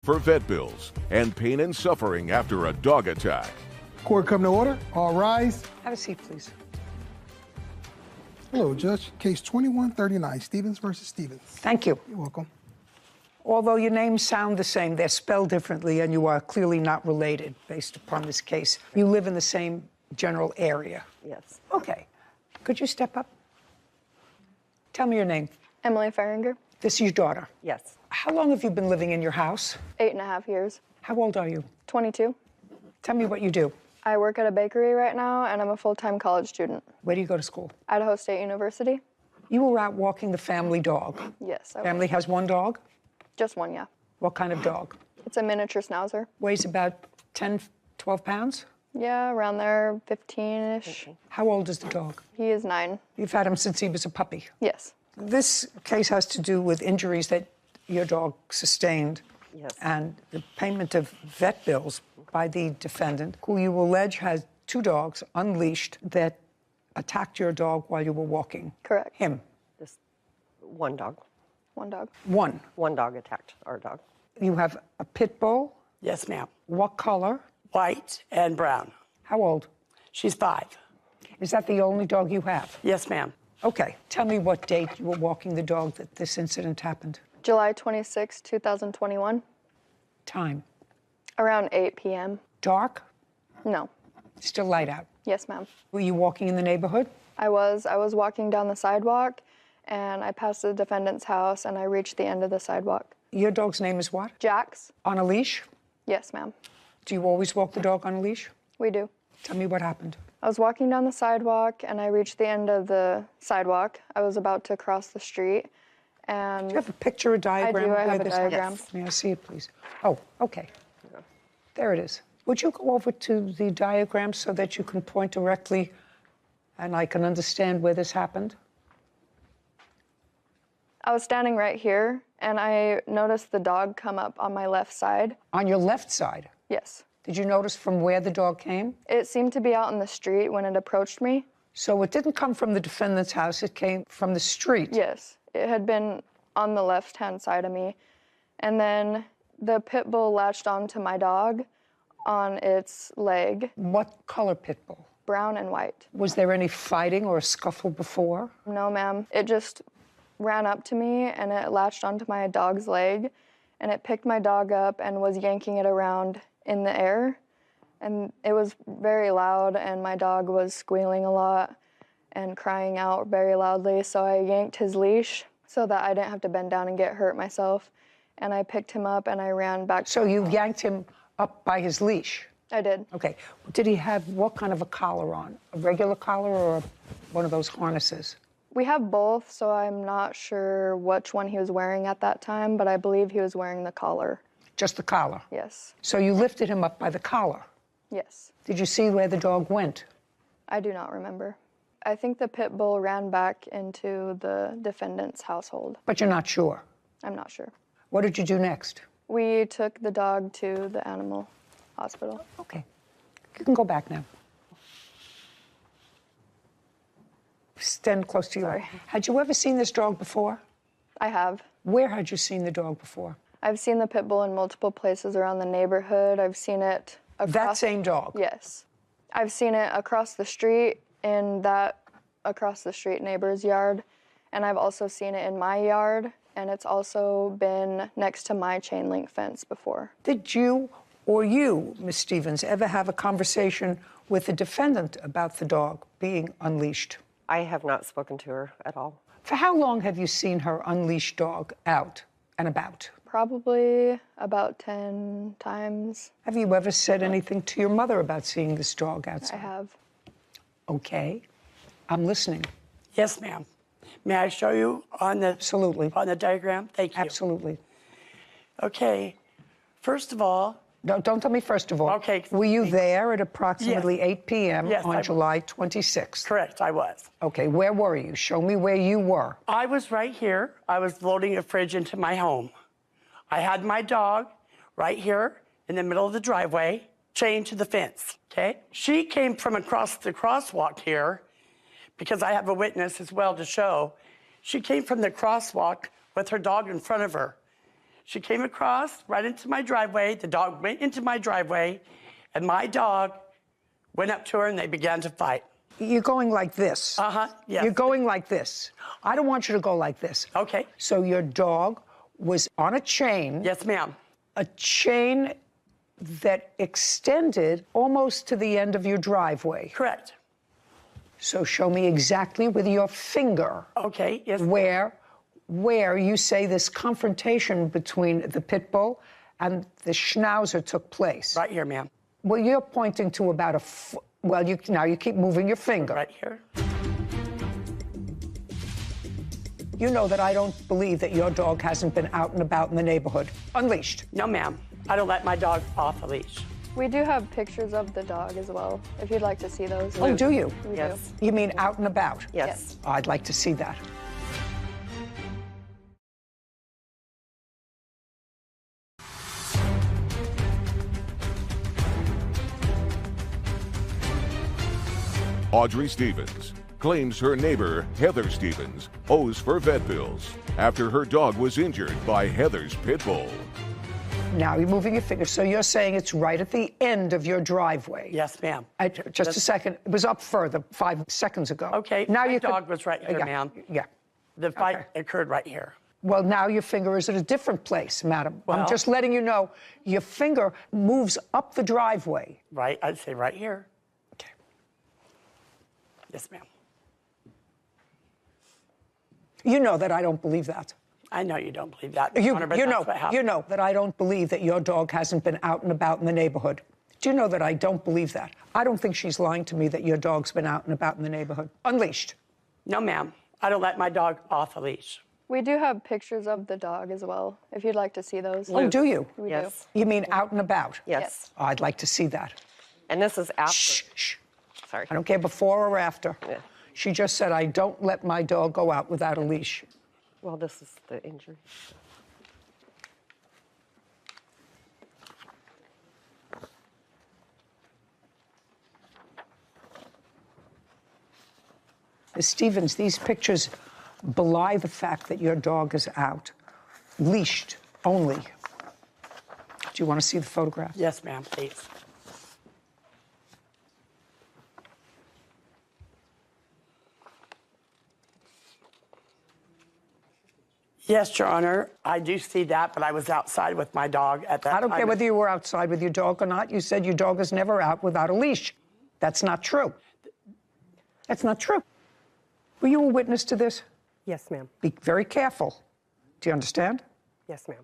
for vet bills and pain and suffering after a dog attack. Court come to order. All rise. Have a seat, please. Hello, Judge. Case 2139, Stevens versus Stevens. Thank you. You're welcome. Although your names sound the same, they're spelled differently, and you are clearly not related based upon this case. You live in the same general area. Yes. Okay. Could you step up? Tell me your name. Emily Feringer. This is your daughter. Yes. How long have you been living in your house? 8.5 years. How old are you? 22. Tell me what you do. I work at a bakery right now, and I'm a full-time college student. Where do you go to school? Idaho State University. You were out walking the family dog. Yes. Family has one dog? Just one, yeah. What kind of dog? It's a miniature schnauzer. Weighs about 10, 12 pounds? Yeah, around there, 15-ish. How old is the dog? He is 9. You've had him since he was a puppy? Yes. This case has to do with injuries that your dog sustained. Yes. And the payment of vet bills by the defendant, who you allege has 2 dogs unleashed that attacked your dog while you were walking. Correct. Him. Just one dog. One dog. One. One dog attacked our dog. You have a pit bull. Yes, ma'am. What color? White and brown. How old? She's 5. Is that the only dog you have? Yes, ma'am. Okay. Tell me what date you were walking the dog that this incident happened. July 26, 2021. Time. Around 8 p.m. Dark? No. Still light out. Yes, ma'am. Were you walking in the neighborhood? I was walking down the sidewalk, and I passed the defendant's house, and I reached the end of the sidewalk. Your dog's name is what? Jax? On a leash? Yes, ma'am. Do you always walk the dog on a leash? We do. Tell me what happened. I was walking down the sidewalk, and I reached the end of the sidewalk. I was about to cross the street, and... Do you have a picture, a diagram? I do. I of where have a this diagram. happened? May I see it, please? Oh, okay. There it is. Would you go over to the diagram so that you can point directly and I can understand where this happened? I was standing right here, and I noticed the dog come up on my left side. On your left side? Yes. Did you notice from where the dog came? It seemed to be out in the street when it approached me. So it didn't come from the defendant's house, it came from the street? Yes. It had been on the left-hand side of me. And then the pit bull latched onto my dog on its leg. What color pit bull? Brown and white. Was there any fighting or a scuffle before? No, ma'am. It just ran up to me, and it latched onto my dog's leg, and it picked my dog up and was yanking it around in the air. And it was very loud, and my dog was squealing a lot and crying out very loudly, so I yanked his leash so that I didn't have to bend down and get hurt myself. And I picked him up, and I ran back. So you yanked him up by his leash? I did. Okay. Did he have what kind of a collar on? A regular collar or one of those harnesses? We have both, so I'm not sure which one he was wearing at that time, but I believe he was wearing the collar. Just the collar? Yes. So you lifted him up by the collar? Yes. Did you see where the dog went? I do not remember. I think the pit bull ran back into the defendant's household. But you're not sure? I'm not sure. What did you do next? We took the dog to the animal hospital. Okay. You can go back now. Stand close to you. Sorry. Had you ever seen this dog before? I have. Where had you seen the dog before? I've seen the pit bull in multiple places around the neighborhood. I've seen it across... That same dog? Yes. I've seen it across the street in that across-the-street neighbor's yard, and I've also seen it in my yard, and it's also been next to my chain-link fence before. Did you or you, Ms. Stevens, ever have a conversation with the defendant about the dog being unleashed? I have not spoken to her at all. For how long have you seen her unleashed dog out and about? Probably about 10 times. Have you ever said anything to your mother about seeing this dog outside? I have. Okay. I'm listening. Yes, ma'am. May I show you on the... Absolutely. On the diagram? Thank you. Absolutely. Okay. First of all... No, don't tell me first of all. Okay. Were you there at approximately 8 p.m. Yes, on July 26th? Correct, I was. Okay, where were you? Show me where you were. I was right here. I was loading a fridge into my home. I had my dog right here in the middle of the driveway, chained to the fence, okay? She came from across the crosswalk here, because I have a witness as well to show. She came from the crosswalk with her dog in front of her. She came across right into my driveway. The dog went into my driveway, and my dog went up to her, and they began to fight. You're going like this. Yes. You're going like this. I don't want you to go like this. Okay. So your dog was on a chain. Yes, ma'am. A chain that extended almost to the end of your driveway. Correct. So show me exactly with your finger Okay, yes. where you say this confrontation between the pit bull and the schnauzer took place. Right here, ma'am. Well, you're pointing to about a foot. Well, now you keep moving your finger. Right here. You know that I don't believe that your dog hasn't been out and about in the neighborhood, unleashed. No, ma'am. I don't let my dog off the leash. We do have pictures of the dog as well, if you'd like to see those. Oh, do you? We Yes. You mean out and about? Yes. Oh, I'd like to see that. Audrey Stevens claims her neighbor, Heather Stevens, owes for vet bills after her dog was injured by Heather's pit bull. Now you're moving your finger. So you're saying it's right at the end of your driveway. Yes, ma'am. Just a second. It was up further 5 seconds ago. Okay, Now my you dog was right here, yeah, ma'am. Yeah. The fight Okay. occurred right here. Well, now your finger is at a different place, madam. I'm Well- just letting you know your finger moves up the driveway. Right, I'd say right here. Okay. Yes, ma'am. You know that I don't believe that. I know you don't believe that, Your Honor, but You that's what know happened. that I don't believe that your dog hasn't been out and about in the neighborhood. Do you know that I don't believe that? I don't think she's lying to me that your dog's been out and about in the neighborhood. Unleashed. No, ma'am. I don't let my dog off the leash. We do have pictures of the dog as well, if you'd like to see those. Oh, do you? We Yes. You mean out and about? Yes. Oh, I'd like to see that. And this is after. Shh, shh. Sorry. I don't care before or after. Yeah. She just said, I don't let my dog go out without a leash. Well, this is the injury. Ms. Stevens, these pictures belie the fact that your dog is out, leashed only. Do you want to see the photograph? Yes, ma'am, please. Yes, Your Honor, I do see that, but I was outside with my dog at that time. I don't care whether you were outside with your dog or not. You said your dog is never out without a leash. That's not true. That's not true. Were you a witness to this? Yes, ma'am. Be very careful. Do you understand? Yes, ma'am.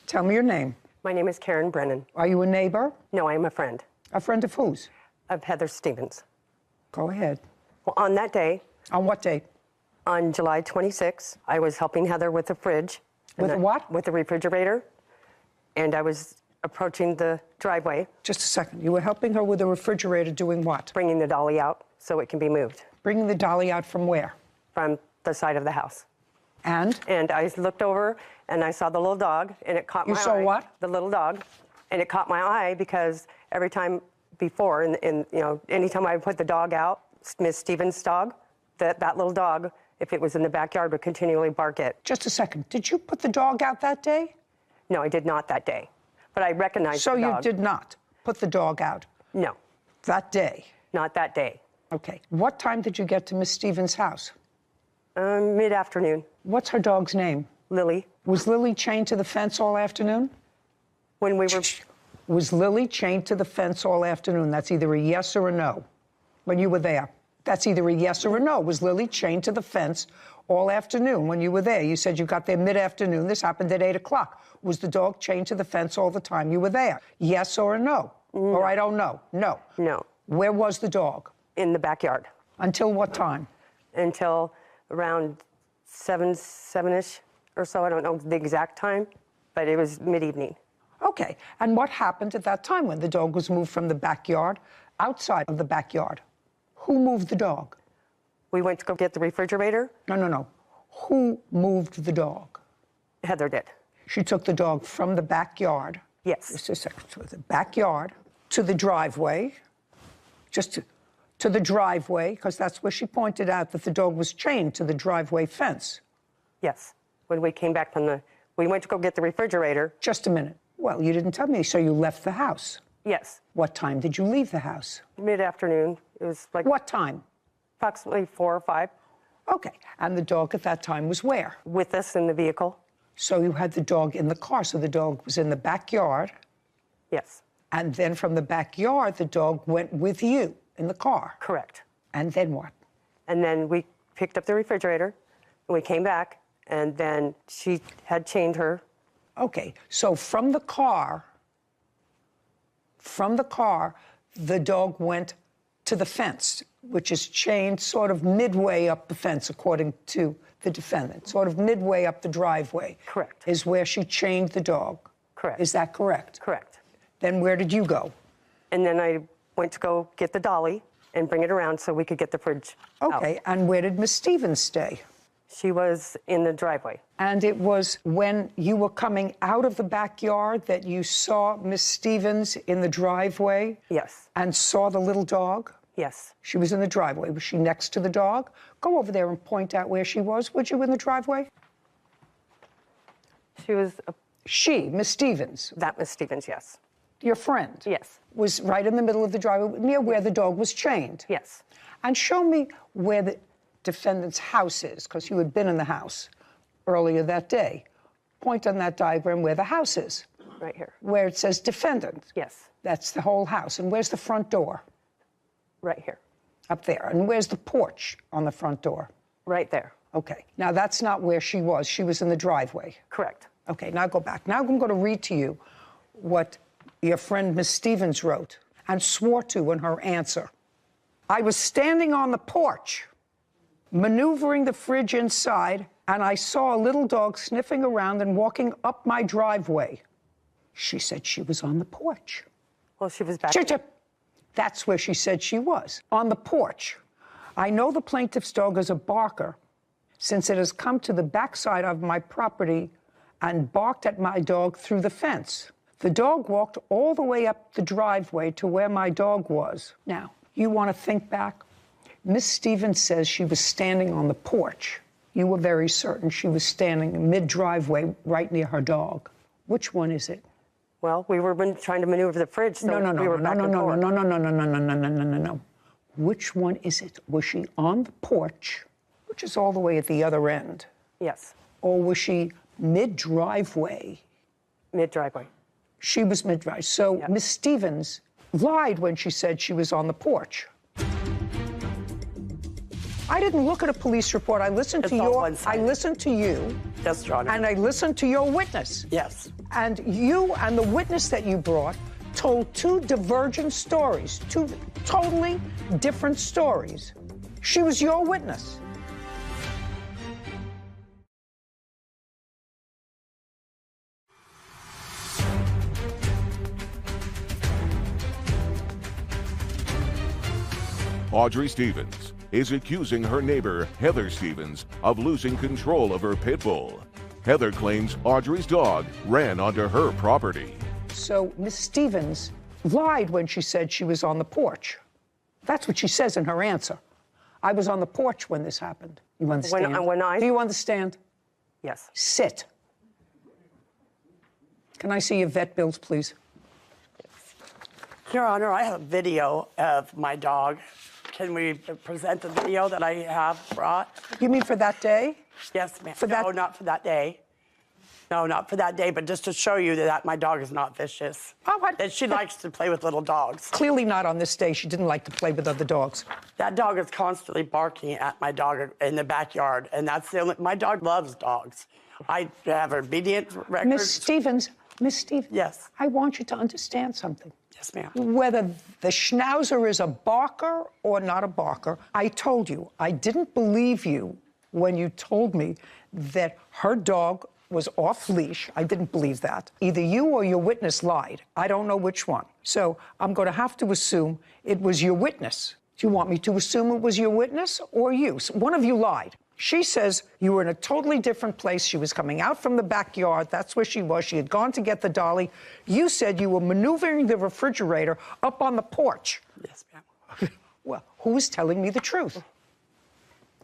Tell me your name. My name is Karen Brennan. Are you a neighbor? No, I am a friend A friend of whose? of Heather Stevens. Go ahead. Well, on that day, On what date? on July 26, I was helping Heather with the fridge. With what? With the refrigerator. And I was approaching the driveway, Just a second. You were helping her with the refrigerator doing what? bringing the dolly out so it can be moved Bringing the dolly out from where? from the side of the house. And? And I looked over and I saw the little dog and it caught You my eye. saw what? The little dog. And it caught my eye because every time before, anytime I put the dog out, Miss Stevens' dog, that little dog, if it was in the backyard, would continually bark it. Just a second. Did you put the dog out that day? No, I did not that day. But I recognized So the you dog. did not put the dog out No, that day? not that day. Okay. What time did you get to Miss Stevens' house? Mid-afternoon. What's her dog's name? Lily, Was Lily chained to the fence all afternoon? when we were... Was Lily chained to the fence all afternoon? That's either a yes or a no. When you were there. That's either a yes or a no. Was Lily chained to the fence all afternoon when you were there? You said you got there mid-afternoon. This happened at 8 o'clock. Was the dog chained to the fence all the time you were there? Yes or a no? Or I don't know. No. No, Where was the dog? in the backyard Until what time? until around 7-ish or so. I don't know the exact time, but it was mid-evening. Okay. And what happened at that time when the dog was moved from the backyard outside of the backyard? Who moved the dog? We went to go get the refrigerator. No. Who moved the dog? Heather did. She took the dog from the backyard. Yes. Just a second. To the backyard, to the driveway, to the driveway, because that's where she pointed out that the dog was chained to the driveway fence. Yes. when we came back we went to go get the refrigerator. Just a minute. Well, you didn't tell me, so you left the house. Yes, What time did you leave the house? mid-afternoon. It was like What time? approximately 4 or 5, Okay. And the dog at that time was where? with us in the vehicle. So you had the dog in the car. So the dog was in the backyard. Yes, And then from the backyard, the dog went with you in the car. correct. And then what? And then we picked up the refrigerator, and we came back, and then she had chained her. Okay. So from the car, the dog went to the fence, which is chained sort of midway up the fence, according to the defendant. Sort of midway up the driveway. Correct. Is where she chained the dog. Correct. Is that correct? Correct. Then where did you go? And then I went to go get the dolly and bring it around so we could get the fridge out. Okay. And where did Miss Stevens stay? She was in the driveway. And it was when you were coming out of the backyard that you saw Miss Stevens in the driveway? Yes. And saw the little dog? Yes. She was in the driveway. Was she next to the dog? Go over there and point out where she was. Would you, in the driveway? She was, She, Miss Stevens, that Miss Stevens, yes. your friend, Yes. was right in the middle of the driveway near where the dog was chained. Yes. And show me where the defendant's house is, because you had been in the house earlier that day. Point on that diagram where the house is, Right here. where it says defendant. Yes. That's the whole house. And where's the front door? Right here. Up there. And where's the porch on the front door? Right there. Okay. Now, that's not where she was. She was in the driveway. Correct. Okay, now go back. Now I'm going to read to you what your friend Miss Stevens wrote and swore to in her answer. I was standing on the porch, maneuvering the fridge inside, and I saw a little dog sniffing around and walking up my driveway. She said she was on the porch. Well, she was back. Chip. That's where she said she was, on the porch. I know the plaintiff's dog is a barker since it has come to the backside of my property and barked at my dog through the fence. The dog walked all the way up the driveway to where my dog was. Now, you want to think back? Miss Stevens says she was standing on the porch. You were very certain she was standing mid-driveway right near her dog. Which one is it? Well, we were trying to maneuver the fridge, so No. we were back and forth. Which one is it? Was she on the porch, which is all the way at the other end, Yes. or was she mid-driveway? Mid-driveway. She was mid-driveway. So Yeah. Miss Stevens lied when she said she was on the porch. I didn't look at a police report. I listened It's to all your. I one-sided. listened to you, Yes, Your Honor. and I listened to your witness. Yes. And you and the witness that you brought told two divergent stories, two totally different stories. She was your witness. Audrey Stevens is accusing her neighbor, Heather Stevens, of losing control of her pit bull. Heather claims Audrey's dog ran onto her property. So Miss Stevens lied when she said she was on the porch. That's what she says in her answer. I was on the porch when this happened. You understand? Do you understand? Yes. Sit. Can I see your vet bills, please? Your Honor, I have a video of my dog. Can we present the video that I have brought? You mean for that day? Yes, ma'am. For that- No, not for that day. No, not for that day, but just to show you that my dog is not vicious. Oh, what? That she likes to play with little dogs. Clearly not on this day. She didn't like to play with other dogs. That dog is constantly barking at my dog in the backyard, and that's the only. My dog loves dogs. I have obedience records. Miss Stevens, Yes. I want you to understand something. Yes, ma'am. Whether the Schnauzer is a barker or not a barker, I told you, I didn't believe you when you told me that her dog was off leash. I didn't believe that. Either you or your witness lied. I don't know which one. So I'm going to have to assume it was your witness. Do you want me to assume it was your witness or you? So one of you lied. She says you were in a totally different place. She was coming out from the backyard. That's where she was. She had gone to get the dolly. You said you were maneuvering the refrigerator up on the porch. Yes, ma'am. Well, who is telling me the truth?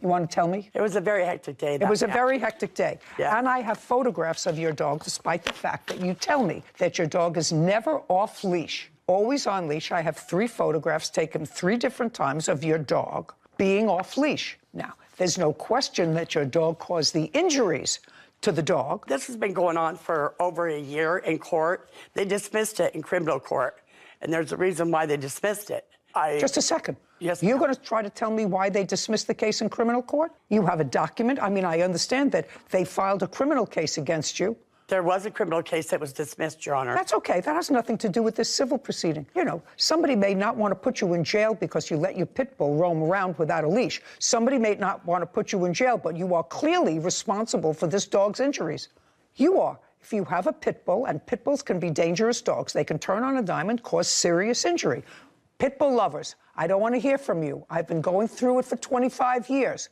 You want to tell me? It was a very hectic day. It was a very hectic day. Yeah. And I have photographs of your dog, despite the fact that you tell me that your dog is never off leash, always on leash. I have 3 photographs taken 3 different times of your dog being off leash. Now, there's no question that your dog caused the injuries to the dog. This has been going on for over a year in court. They dismissed it in criminal court, and there's a reason why they dismissed it. Just a second. Yes, You're ma'am. going to try to tell me why they dismissed the case in criminal court? You have a document. I mean, I understand that they filed a criminal case against you. There was a criminal case that was dismissed, Your Honor. That's okay. That has nothing to do with this civil proceeding. You know, somebody may not want to put you in jail because you let your pit bull roam around without a leash. Somebody may not want to put you in jail, but you are clearly responsible for this dog's injuries. You are. If you have a pit bull, and pit bulls can be dangerous dogs, they can turn on a dime and cause serious injury. Pit bull lovers, I don't want to hear from you. I've been going through it for 25 years.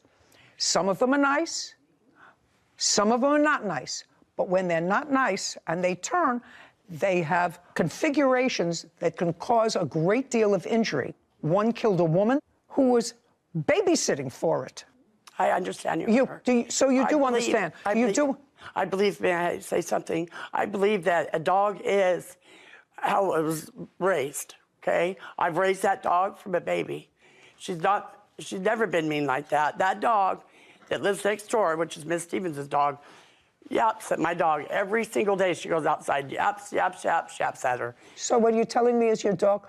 Some of them are nice. Some of them are not nice. But when they're not nice and they turn, they have configurations that can cause a great deal of injury. One killed a woman who was babysitting for it. I understand, Your Honor. So you do understand. I believe, may I say something? I believe that a dog is how it was raised, okay? I've raised that dog from a baby. She's never been mean like that. That dog that lives next door, which is Miss Stevens' dog, yaps at my dog every single day. She goes outside, yaps, yaps, yaps, yaps at her. So what you're telling me is your dog...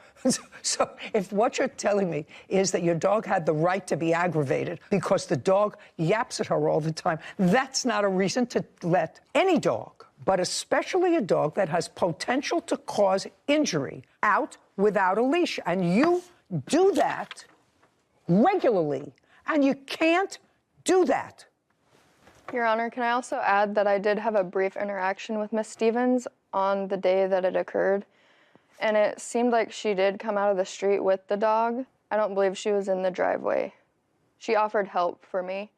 So if what you're telling me is that your dog had the right to be aggravated because the dog yaps at her all the time, that's not a reason to let any dog, but especially a dog that has potential to cause injury, out without a leash. And you do that regularly, and you can't do that. Your Honor, can I also add that I did have a brief interaction with Miss Stevens on the day that it occurred, and it seemed like she did come out of the street with the dog. I don't believe she was in the driveway. She offered help for me.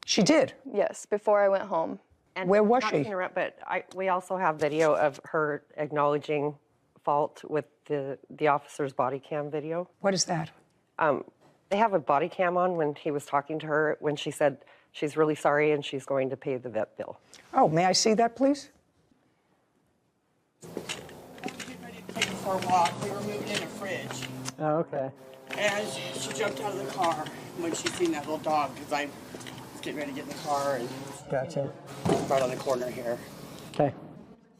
She did? Yes, before I went home. And where was not she? To interrupt, but we also have video of her acknowledging fault with the officer's body cam video. What is that? They have a body cam on when he was talking to her, when she said she's really sorry and she's going to pay the vet bill. Oh, may I see that, please? We were getting ready to take her for a walk. We were moving in a fridge. Oh, okay. And she jumped out of the car when she seen that little dog, because I was getting ready to get in the car and Gotcha. right on the corner here. Okay.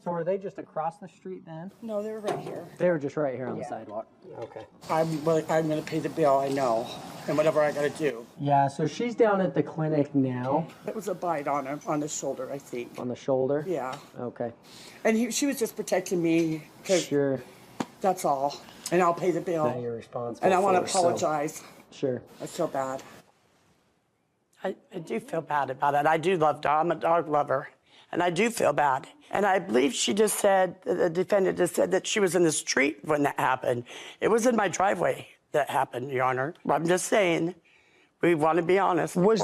So were they just across the street then? No, they were right here. They were just right here on the sidewalk. Okay. I'm going to pay the bill, I know, and whatever I got to do. Yeah, so she's down at the clinic now. It was a bite on her, on the shoulder, I think. On the shoulder? Yeah. Okay. And she was just protecting me, because Sure. that's all. And I'll pay the bill. Now you're responsible. And I want to for, so- apologize. Sure. I feel bad. I do feel bad about it. I do love dogs. I'm a dog lover. And I do feel bad. And I believe she just said, the defendant just said that she was in the street when that happened. It was in my driveway that happened, Your Honor. I'm just saying, we want to be honest. Was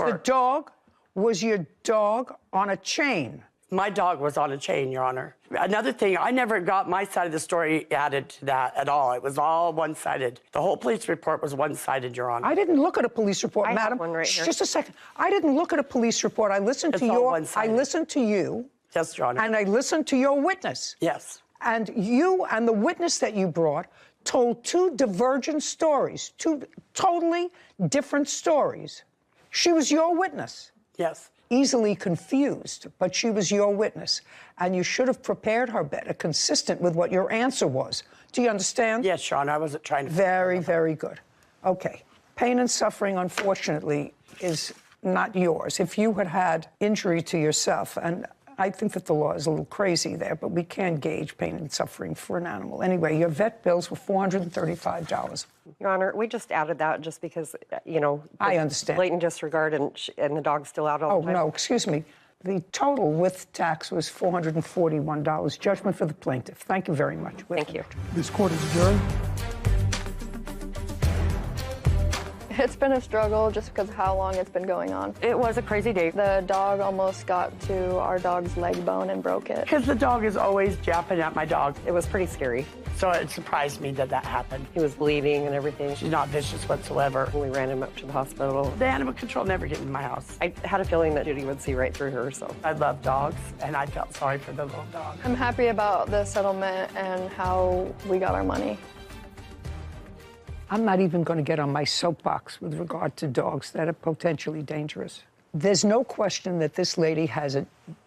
your dog on a chain? My dog was on a chain, Your Honor. Another thing, I never got my side of the story added to that at all. It was all one-sided. The whole police report was one-sided, Your Honor. I didn't look at a police report, I madam. have one right here. Just a second. I didn't look at a police report. I listened It's to all one-sided. I listened to you. Yes, Your Honor. And I listened to your witness. Yes. And you and the witness that you brought told 2 divergent stories, 2 totally different stories. She was your witness. Yes. Easily confused, but she was your witness. And you should have prepared her better, consistent with what your answer was. Do you understand? Yes, Your Honor. I wasn't trying to... Very, very good. Okay. Pain and suffering, unfortunately, is not yours. If you had had injury to yourself, and I think that the law is a little crazy there, but we can't gauge pain and suffering for an animal. Anyway, your vet bills were $435. Your Honor, we just added that just because, you know, I understand. Blatant disregard and the dog's still out all the time. Oh, no, excuse me. The total with tax was $441. Judgment for the plaintiff. Thank you very much. Thank you. This court is adjourned. It's been a struggle just because of how long it's been going on. It was a crazy day. The dog almost got to our dog's leg bone and broke it. Because the dog is always japping at my dog. It was pretty scary. So it surprised me that that happened. He was bleeding and everything. She's not vicious whatsoever. We ran him up to the hospital. The animal control never get in my house. I had a feeling that Judy would see right through her, so. I love dogs, and I felt sorry for the little dog. I'm happy about the settlement and how we got our money. I'm not even going to get on my soapbox with regard to dogs that are potentially dangerous. There's no question that this lady has a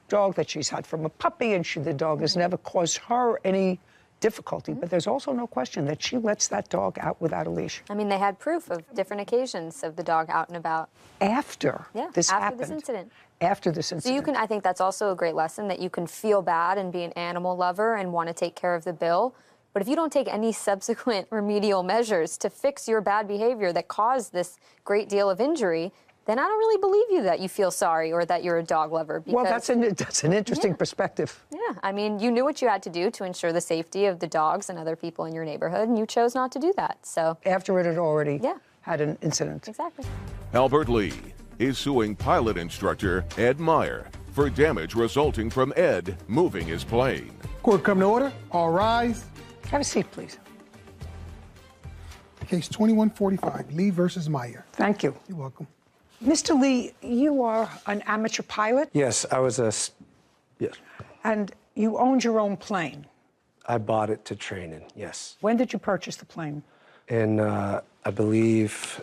dog that she's had from a puppy, and the dog has never caused her any difficulty, but there's also no question that she lets that dog out without a leash. I mean, they had proof of different occasions of the dog out and about. After this happened. This incident. After this incident. So you can, I think that's also a great lesson, that you can feel bad and be an animal lover and want to take care of the bill. But if you don't take any subsequent remedial measures to fix your bad behavior that caused this great deal of injury, then I don't really believe you that you feel sorry or that you're a dog lover. Because, well, that's an interesting perspective. Yeah, I mean, you knew what you had to do to ensure the safety of the dogs and other people in your neighborhood, and you chose not to do that. So after it had already had an incident. Exactly. Albert Lee is suing pilot instructor Ed Meyer for damage resulting from Ed moving his plane. Court come to order. All rise. Have a seat, please. Case 2145, Lee versus Meyer. Thank you. You're welcome. Mr. Lee, you are an amateur pilot? Yes, I was yes. And you owned your own plane? I bought it to train in, yes. When did you purchase the plane? In, I believe,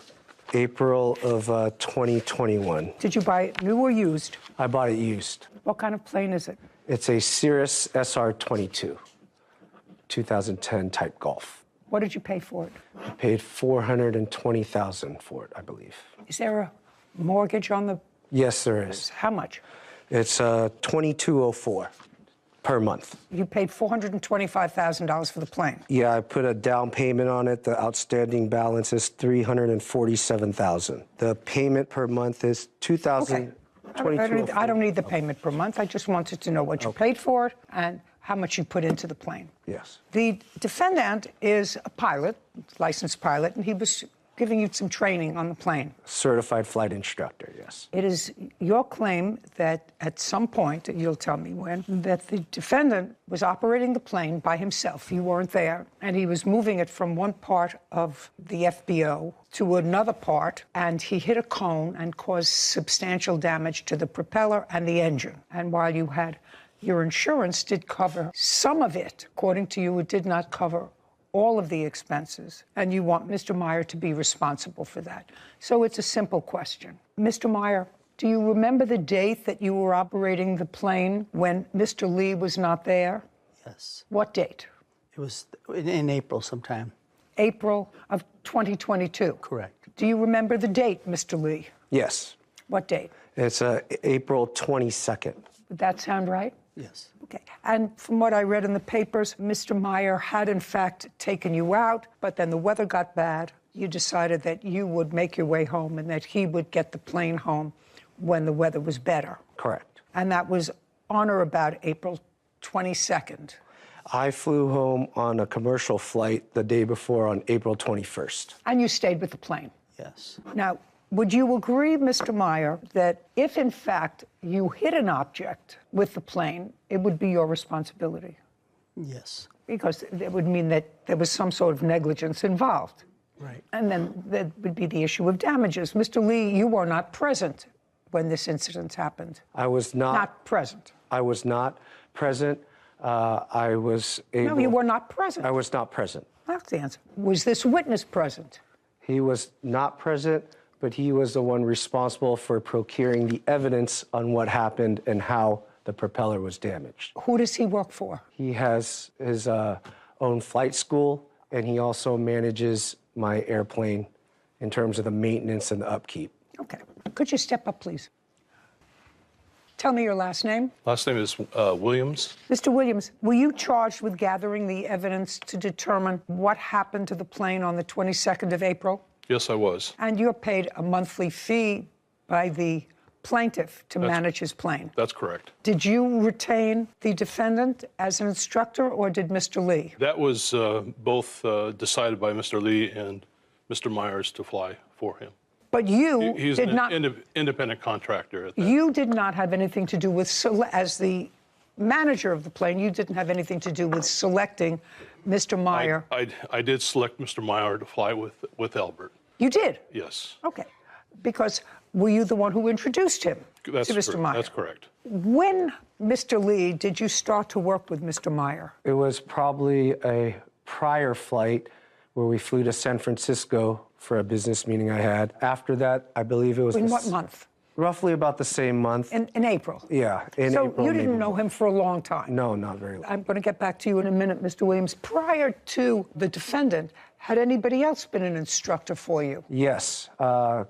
April of 2021. Did you buy it new or used? I bought it used. What kind of plane is it? It's a Cirrus SR-22, 2010 type Golf. What did you pay for it? I paid $420,000 for it, I believe. Is there a mortgage on the... Yes, there is. How much? It's $2204 per month. You paid $425,000 for the plane? Yeah, I put a down payment on it. The outstanding balance is $347,000. The payment per month is $2,022. I don't need the payment per month. I just wanted to know what you paid for it and how much you put into the plane. Yes. The defendant is a pilot, licensed pilot, and he was giving you some training on the plane. Certified flight instructor, yes. It is your claim that at some point, you'll tell me when, that the defendant was operating the plane by himself. You weren't there, and he was moving it from one part of the FBO to another part, and he hit a cone and caused substantial damage to the propeller and the engine. And while you had your insurance did cover some of it, according to you, it did not cover all of the expenses, and you want Mr. Meyer to be responsible for that. So it's a simple question. Mr. Meyer, do you remember the date that you were operating the plane when Mr. Lee was not there? Yes. What date? It was in April sometime. April of 2022? Correct. Do you remember the date, Mr. Lee? Yes. What date? It's April 22nd. Would that sound right? Yes. Okay. And from what I read in the papers, Mr. Meyer had, in fact, taken you out, but then the weather got bad. You decided that you would make your way home and that he would get the plane home when the weather was better. Correct. And that was on or about April 22nd. I flew home on a commercial flight the day before on April 21st. And you stayed with the plane? Yes. Now, would you agree, Mr. Meyer, that if, in fact, you hit an object with the plane, it would be your responsibility? Yes. Because it would mean that there was some sort of negligence involved. Right. And then there would be the issue of damages. Mr. Lee, you were not present when this incident happened. I was not. Not present. I was not present. I was able... No, you were not present. I was not present. That's the answer. Was this witness present? He was not present, but he was the one responsible for procuring the evidence on what happened and how the propeller was damaged. Who does he work for? He has his own flight school, and he also manages my airplane in terms of the maintenance and the upkeep. Okay. Could you step up, please? Tell me your last name. Last name is Williams. Mr. Williams, were you charged with gathering the evidence to determine what happened to the plane on the 22nd of April? Yes, I was. And you're paid a monthly fee by the plaintiff to manage his plane? That's correct. Did you retain the defendant as an instructor, or did Mr. Lee? That was both decided by Mr. Lee and Mr. Myers to fly for him. But you He's did an not. independent contractor at that. You did not have anything to do with, as the manager of the plane, you didn't have anything to do with selecting Mr. Meyer. I did select Mr. Meyer to fly with Albert. You did? Yes. Okay. Because were you the one who introduced him That's to Mr. Meyer? That's correct. When, Mr. Lee, did you start to work with Mr. Meyer? It was probably a prior flight where we flew to San Francisco for a business meeting I had. After that, I believe it was... In what month? Roughly about the same month. In April? Yeah, in so April. You didn't maybe. know him for a long time? No, not very long. I'm going to get back to you in a minute, Mr. Williams. Prior to the defendant, had anybody else been an instructor for you? Yes.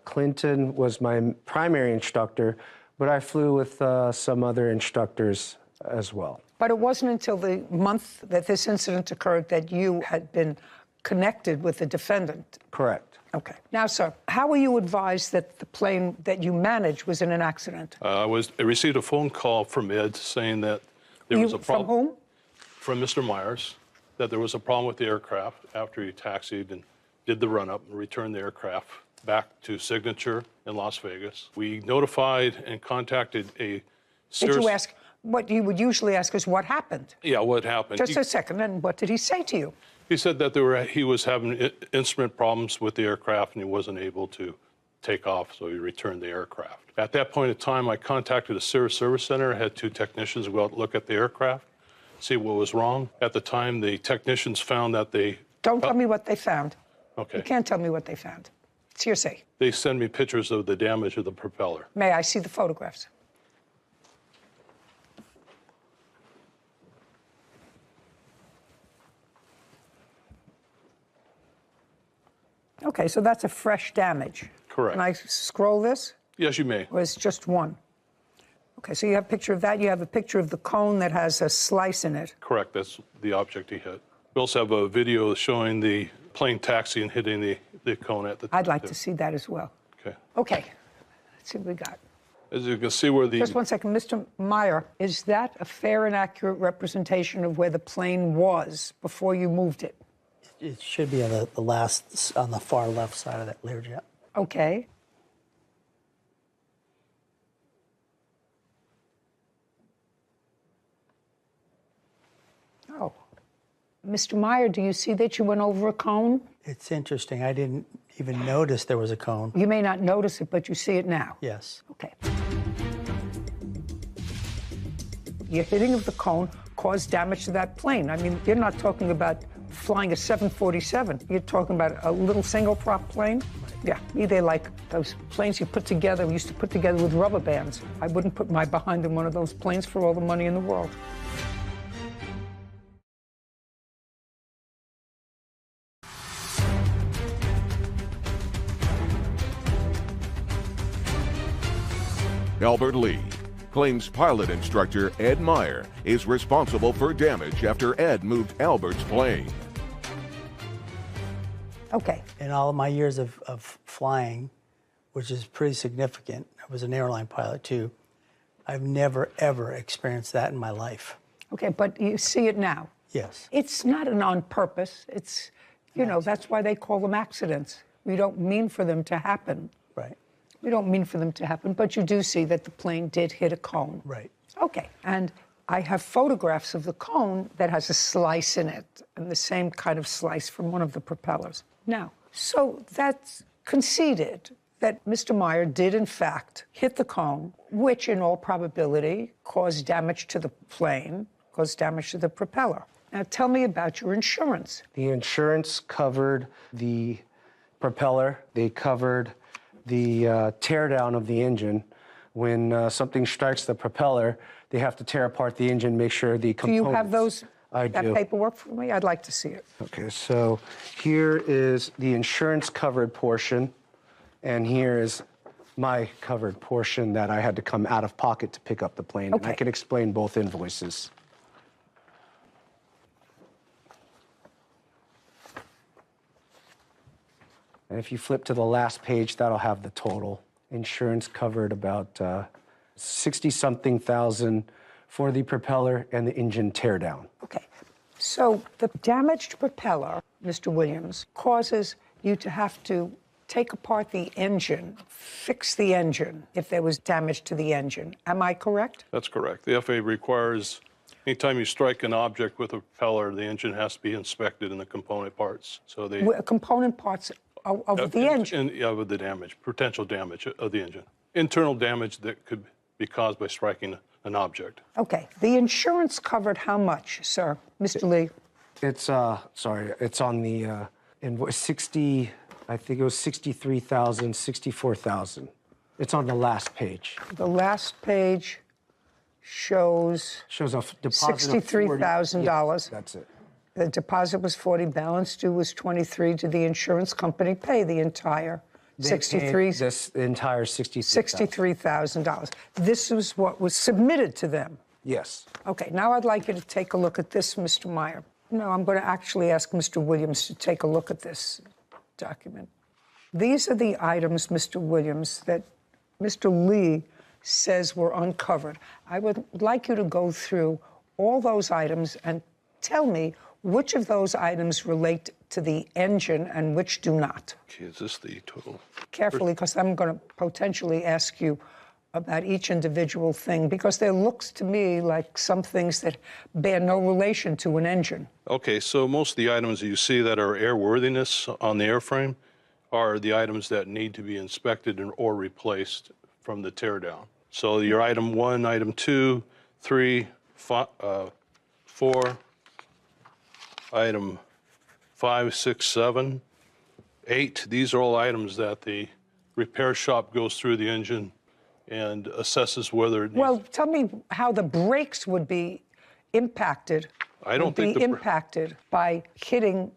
Clinton was my primary instructor, but I flew with some other instructors as well. But it wasn't until the month that this incident occurred that you had been connected with the defendant? Correct. Okay. Now, sir, how were you advised that the plane that you managed was in an accident? I received a phone call from Ed saying that there was a problem. From whom? From Mr. Myers, that there was a problem with the aircraft after he taxied and did the run-up and returned the aircraft back to Signature in Las Vegas. We notified and contacted a... Did you ask, what you would usually ask is what happened? Yeah, what happened? Just a second, and what did he say to you? He said that he was having instrument problems with the aircraft and he wasn't able to take off, so he returned the aircraft. At that point in time, I contacted the service center. I had 2 technicians go out and look at the aircraft, see what was wrong. At the time, the technicians found that they... Don't tell me what they found. Okay. You can't tell me what they found. It's hearsay. They send me pictures of the damage of the propeller. May I see the photographs? Okay, so that's a fresh damage. Correct. Can I scroll this? Yes, you may. Or it's just one? Okay, so you have a picture of that. You have a picture of the cone that has a slice in it. Correct. That's the object he hit. We also have a video showing the plane taxi and hitting the cone at the... I'd like to see that as well. Okay. Okay, let's see what we got. As you can see where the... Just one second. Mr. Meyer, is that a fair and accurate representation of where the plane was before you moved it? It should be on the last, on the far left side of that Learjet. Okay. Oh. Mr. Meyer, do you see that you went over a cone? It's interesting. I didn't even notice there was a cone. You may not notice it, but you see it now. Yes. Okay. Your hitting of the cone caused damage to that plane. I mean, you're not talking about flying a 747. You're talking about a little single-prop plane? Yeah, they're like those planes you put together, we used to put together with rubber bands. I wouldn't put my behind in one of those planes for all the money in the world. Albert Lee claims pilot instructor Ed Meyer is responsible for damage after Ed moved Albert's plane. Okay. In all of my years of flying, which is pretty significant, I was an airline pilot too, I've never, ever experienced that in my life. Okay, but you see it now. Yes. It's not an on purpose. It's, you know, that's why they call them accidents. We don't mean for them to happen. Right. We don't mean for them to happen, but you do see that the plane did hit a cone. Right. Okay, and I have photographs of the cone that has a slice in it, and the same kind of slice from one of the propellers. Now, so that's conceded that Mr. Meyer did, in fact, hit the cone, which in all probability caused damage to the plane, caused damage to the propeller. Now, tell me about your insurance. The insurance covered the propeller. They covered the teardown of the engine. When something strikes the propeller, they have to tear apart the engine, make sure the components... Do you have those, that paperwork for me? I'd like to see it. Okay, so here is the insurance-covered portion, and here is my covered portion that I had to come out of pocket to pick up the plane. Okay. And I can explain both invoices. And if you flip to the last page, that'll have the total. Insurance covered about 60-something thousand for the propeller and the engine teardown. Okay, so the damaged propeller, Mr. Williams, causes you to have to take apart the engine, fix the engine if there was damage to the engine. Am I correct? That's correct. The FAA requires anytime you strike an object with a propeller, the engine has to be inspected in the component parts. So they Component parts of the engine. Yeah, with the damage, potential damage of the engine, internal damage that could be caused by striking an object. Okay. The insurance covered how much, sir, Mr. Lee? It's it's on the invoice 60. I think it was 63,000, 64,000. It's on the last page. The last page shows a deposit of $63,000. Yes, that's it. The deposit was 40, balance due was 23. Did the insurance company pay the entire 63? This entire $63,000. This is what was submitted to them. Yes. Okay, now I'd like you to take a look at this, Mr. Meyer. No, I'm going to actually ask Mr. Williams to take a look at this document. These are the items, Mr. Williams, that Mr. Lee says were uncovered. I would like you to go through all those items and tell me which of those items relate to the engine and which do not. Okay, is this the total? Carefully, because I'm going to potentially ask you about each individual thing, because there looks to me like some things that bear no relation to an engine. Okay, so most of the items that you see that are airworthiness on the airframe are the items that need to be inspected or replaced from the teardown. So your item 1, item 2, 3, 4, item 5, 6, 7, 8. These are all items that the repair shop goes through the engine and assesses whether it needs. Well, tell me how the brakes would be impacted. I don't think impacted by hitting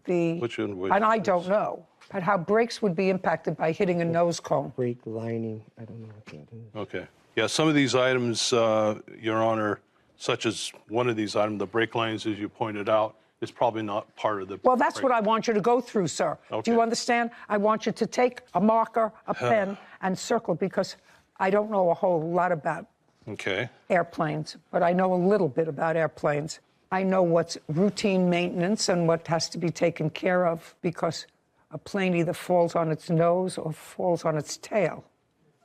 the. Which invoice? And I don't know. But how brakes would be impacted by hitting a nose cone. Brake lining. I don't know what that is. Okay. Yeah, some of these items, Your Honor, such as one of these items, the brake lines, as you pointed out, is probably not part of the. Well, that's what I want you to go through, sir. Okay. Do you understand? I want you to take a marker, a pen, and circle, because I don't know a whole lot about airplanes, but I know a little bit about airplanes. I know what's routine maintenance and what has to be taken care of, because a plane either falls on its nose or falls on its tail,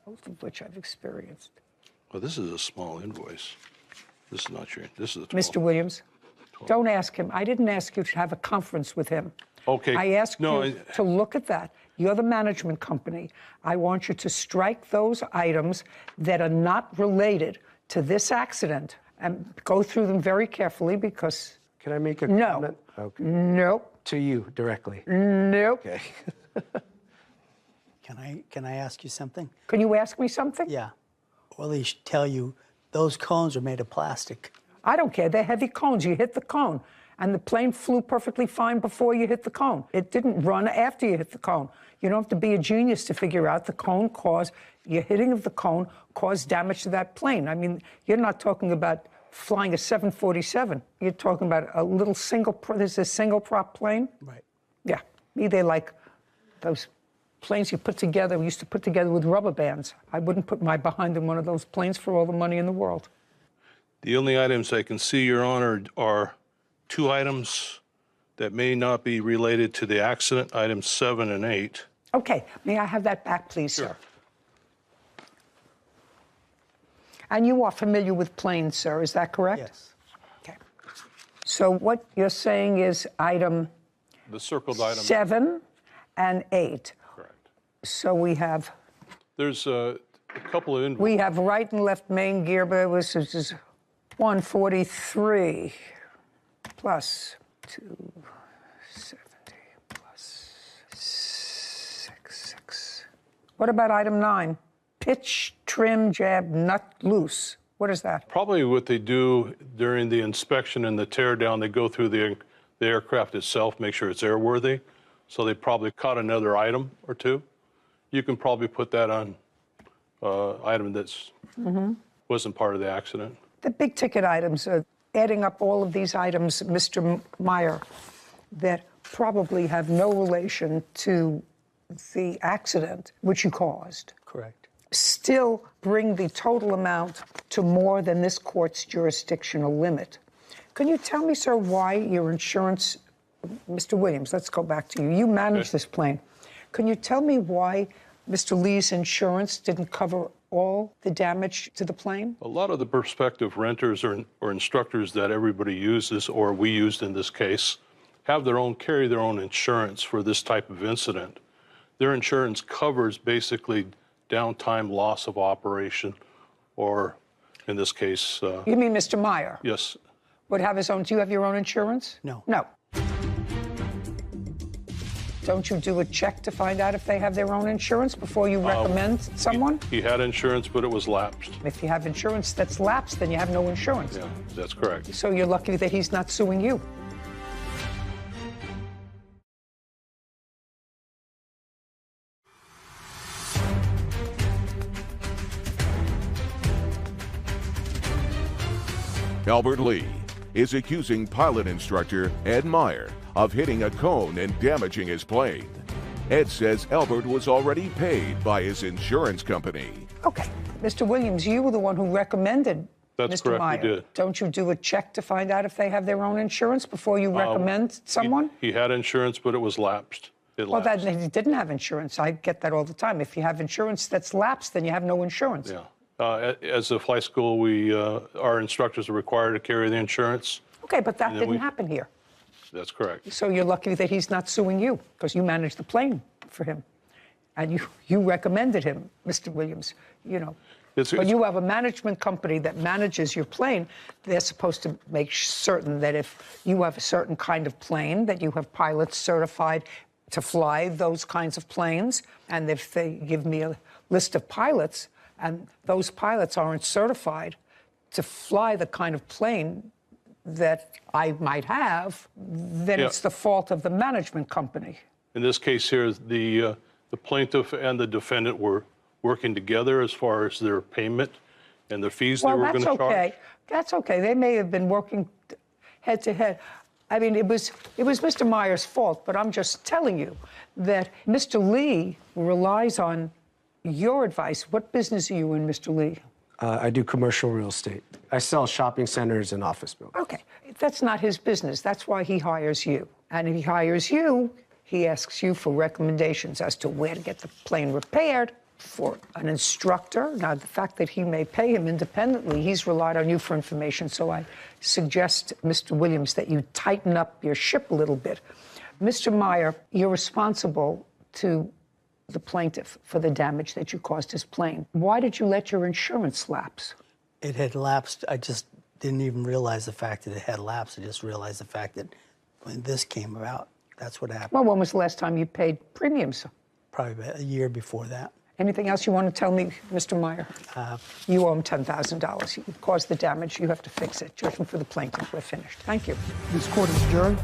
both of which I've experienced. Well, this is a small invoice. This is not your. This is a 12. Mr. Williams, don't ask him. I didn't ask you to have a conference with him. Okay. I asked you to look at that. You're the management company. I want you to strike those items that are not related to this accident and go through them very carefully, because. Can I make a comment? Okay. Nope. To you directly. Nope. Okay. Can I ask you something? Can you ask me something? Yeah. Well, they should tell you those cones are made of plastic. I don't care. They're heavy cones. You hit the cone, and the plane flew perfectly fine before you hit the cone. It didn't run after you hit the cone. You don't have to be a genius to figure out the cone caused, your hitting of the cone caused damage to that plane. I mean, you're not talking about flying a 747. You're talking about a little this is a single prop plane. Right. Yeah. Me, they like those planes you put together, we used to put together with rubber bands. I wouldn't put my behind in one of those planes for all the money in the world. The only items I can see, Your Honor, are 2 items that may not be related to the accident, items 7 and 8. Okay, may I have that back, please, Sure. sir? And you are familiar with planes, sir, is that correct? Yes. Okay. So what you're saying is item The circled item. 7 and 8. Correct. So we have. There's a couple of invoices. We have right and left main gear, but which is 143 plus 270 plus 66. What about item 9? Pitch, trim, jab, nut, loose. What is that? Probably what they do during the inspection and the tear down, they go through the aircraft itself, make sure it's airworthy. So they probably caught another item or 2. You can probably put that on item that's wasn't part of the accident. The big ticket items, adding up all of these items, Mr. Meyer, that probably have no relation to the accident which you caused. Correct. Still bring the total amount to more than this court's jurisdictional limit. Can you tell me, sir, why your insurance, Mr. Williams, let's go back to you. You manage this plane. Can you tell me why Mr. Lee's insurance didn't cover all the damage to the plane? A lot of the prospective renters or instructors that everybody uses, or we used in this case, carry their own insurance for this type of incident. Their insurance covers basically downtime, loss of operation, or in this case... You mean Mr. Meyer? Yes. Would have his own. Do you have your own insurance? No. No. Don't you do a check to find out if they have their own insurance before you recommend someone? He had insurance, but it was lapsed. If you have insurance that's lapsed, then you have no insurance. Yeah, that's correct. So you're lucky that he's not suing you. Albert Lee is accusing pilot instructor Ed Meyer of hitting a cone and damaging his plane. Ed says Albert was already paid by his insurance company. Okay. Mr. Williams, you were the one who recommended That's Mr. correct, Meyer. we did. Don't you do a check to find out if they have their own insurance before you recommend someone? He had insurance, but it was lapsed. Well, that he didn't have insurance. I get that all the time. If you have insurance that's lapsed, then you have no insurance. Yeah. As a flight school, our instructors are required to carry the insurance. Okay, but that didn't happen here. That's correct. So you're lucky that he's not suing you because you managed the plane for him. And you recommended him, Mr. Williams, you know. When you have a management company that manages your plane, they're supposed to make certain that if you have a certain kind of plane, that you have pilots certified to fly those kinds of planes. And if they give me a list of pilots and those pilots aren't certified to fly the kind of plane that I might have, then it's the fault of the management company. In this case here, the plaintiff and the defendant were working together as far as their payment and the fees they were going to charge. That's okay. They may have been working head to head. I mean, it was Mr. Meyer's fault, but I'm just telling you that Mr. Lee relies on your advice. What business are you in, Mr. Lee? I do commercial real estate. I sell shopping centers and office buildings. Okay. That's not his business. That's why he hires you. And if he hires you, he asks you for recommendations as to where to get the plane repaired for an instructor. Now, the fact that he may pay him independently, he's relied on you for information. So I suggest, Mr. Williams, that you tighten up your ship a little bit. Mr. Meyer, you're responsible to the plaintiff for the damage that you caused his plane. Why did you let your insurance lapse? It had lapsed. I just didn't even realize the fact that it had lapsed. I just realized the fact that when this came about, that's what happened. Well, when was the last time you paid premiums? Probably about a year before that. Anything else you want to tell me, Mr. Meyer? You owe him $10,000. You caused the damage. You have to fix it. Judgment for the plaintiff. We're finished. Thank you. This court is adjourned.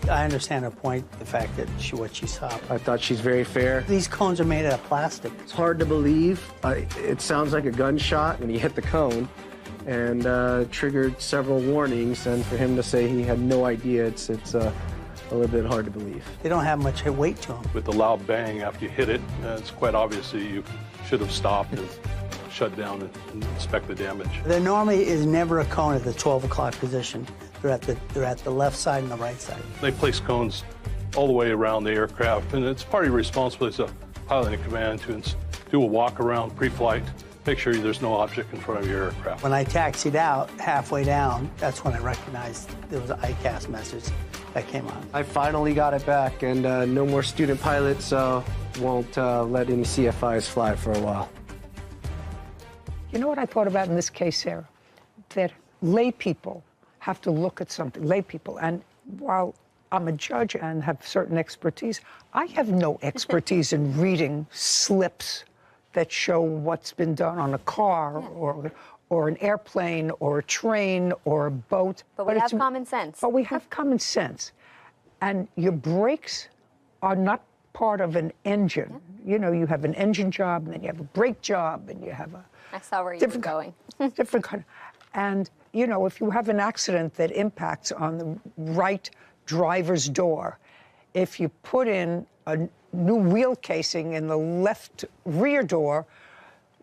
I understand her point, the fact that what she saw. I thought she's very fair. These cones are made out of plastic. It's hard to believe. It sounds like a gunshot when he hit the cone and triggered several warnings. And for him to say he had no idea, it's a little bit hard to believe. They don't have much weight to them. With the loud bang after you hit it, it's quite obvious that you should have stopped and shut down and inspect the damage. There normally is never a cone at the 12 o'clock position. They're at the left side and the right side. They place cones all the way around the aircraft, and it's part of your responsibility as a pilot in command to do a walk around pre-flight, make sure there's no object in front of your aircraft. When I taxied out halfway down, that's when I recognized there was an ICAS message that came on. I finally got it back, and no more student pilots won't let any CFIs fly for a while. You know what I thought about in this case, Sarah? That lay people have to look at something, lay people, and while I'm a judge and have certain expertise, I have no expertise in reading slips that show what's been done on a car or an airplane or a train or a boat. But we have common sense. But we have common sense. And your brakes are not part of an engine. Yeah. You know, you have an engine job, and then you have a brake job, and you have a... I saw where you were going. different kind. And, you know, if you have an accident that impacts on the right driver's door, if you put in a new wheel casing in the left rear door,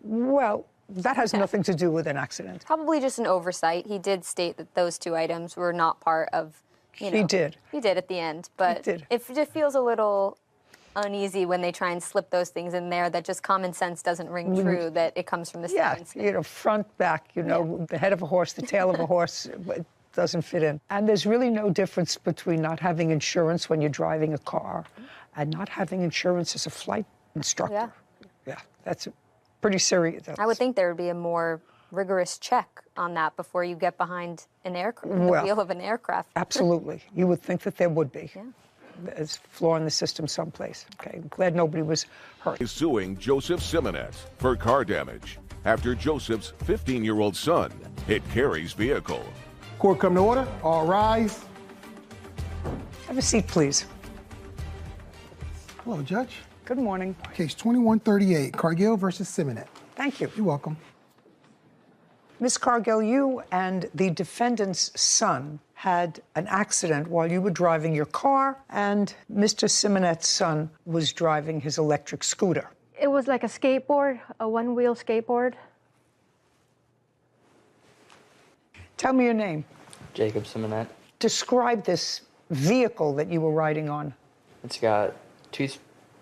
well, that has nothing to do with an accident. Probably just an oversight. He did state that those two items were not part of You He know, did. He did at the end, but did. it just feels a little uneasy when they try and slip those things in there that just common sense doesn't ring true, that it comes from the Yeah, same you know, front, back, you know, the head of a horse, the tail of a horse, it doesn't fit in. And there's really no difference between not having insurance when you're driving a car and not having insurance as a flight instructor. Yeah. Yeah, that's pretty serious. I would think there would be a more rigorous check on that before you get behind an aircraft, the wheel of an aircraft. Absolutely. You would think that there would be. Yeah. There's a flaw in the system someplace. Okay, I'm glad nobody was hurt. Is suing Joseph Simonet for car damage after Joseph's 15-year-old son hit Carrie's vehicle. Court come to order. All rise. Have a seat, please. Hello, Judge. Good morning. Case 2138, Cargill versus Simonet. Thank you. You're welcome. Ms. Cargill, you and the defendant's son had an accident while you were driving your car, and Mr. Simonet's son was driving his electric scooter. It was like a skateboard, a one-wheel skateboard. Tell me your name. Jacob Simonet. Describe this vehicle that you were riding on. It's got 2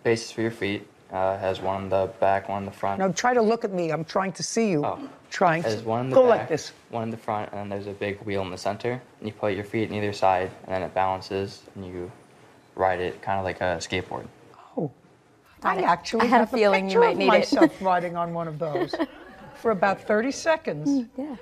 spaces for your feet. Has one in the back, one in the front. Now try to look at me. I'm trying to see you. Oh. Trying There's to one in the go back, like this. one in the front, and then there's a big wheel in the center. And you put your feet on either side, and then it balances, and you ride it kind of like a skateboard. Oh, I actually had a have feeling you picture might of need it. myself riding on one of those for about 30 seconds. Yeah.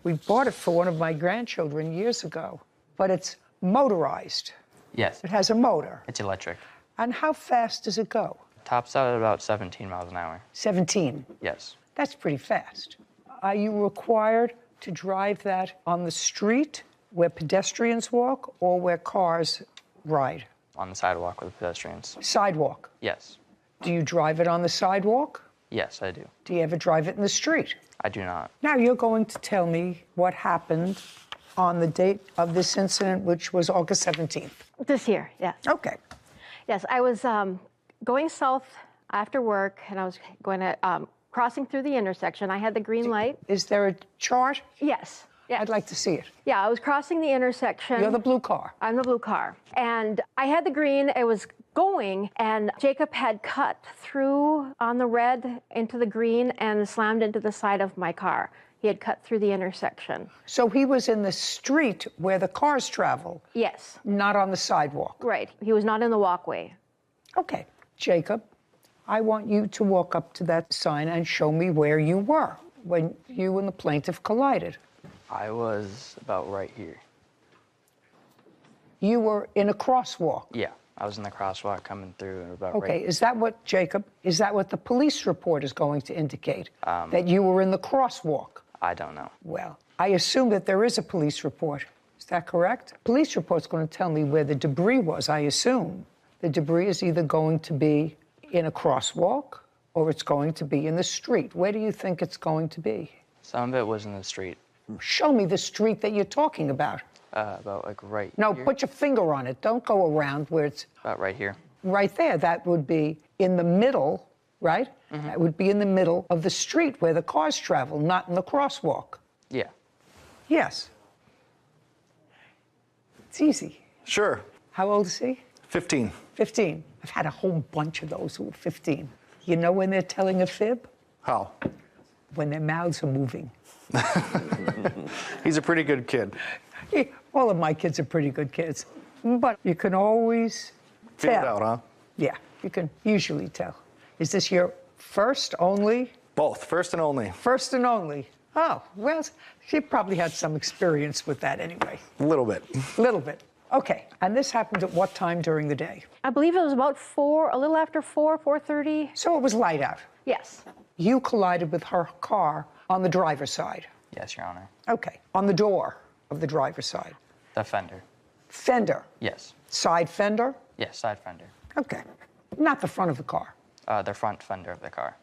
We bought it for one of my grandchildren years ago, but it's motorized. Yes. It has a motor. It's electric. And how fast does it go? Tops out at about 17 miles an hour. 17. Yes. That's pretty fast. Are you required to drive that on the street where pedestrians walk or where cars ride? On the sidewalk with the pedestrians. Sidewalk. Yes. Do you drive it on the sidewalk? Yes, I do. Do you ever drive it in the street? I do not. Now you're going to tell me what happened on the date of this incident, which was August 17th. This year, yes. Okay. Yes, I was going south after work, and I was going to, crossing through the intersection. I had the green light. Is there a chart? Yes. Yes. I'd like to see it. Yeah, I was crossing the intersection. You're the blue car. I'm the blue car. And I had the green, it was going, and Jacob had cut through on the red into the green and slammed into the side of my car. He had cut through the intersection. So he was in the street where the cars travel? Yes. Not on the sidewalk? Right. He was not in the walkway. Okay. Jacob, I want you to walk up to that sign and show me where you were when you and the plaintiff collided. I was about right here. You were in a crosswalk? Yeah, I was in the crosswalk coming through about Okay, right. is that what, Jacob, is that what the police report is going to indicate? That you were in the crosswalk? I don't know. Well, I assume that there is a police report. Is that correct? Police report's going to tell me where the debris was, I assume. The debris is either going to be in a crosswalk or it's going to be in the street. Where do you think it's going to be? Some of it was in the street. Show me the street that you're talking about. About like right No, here. put your finger on it. Don't go around where it's About right here. right there. That would be in the middle, right? That would be in the middle of the street where the cars travel, not in the crosswalk. Yeah. Yes. It's easy. Sure. How old is he? 15. 15. I've had a whole bunch of those who are 15. You know when they're telling a fib? How? When their mouths are moving. He's a pretty good kid. All of my kids are pretty good kids. But you can always Figure tell. it out, huh? Yeah, you can usually tell. Is this your first only? Both, first and only. First and only. Oh, well, she probably had some experience with that anyway. A little bit. A little bit. Okay, and this happened at what time during the day? I believe it was about 4, a little after 4, 4:30. So it was light out. Yes. You collided with her car on the driver's side. Yes, Your Honor. Okay, on the door of the driver's side. The fender. Fender. Yes. Side fender? Yes, side fender. Okay, not the front of the car. The front fender of the car.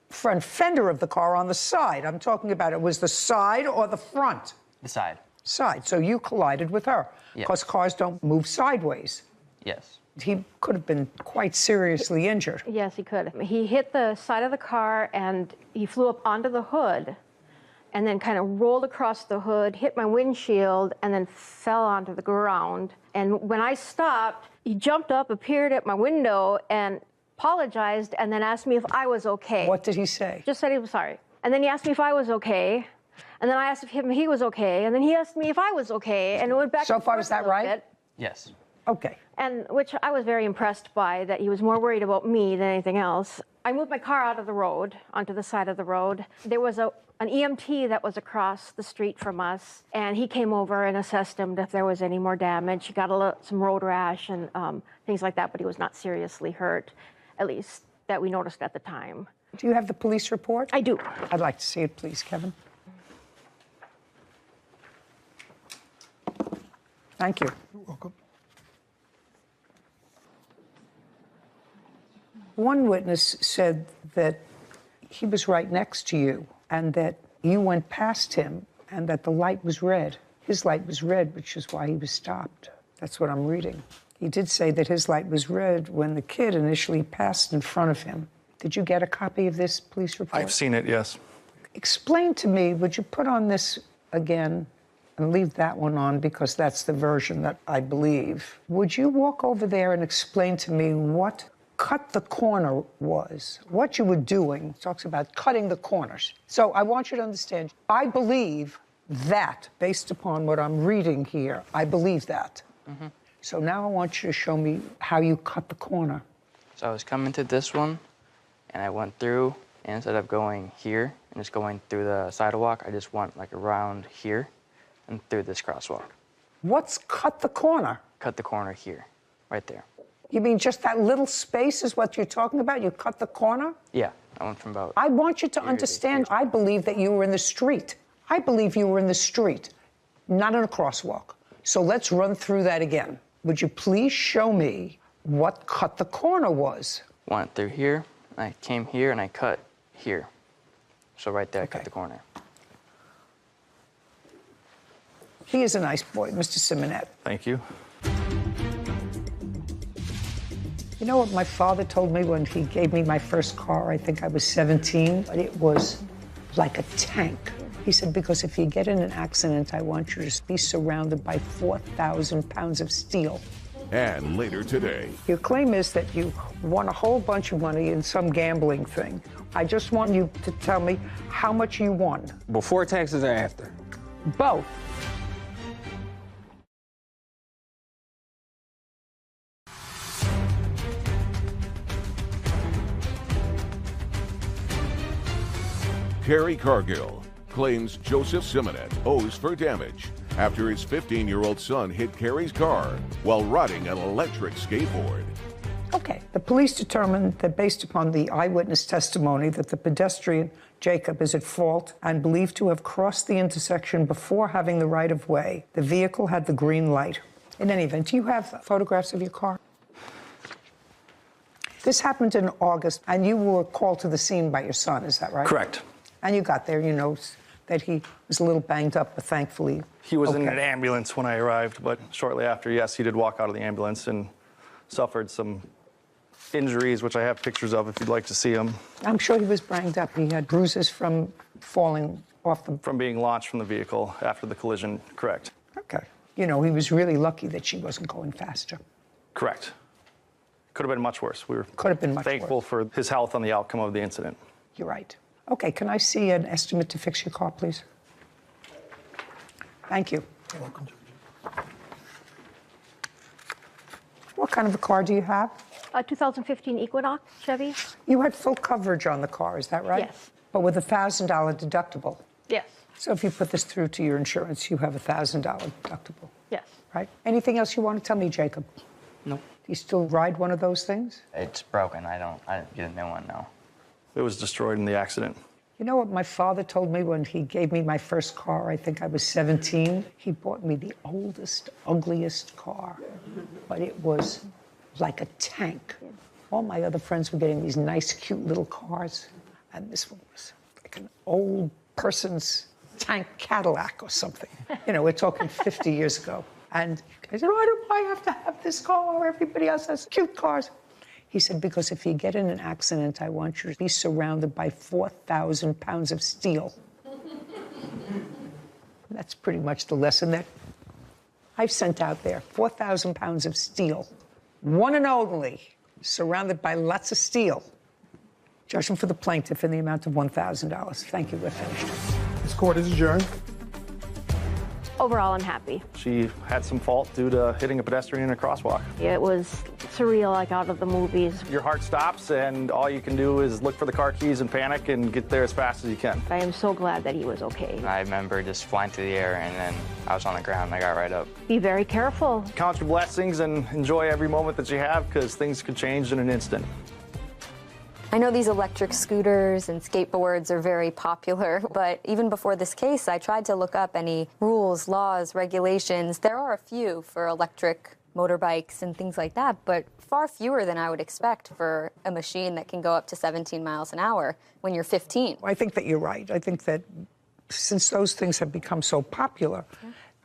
Front fender of the car on the side. I'm talking about it was the side or the front? The side. Side. So you collided with her. Yes. Because cars don't move sideways. Yes. He could have been quite seriously injured. Yes, he could. He hit the side of the car and he flew up onto the hood and then kind of rolled across the hood, hit my windshield, and then fell onto the ground. And when I stopped, he jumped up, appeared at my window, and apologized, and then asked me if I was okay. What did he say? Just said he was sorry. And then he asked me if I was okay. And then I asked him if he was okay. And then he asked me if I was okay. And it went back. So far, is that right? Bit. Yes. Okay. And which I was very impressed by, that he was more worried about me than anything else. I moved my car out of the road, onto the side of the road. There was an EMT that was across the street from us, and he came over and assessed him if there was any more damage. He got some road rash and things like that, but he was not seriously hurt, at least that we noticed at the time. Do you have the police report? I do. I'd like to see it, please, Kevin. Thank you. You're welcome. One witness said that he was right next to you and that you went past him and that the light was red. His light was red, which is why he was stopped. That's what I'm reading. He did say that his light was red when the kid initially passed in front of him. Did you get a copy of this police report? I've seen it, yes. Explain to me, would you put on this again and leave that one on because that's the version that I believe. Would you walk over there and explain to me what cut the corner was, what you were doing? It talks about cutting the corners. So I want you to understand, I believe that, based upon what I'm reading here, I believe that. Mm-hmm. So now I want you to show me how you cut the corner. So I was coming to this one, and I went through, and instead of going here and just going through the sidewalk, I just went like around here and through this crosswalk. What's cut the corner? Cut the corner here, right there. You mean just that little space is what you're talking about? You cut the corner? Yeah, I went from about... I want you to understand, I believe that you were in the street. I believe you were in the street, not in a crosswalk. So let's run through that again. Would you please show me what cut the corner was? Went through here, I came here, and I cut here. So right there, I cut the corner. He is a nice boy, Mr. Simonette. Thank you. You know what my father told me when he gave me my first car? I think I was 17, but it was like a tank. He said, because if you get in an accident, I want you to be surrounded by 4,000 pounds of steel. And later today. Your claim is that you won a whole bunch of money in some gambling thing. I just want you to tell me how much you won. Before taxes or after? Both. Carrie Cargill claims Joseph Simonette owes for damage after his 15-year-old son hit Carrie's car while riding an electric skateboard. Okay. The police determined that based upon the eyewitness testimony that the pedestrian, Jacob, is at fault and believed to have crossed the intersection before having the right-of-way. The vehicle had the green light. In any event, do you have photographs of your car? This happened in August, and you were called to the scene by your son, is that right? Correct. And you got there, you know that he was a little banged up, but thankfully... He was in an ambulance when I arrived, but shortly after, yes, he did walk out of the ambulance and suffered some injuries, which I have pictures of if you'd like to see them. I'm sure he was banged up. He had bruises from falling off the... From being launched from the vehicle after the collision, correct. Okay. You know, he was really lucky that she wasn't going faster. Correct. Could have been much worse. We were thankful for his health on the outcome of the incident. You're right. Okay, can I see an estimate to fix your car, please? Thank you. You're welcome. What kind of a car do you have? A 2015 Equinox Chevy. You had full coverage on the car, is that right? Yes. But with a $1,000 deductible. Yes. So if you put this through to your insurance, you have a $1,000 deductible. Yes. Right? Anything else you want to tell me, Jacob? Nope. Do you still ride one of those things? It's broken. I didn't get a new one, no. It was destroyed in the accident. You know what my father told me when he gave me my first car? I think I was 17. He bought me the oldest, ugliest car, but it was like a tank. All my other friends were getting these nice, cute little cars, and this one was like an old person's tank Cadillac or something. You know, we're talking 50 years ago. And I said, why do I have to have this car? Everybody else has cute cars. He said, because if you get in an accident, I want you to be surrounded by 4,000 pounds of steel. That's pretty much the lesson that I've sent out there. 4,000 pounds of steel. One and only, surrounded by lots of steel. Judgment for the plaintiff in the amount of $1,000. Thank you, we're finished. This court is adjourned. Overall, I'm happy. She had some fault due to hitting a pedestrian in a crosswalk. It was surreal, like out of the movies. Your heart stops, and all you can do is look for the car keys and panic and get there as fast as you can. I am so glad that he was okay. I remember just flying through the air, and then I was on the ground, and I got right up. Be very careful. Count your blessings and enjoy every moment that you have, because things could change in an instant. I know these electric scooters and skateboards are very popular, but even before this case, I tried to look up any rules, laws, regulations. There are a few for electric motorbikes and things like that, but far fewer than I would expect for a machine that can go up to 17 miles an hour when you're 15. I think that you're right. I think that since those things have become so popular,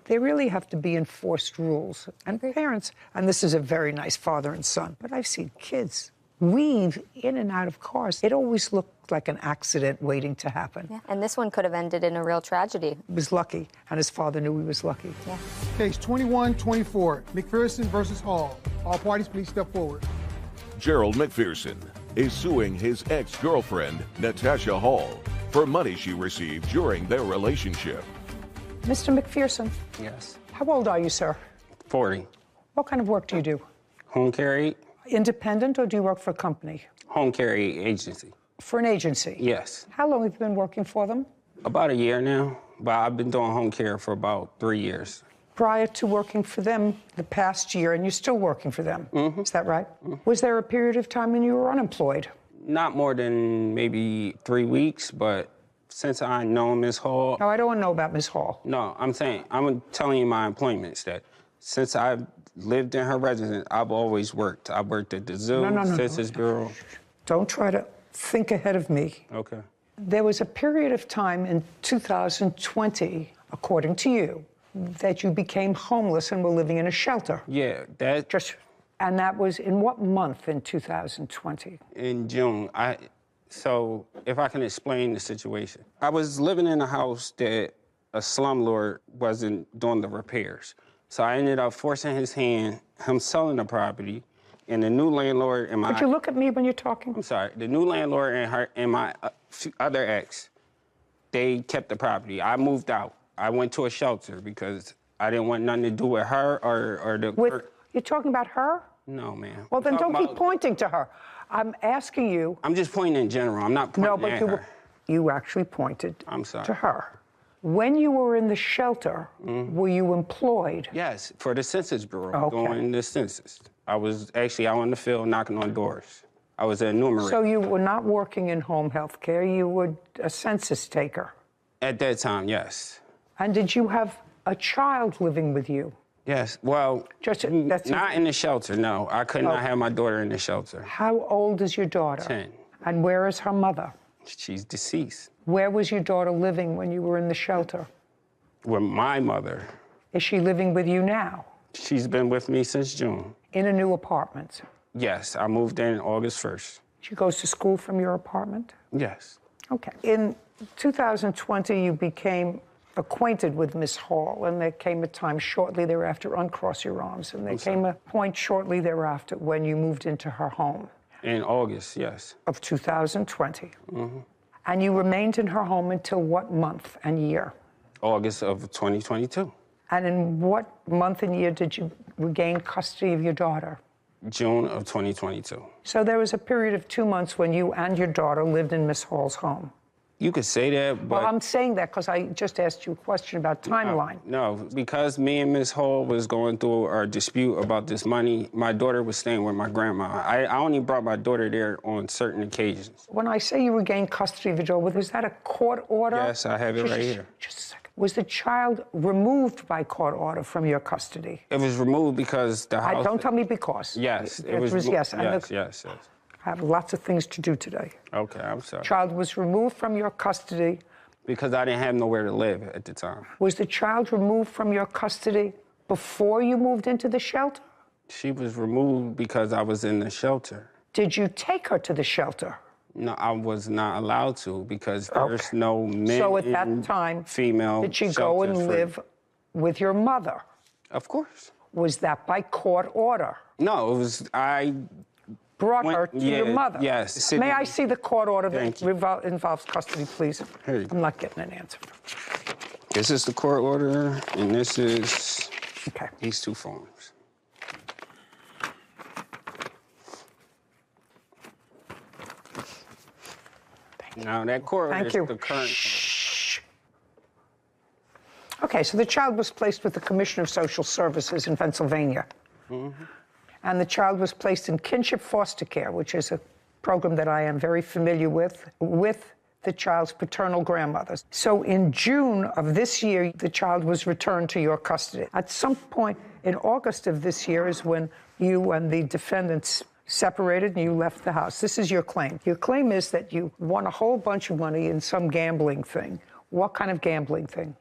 they really have to be enforced rules. And parents, and this is a very nice father and son, but I've seen kids weave in and out of cars. It always looked like an accident waiting to happen. Yeah, and this one could have ended in a real tragedy. He was lucky, and his father knew he was lucky. Yeah. Case 21-24, McPherson versus Hall. All parties, please step forward. Gerald McPherson is suing his ex-girlfriend, Natasha Hall, for money she received during their relationship. Mr. McPherson. Yes. How old are you, sir? 40. What kind of work do you do? Home care aid? Independent, or do you work for a company? Home care aid agency. For an agency? Yes. How long have you been working for them? About a year now, but I've been doing home care for about 3 years. Prior to working for them the past year, and you're still working for them, is that right? Was there a period of time when you were unemployed? Not more than maybe 3 weeks, but since I know Ms. Hall... No, I don't want to know about Ms. Hall. No, I'm telling you my employments that since I've lived in her residence, I've always worked. I worked at the zoo, Census Bureau. Don't try to think ahead of me. Okay. There was a period of time in 2020, according to you, that you became homeless and were living in a shelter. Yeah, and that was in what month in 2020? In June. So if I can explain the situation. I was living in a house that a slumlord wasn't doing the repairs. So I ended up forcing his hand, him selling the property, and the new landlord and my... Could you look at me when you're talking? I'm sorry. The new landlord and my other ex, they kept the property. I moved out. I went to a shelter because I didn't want nothing to do with her or the... You're talking about her? No, ma'am. Well, then don't keep pointing to her. I'm asking you... I'm just pointing in general. I'm not pointing at her. You actually pointed to her. When you were in the shelter, were you employed? Yes, for the Census Bureau, doing the census. I was actually out in the field knocking on doors. I was an enumerator. So you were not working in home health care, you were a census taker? At that time, yes. And did you have a child living with you? Yes, well, not in the shelter, no. I could not have my daughter in the shelter. How old is your daughter? 10. And where is her mother? She's deceased. Where was your daughter living when you were in the shelter? With my mother. Is she living with you now? She's been with me since June. In a new apartment? Yes, I moved in August 1st. She goes to school from your apartment? Yes. Okay. In 2020, you became acquainted with Miss Hall, and there came a time shortly thereafter, uncross your arms, and there came a point shortly thereafter when you moved into her home. In August, yes. Of 2020. And you remained in her home until what month and year? August of 2022. And in what month and year did you regain custody of your daughter? June of 2022. So there was a period of 2 months when you and your daughter lived in Miss Hall's home. You could say that, but... Well, I'm saying that because I just asked you a question about timeline. No, because me and Miss Hall was going through our dispute about this money, my daughter was staying with my grandma. I only brought my daughter there on certain occasions. When I say you regained custody of your daughter, was that a court order? Yes, I have it right here. Just a second. Was the child removed by court order from your custody? It was removed because the house... Don't tell me because. Yes, it was yes. Yes. I have lots of things to do today. Okay, I'm sorry. Child was removed from your custody. Because I didn't have nowhere to live at the time. Was the child removed from your custody before you moved into the shelter? She was removed because I was in the shelter. Did you take her to the shelter? No, I was not allowed to because there's no men. So at that time, female. did she go and live with your mother? Of course. Was that by court order? No, it was I brought her to your mother. Yes. May I see the court order that involves custody, please? I'm not getting an answer. This is the court order, and this is these two forms. Now, that court order is the current. Okay, so the child was placed with the Commissioner of Social Services in Pennsylvania. And the child was placed in kinship foster care, which is a program that I am very familiar with the child's paternal grandmothers. So in June of this year, the child was returned to your custody. At some point in August of this year is when you and the defendants separated and you left the house. This is your claim. Your claim is that you won a whole bunch of money in some gambling thing. What kind of gambling thing?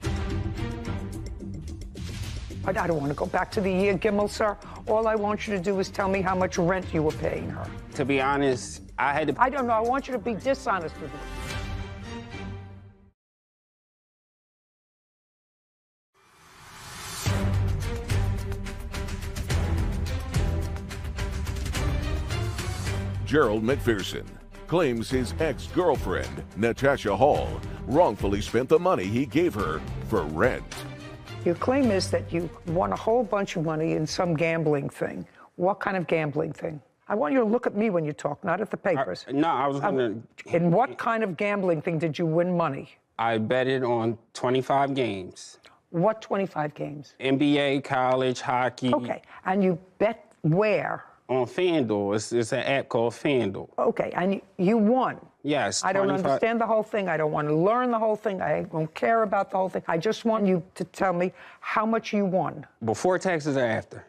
I don't want to go back to the year Gimel, sir. All I want you to do is tell me how much rent you were paying her. To be honest, I had to... I don't know. I want you to be dishonest with me. Gerald McPherson claims his ex-girlfriend, Natasha Hall, wrongfully spent the money he gave her for rent. Your claim is that you won a whole bunch of money in some gambling thing. What kind of gambling thing? I want you to look at me when you talk, not at the papers. No, I was going to... In what kind of gambling thing did you win money? I betted on 25 games. What 25 games? NBA, college, hockey. Okay, and you bet where? On FanDuel. It's an app called FanDuel. Okay, and you won? Yes. I don't understand the whole thing. I don't want to learn the whole thing. I don't care about the whole thing. I just want you to tell me how much you won. Before taxes or after?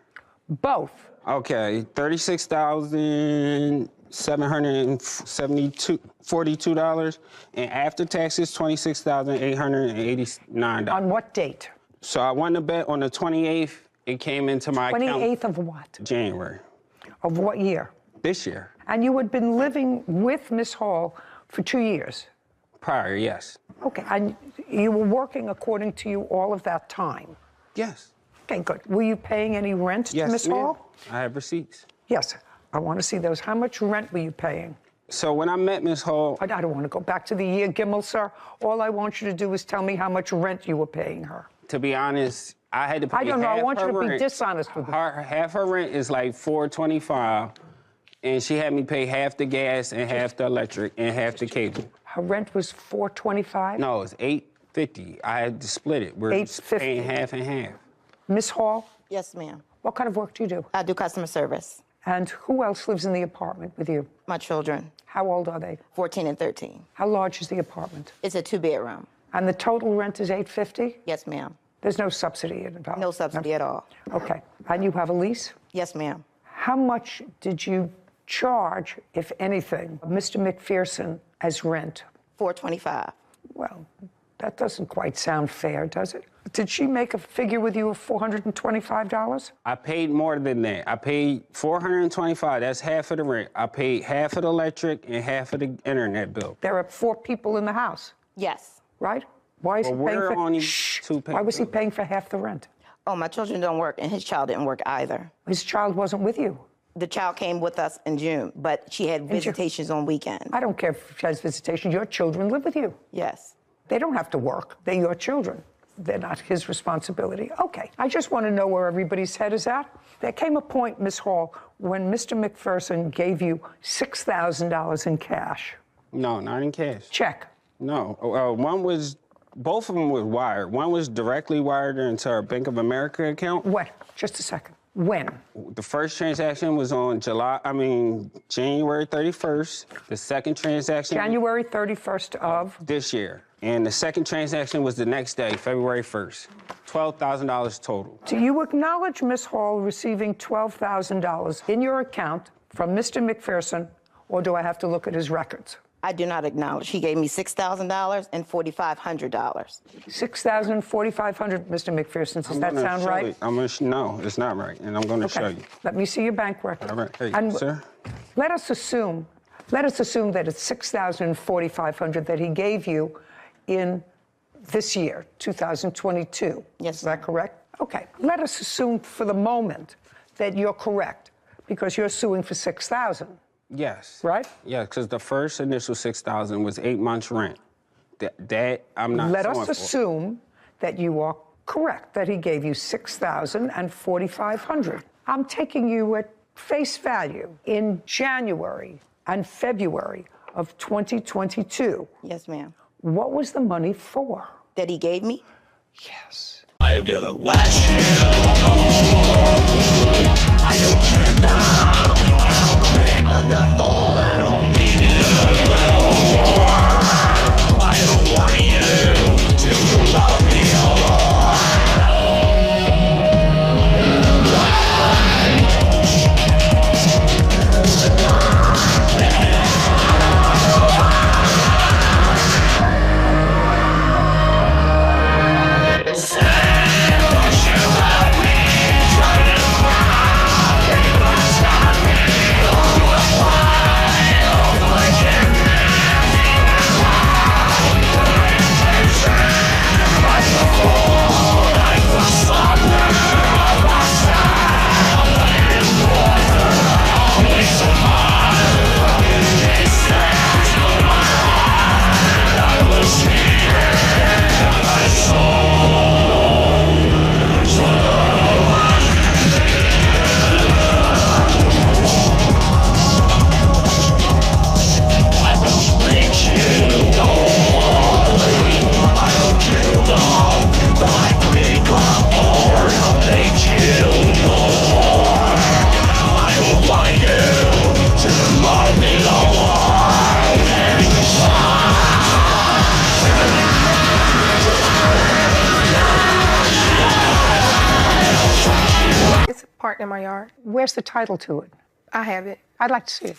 Both. Okay, $36,742, and after taxes, $26,889. On what date? So I won the bet on the 28th. It came into my account. 28th of what? January. Of what year? This year. And you had been living with Miss Hall for 2 years? Prior, yes. Okay, and you were working according to you all of that time? Yes. Okay, good. Were you paying any rent to Miss Hall? I have receipts. Yes, I want to see those. How much rent were you paying? So when I met Miss Hall... I don't want to go back to the year Gimel, sir. All I want you to do is tell me how much rent you were paying her. To be honest, I had to pay I don't know. I want you to rent. Be dishonest with me. Half her rent is like $425, and she had me pay half the gas and half the electric and half the cable. Her rent was $425? No, it's $850. I had to split it. We're paying half and half. Miss Hall? Yes, ma'am. What kind of work do you do? I do customer service. And who else lives in the apartment with you? My children. How old are they? 14 and 13. How large is the apartment? It's a 2-bedroom. And the total rent is $850? Yes, ma'am. There's no subsidy involved? No subsidy at all. Okay. And you have a lease? Yes, ma'am. How much did you charge, if anything, Mr. McPherson as rent? $425. Well, that doesn't quite sound fair, does it? Did she make a figure with you of $425? I paid more than that. I paid $425. That's half of the rent. I paid half of the electric and half of the internet bill. There are 4 people in the house? Yes. Right? Why is he paying for... only Why was he paying for half the rent? Oh, my children don't work, and his child didn't work either. His child wasn't with you? The child came with us in June, but she had visitations on weekends. I don't care if she has visitations. Your children live with you. Yes. They don't have to work. They're your children. They're not his responsibility. Okay, I just want to know where everybody's head is at. There came a point, Miss Hall, when Mr. McPherson gave you $6,000 in cash. No, not in cash. Check. No, both of them were wired. One was directly wired into our Bank of America account. What? Just a second. When? The first transaction was on January 31st. The second transaction... January 31st of? This year. And the second transaction was the next day, February 1st. $12,000 total. Do you acknowledge, Miss Hall, receiving $12,000 in your account from Mr. McPherson, or do I have to look at his records? I do not acknowledge. He gave me $6,000 and $4,500. $6,000 and $4,500, Mr. McPherson. Does that sound right? No, it's not right, and I'm going to show you. Let me see your bank record. All right. Hey, and sir. Let us assume Let us assume that it's $6,000 and $4,500 that he gave you in this year, 2022. Yes. Is that correct? Okay. Let us assume for the moment that you're correct, because you're suing for $6,000. Yes. Right? Yeah, because the first initial $6,000 was 8 months rent. That I'm not. Let us suing for. assume that you are correct, that he gave you $6,000 and $4,500. I'm taking you at face value. In January and February of 2022. Yes, ma'am. What was the money for? That he gave me? Yes. I am gonna lash you. I don't care now. I'm not falling on me. I don't want you to love me Parked in my yard. Where's the title to it? I have it. I'd like to see it.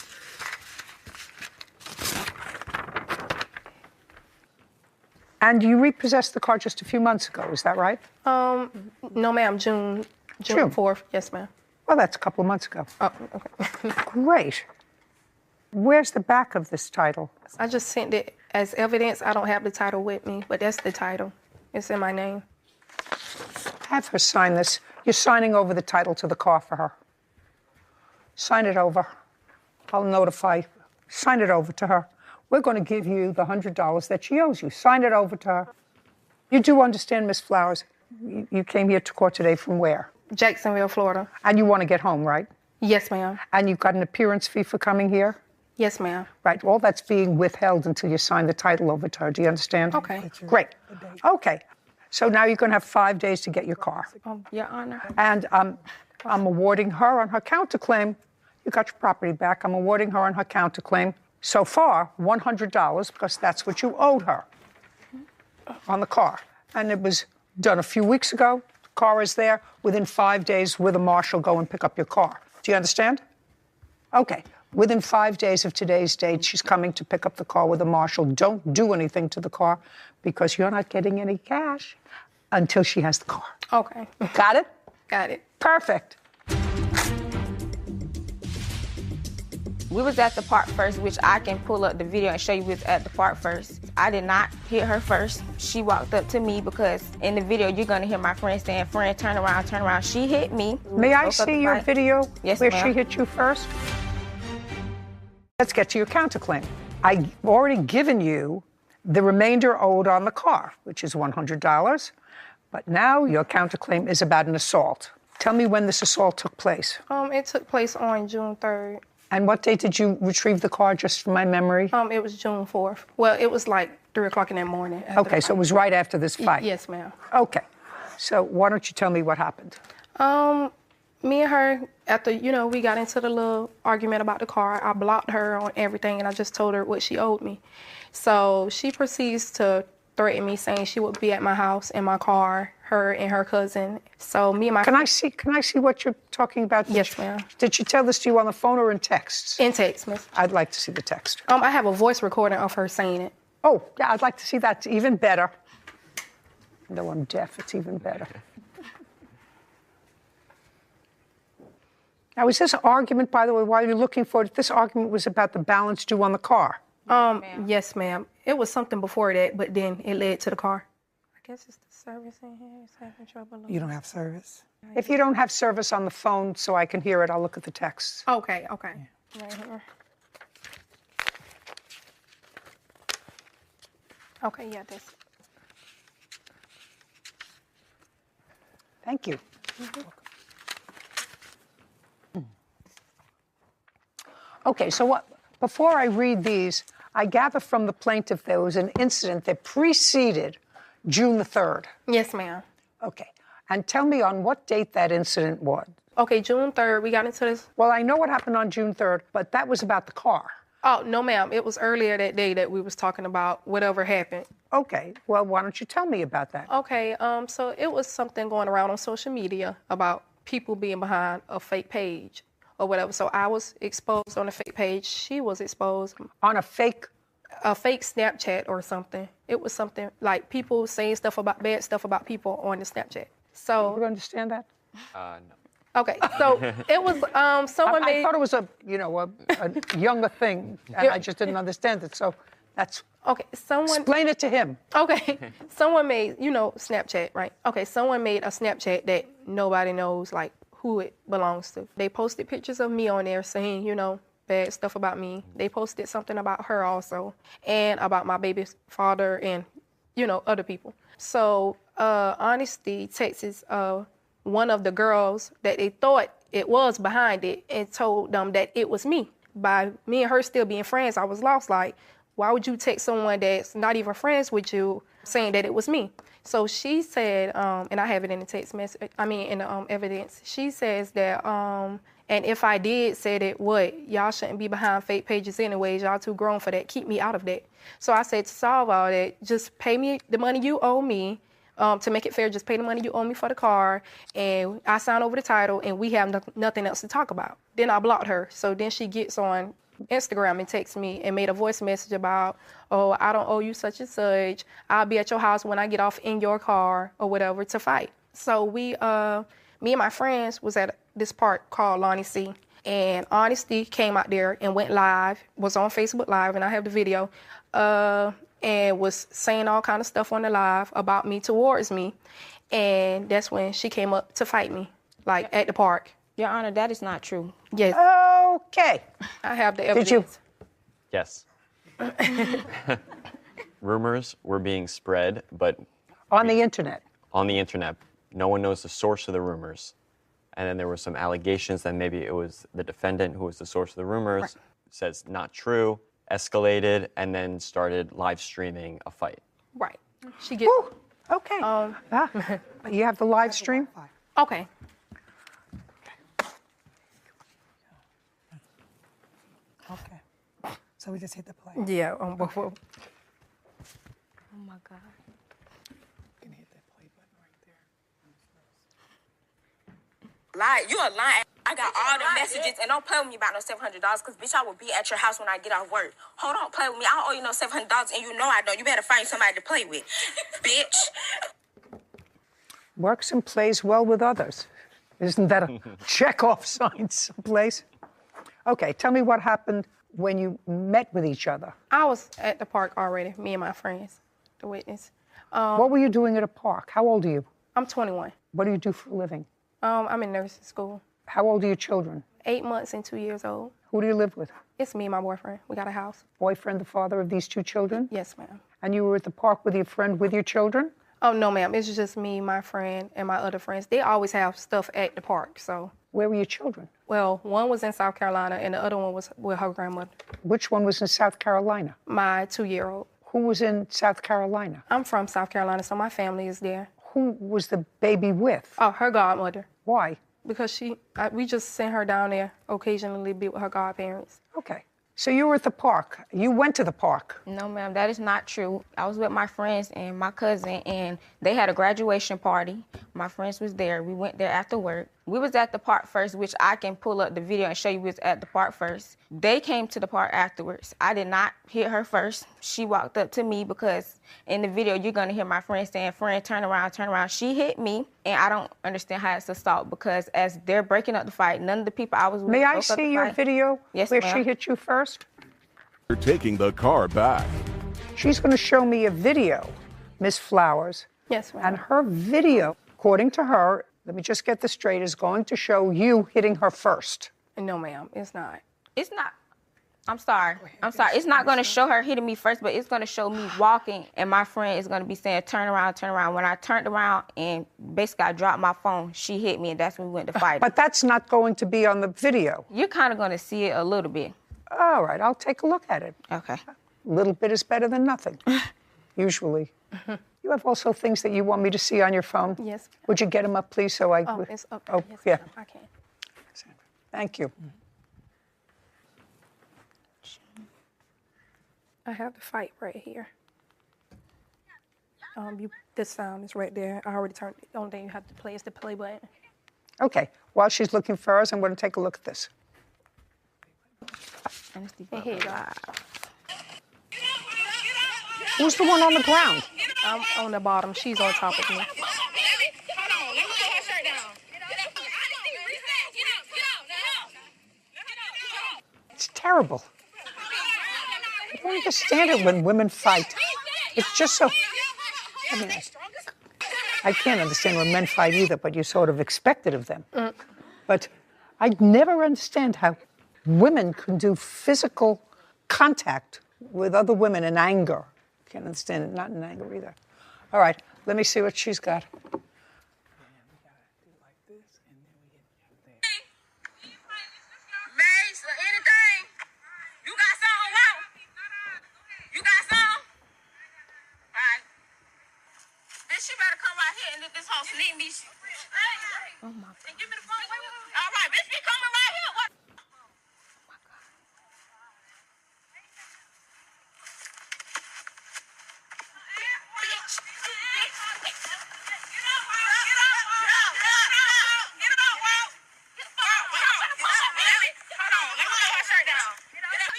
And you repossessed the car just a few months ago, is that right? No, ma'am. June 4th. Yes, ma'am. Well, that's a couple of months ago. Oh, okay. Great. Where's the back of this title? I just sent it as evidence. I don't have the title with me, but that's the title. It's in my name. Have her sign this. You're signing over the title to the car for her. Sign it over. I'll notify. Sign it over to her. We're going to give you the $100 that she owes you. Sign it over to her. You do understand, Miss Flowers, you came here to court today from where? Jacksonville, Florida. And you want to get home, right? Yes, ma'am. And you've got an appearance fee for coming here? Yes, ma'am. Right. All that's being withheld until you sign the title over to her. Do you understand? Okay. Great. Okay. So now you're going to have 5 days to get your car. Your Honor. And I'm awarding her on her counterclaim. You got your property back. I'm awarding her on her counterclaim. So far, $100, because that's what you owed her on the car. And it was done a few weeks ago. The car is there. Within 5 days, with a marshal, go and pick up your car. Do you understand? Okay. Within 5 days of today's date, she's coming to pick up the car with a marshal. Don't do anything to the car, because you're not getting any cash until she has the car. Okay. Got it? Got it. Perfect. We was at the park first, which I can pull up the video and show you we was at the park first. I did not hit her first. She walked up to me, because in the video, you're gonna hear my friend saying, "Friend, turn around, turn around." She hit me. May I see your video Yes, where ma'am. she hit you first? Let's get to your counterclaim. I've already given you the remainder owed on the car, which is $100. But now your counterclaim is about an assault. Tell me when this assault took place. It took place on June 3rd. And what date did you retrieve the car, just from my memory? It was June 4th. Well, it was like 3 o'clock in the morning. Okay, so it was right after this fight? Yes, ma'am. Okay. So why don't you tell me what happened? Me and her, after, we got into the little argument about the car, I blocked her on everything, and I just told her what she owed me. So she proceeds to threaten me, saying she would be at my house in my car, her and her cousin. So me and my... Can I see what you're talking about? Yes, ma'am. Did she tell this to you on the phone or in texts? In text, miss. I'd like to see the text. I have a voice recording of her saying it. Oh, yeah, I'd like to see that. Even better. No, I'm deaf. It's even better. Now, is this argument, by the way, while you're looking for it, this argument was about the balance due on the car? Yes, ma'am. It was something before that, but then it led to the car. I guess it's the service in here. It's having trouble. You don't have service? If you don't have service on the phone so I can hear it, I'll look at the texts. Okay. Right here. Okay, yeah, that's it. Thank you. Okay, so what? Before I read these, I gather from the plaintiff there was an incident that preceded June the 3rd. Yes, ma'am. Okay, and tell me on what date that incident was. Okay, June 3rd, we got into this. Well, I know what happened on June 3rd, but that was about the car. Oh, no, ma'am. It was earlier that day that we was talking about whatever happened. Okay, well, why don't you tell me about that? Okay, so it was something going around on social media about people being behind a fake page or whatever. So I was exposed on a fake page. She was exposed on a fake Snapchat or something. It was something like people saying bad stuff about people on the Snapchat. So you understand that? No. Okay, so it was someone I thought it was a younger thing, and I just didn't understand it. So that's okay. Someone explain it to him. Okay, someone made Snapchat, right? Okay, someone made a Snapchat that nobody knows like who it belongs to. They posted pictures of me on there saying bad stuff about me. They posted something about her also, and about my baby's father and other people. So Honesty texts one of the girls that they thought it was behind it and told them that it was me. By me and her still being friends, I was lost. Like, why would you text someone that's not even friends with you saying that it was me? So she said, and I have it in the text message, in the evidence. She says that, and if I did say that, y'all shouldn't be behind fake pages anyways. Y'all too grown for that. Keep me out of that. So I said, to solve all that, just pay me the money you owe me. To make it fair, just pay the money you owe me for the car, and I sign over the title, and we have nothing else to talk about. Then I blocked her. So then she gets on Instagram and texts me and made a voice message about, oh, I don't owe you such and such. I'll be at your house when I get off in your car or whatever to fight. So me and my friends was at this park called Lonnie C. And Honesty came out there and went live, was on Facebook Live, and I have the video. And was saying all kind of stuff on the live about me towards me. And that's when she came up to fight me, like at the park. Your Honor, that is not true. Yes. Okay. I have the evidence. Did you? Yes. Rumors were being spread, but... On the internet? On the internet. No one knows the source of the rumors. And then there were some allegations that maybe it was the defendant who was the source of the rumors. Right. Says not true. Escalated and then started live streaming a fight. Right. She gets. Okay. You have the live stream? Okay. Okay. So we just hit the play. Yeah. Before. Oh my God. You can hit that play button right there. Lie. You a lying. I got all the messages, and don't play with me about no $700, because, bitch, I will be at your house when I get off work. Hold on, play with me. I don't owe you no $700, and you know I don't. You better find somebody to play with, bitch. Works and plays well with others. Isn't that a check-off sign someplace? Okay, tell me what happened when you met with each other. I was at the park already, me and my friends, the witness. What were you doing at a park? How old are you? I'm 21. What do you do for a living? I'm in nursing school. How old are your children? 8 months and 2 years old. Who do you live with? It's me and my boyfriend. We got a house. Boyfriend, the father of these 2 children? Yes, ma'am. And you were at the park with your friend with your children? Oh, no, ma'am. It's just me, my friend, and my other friends. They always have stuff at the park, so. Where were your children? Well, one was in South Carolina, and the other one was with her grandmother. Which one was in South Carolina? My 2-year-old. Who was in South Carolina? I'm from South Carolina, so my family is there. Who was the baby with? Oh, her godmother. Why? Because we just sent her down there occasionally to be with her godparents. Okay. So you were at the park. You went to the park. No, ma'am, that is not true. I was with my friends and my cousin, and they had a graduation party. My friends was there. We went there after work. We was at the park first, which I can pull up the video and show you we was at the park first. They came to the park afterwards. I did not hit her first. She walked up to me because in the video, you're going to hear my friend saying, friend, turn around, turn around. She hit me. And I don't understand how it's assault because as they're breaking up the fight, none of the people I was with May I broke up see the your fight. video Yes, where ma'am. she hit you first? You're taking the car back. She's going to show me a video, Miss Flowers. Yes, ma'am. And her video, according to her, let me just get this straight, is going to show you hitting her first. No, ma'am, it's not. It's not. I'm sorry. It's not going to show her hitting me first, but it's going to show me walking, and my friend is going to be saying, turn around, turn around. When I turned around and basically I dropped my phone, she hit me, and that's when we went to fight. But that's not going to be on the video. You're kind of going to see it a little bit. All right, I'll take a look at it. Okay. A little bit is better than nothing, usually. You have also things that you want me to see on your phone? Yes. Would you get them up, please, so I... Oh, it's up. Oh, Yes, yeah. ma'am, I can. Thank you. I have the fight right here. This sound is right there. I already turned it. The only thing you have to play is the play button. Okay, while she's looking for us, I'm going to take a look at this. And here you go. Who's the one on the ground? I'm on the bottom. She's on top of me. It's terrible. I don't understand it when women fight. It's just so... I mean, I can't understand when men fight either, but you sort of expect it of them. But I never understand how women can do physical contact with other women in anger. Can't understand it, not in anger either. All right, let me see what she's got. She better come right here and let this house need me. Oh my God. Give me the phone. All right, bitch, be coming right here. What?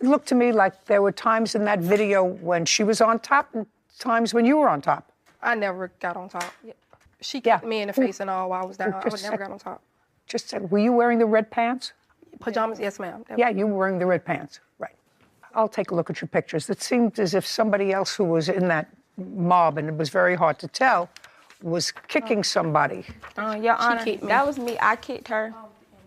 It looked to me like there were times in that video when she was on top and times when you were on top. I never got on top. She kicked me in the face and all while I was down. I would never got on top. Just were you wearing the red pants? Pajamas, yes, ma'am. Yeah, you were wearing the red pants, right. I'll take a look at your pictures. It seemed as if somebody else who was in that mob, and it was very hard to tell, was kicking somebody. Your Honor, kicked me. that was me. I kicked her.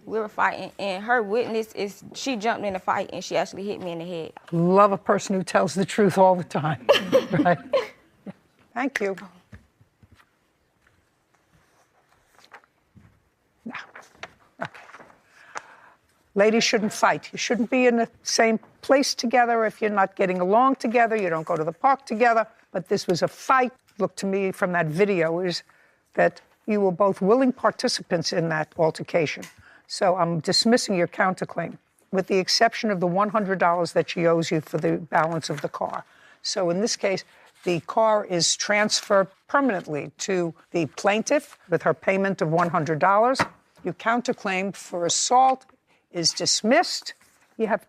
We were fighting, and her witness is she jumped in the fight, and she actually hit me in the head. Love a person who tells the truth all the time. Right. Thank you. No. Okay. Ladies shouldn't fight. You shouldn't be in the same place together if you're not getting along together. You don't go to the park together. But this was a fight. Looked to me from that video is that you were both willing participants in that altercation. So I'm dismissing your counterclaim, with the exception of the $100 that she owes you for the balance of the car. So in this case, the car is transferred permanently to the plaintiff with her payment of $100. Your counterclaim for assault is dismissed. You have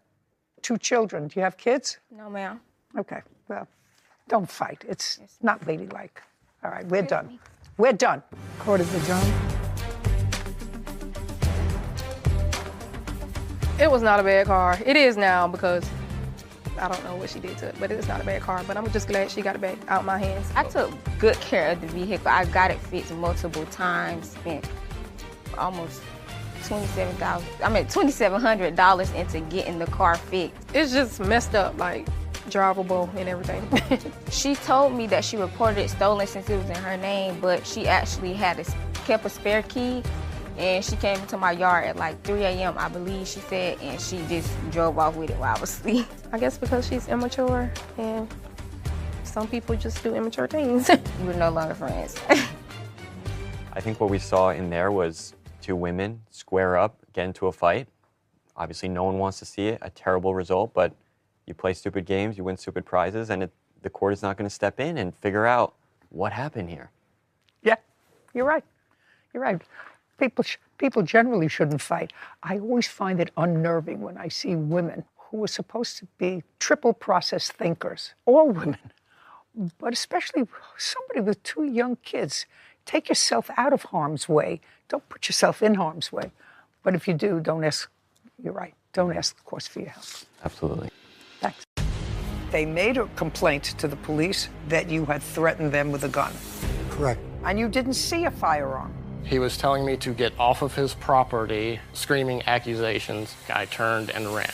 2 children. Do you have kids? No, ma'am. Okay, well, don't fight. It's not ladylike. All right, we're done. We're done. Court is adjourned. It was not a bad car. It is now because I don't know what she did to it, but it is not a bad car. But I'm just glad she got it back out my hands. I took good care of the vehicle. I got it fixed multiple times, spent almost $2,700 into getting the car fixed. It's just messed up, like drivable and everything. She told me that she reported it stolen since it was in her name, but she actually kept a spare key, and she came into my yard at like 3 a.m., I believe she said, and she just drove off with it while I was asleep. I guess because she's immature, and some people just do immature things. We're no longer friends. I think what we saw in there was 2 women square up, get into a fight. Obviously, no one wants to see it, a terrible result, but you play stupid games, you win stupid prizes, and the court is not going to step in and figure out what happened here. Yeah, you're right. You're right. People generally shouldn't fight. I always find it unnerving when I see women who were supposed to be triple process thinkers, all women, but especially somebody with 2 young kids. Take yourself out of harm's way. Don't put yourself in harm's way. But if you do, don't ask. You're right. Don't ask, of course, for your help. Absolutely. Thanks. They made a complaint to the police that you had threatened them with a gun. Correct. And you didn't see a firearm. He was telling me to get off of his property, screaming accusations. I turned and ran.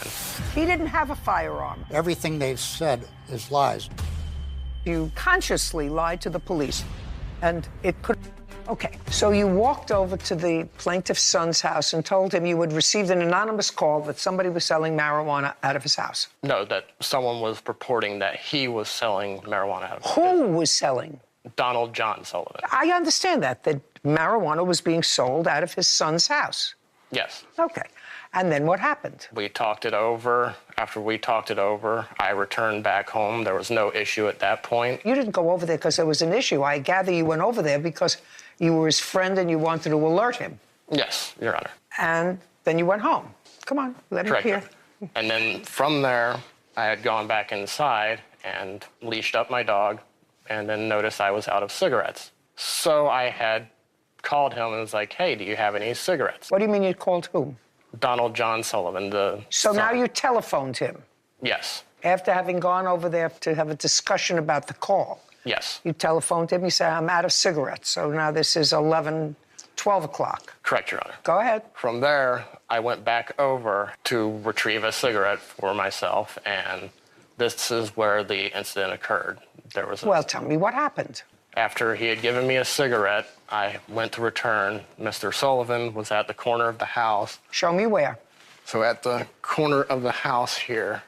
He didn't have a firearm. Everything they've said is lies. You consciously lied to the police, and it could... Okay, so you walked over to the plaintiff's son's house and told him you had received an anonymous call that somebody was selling marijuana out of his house. No, that someone was purporting that he was selling marijuana out of his Who was selling? Donald John Sullivan. I understand that marijuana was being sold out of his son's house. Yes. Okay. And then what happened? We talked it over. After we talked it over, I returned back home. There was no issue at that point. You didn't go over there because there was an issue. I gather you went over there because you were his friend and you wanted to alert him. Yes, Your Honor. And then you went home. Come on, let him hear. And then from there, I had gone back inside and leashed up my dog and then noticed I was out of cigarettes. So I had called him and was like, hey, do you have any cigarettes? What do you mean you called whom? Donald John Sullivan, the So son. now you telephoned him? Yes. After having gone over there to have a discussion about the call? Yes. You telephoned him, you said, I'm out of cigarettes. So now this is 12 o'clock. Correct, Your Honor. Go ahead. From there, I went back over to retrieve a cigarette for myself, and this is where the incident occurred. There was Well, tell me what happened. After he had given me a cigarette, I went to return. Mr. Sullivan was at the corner of the house. Show me where. So at the corner of the house here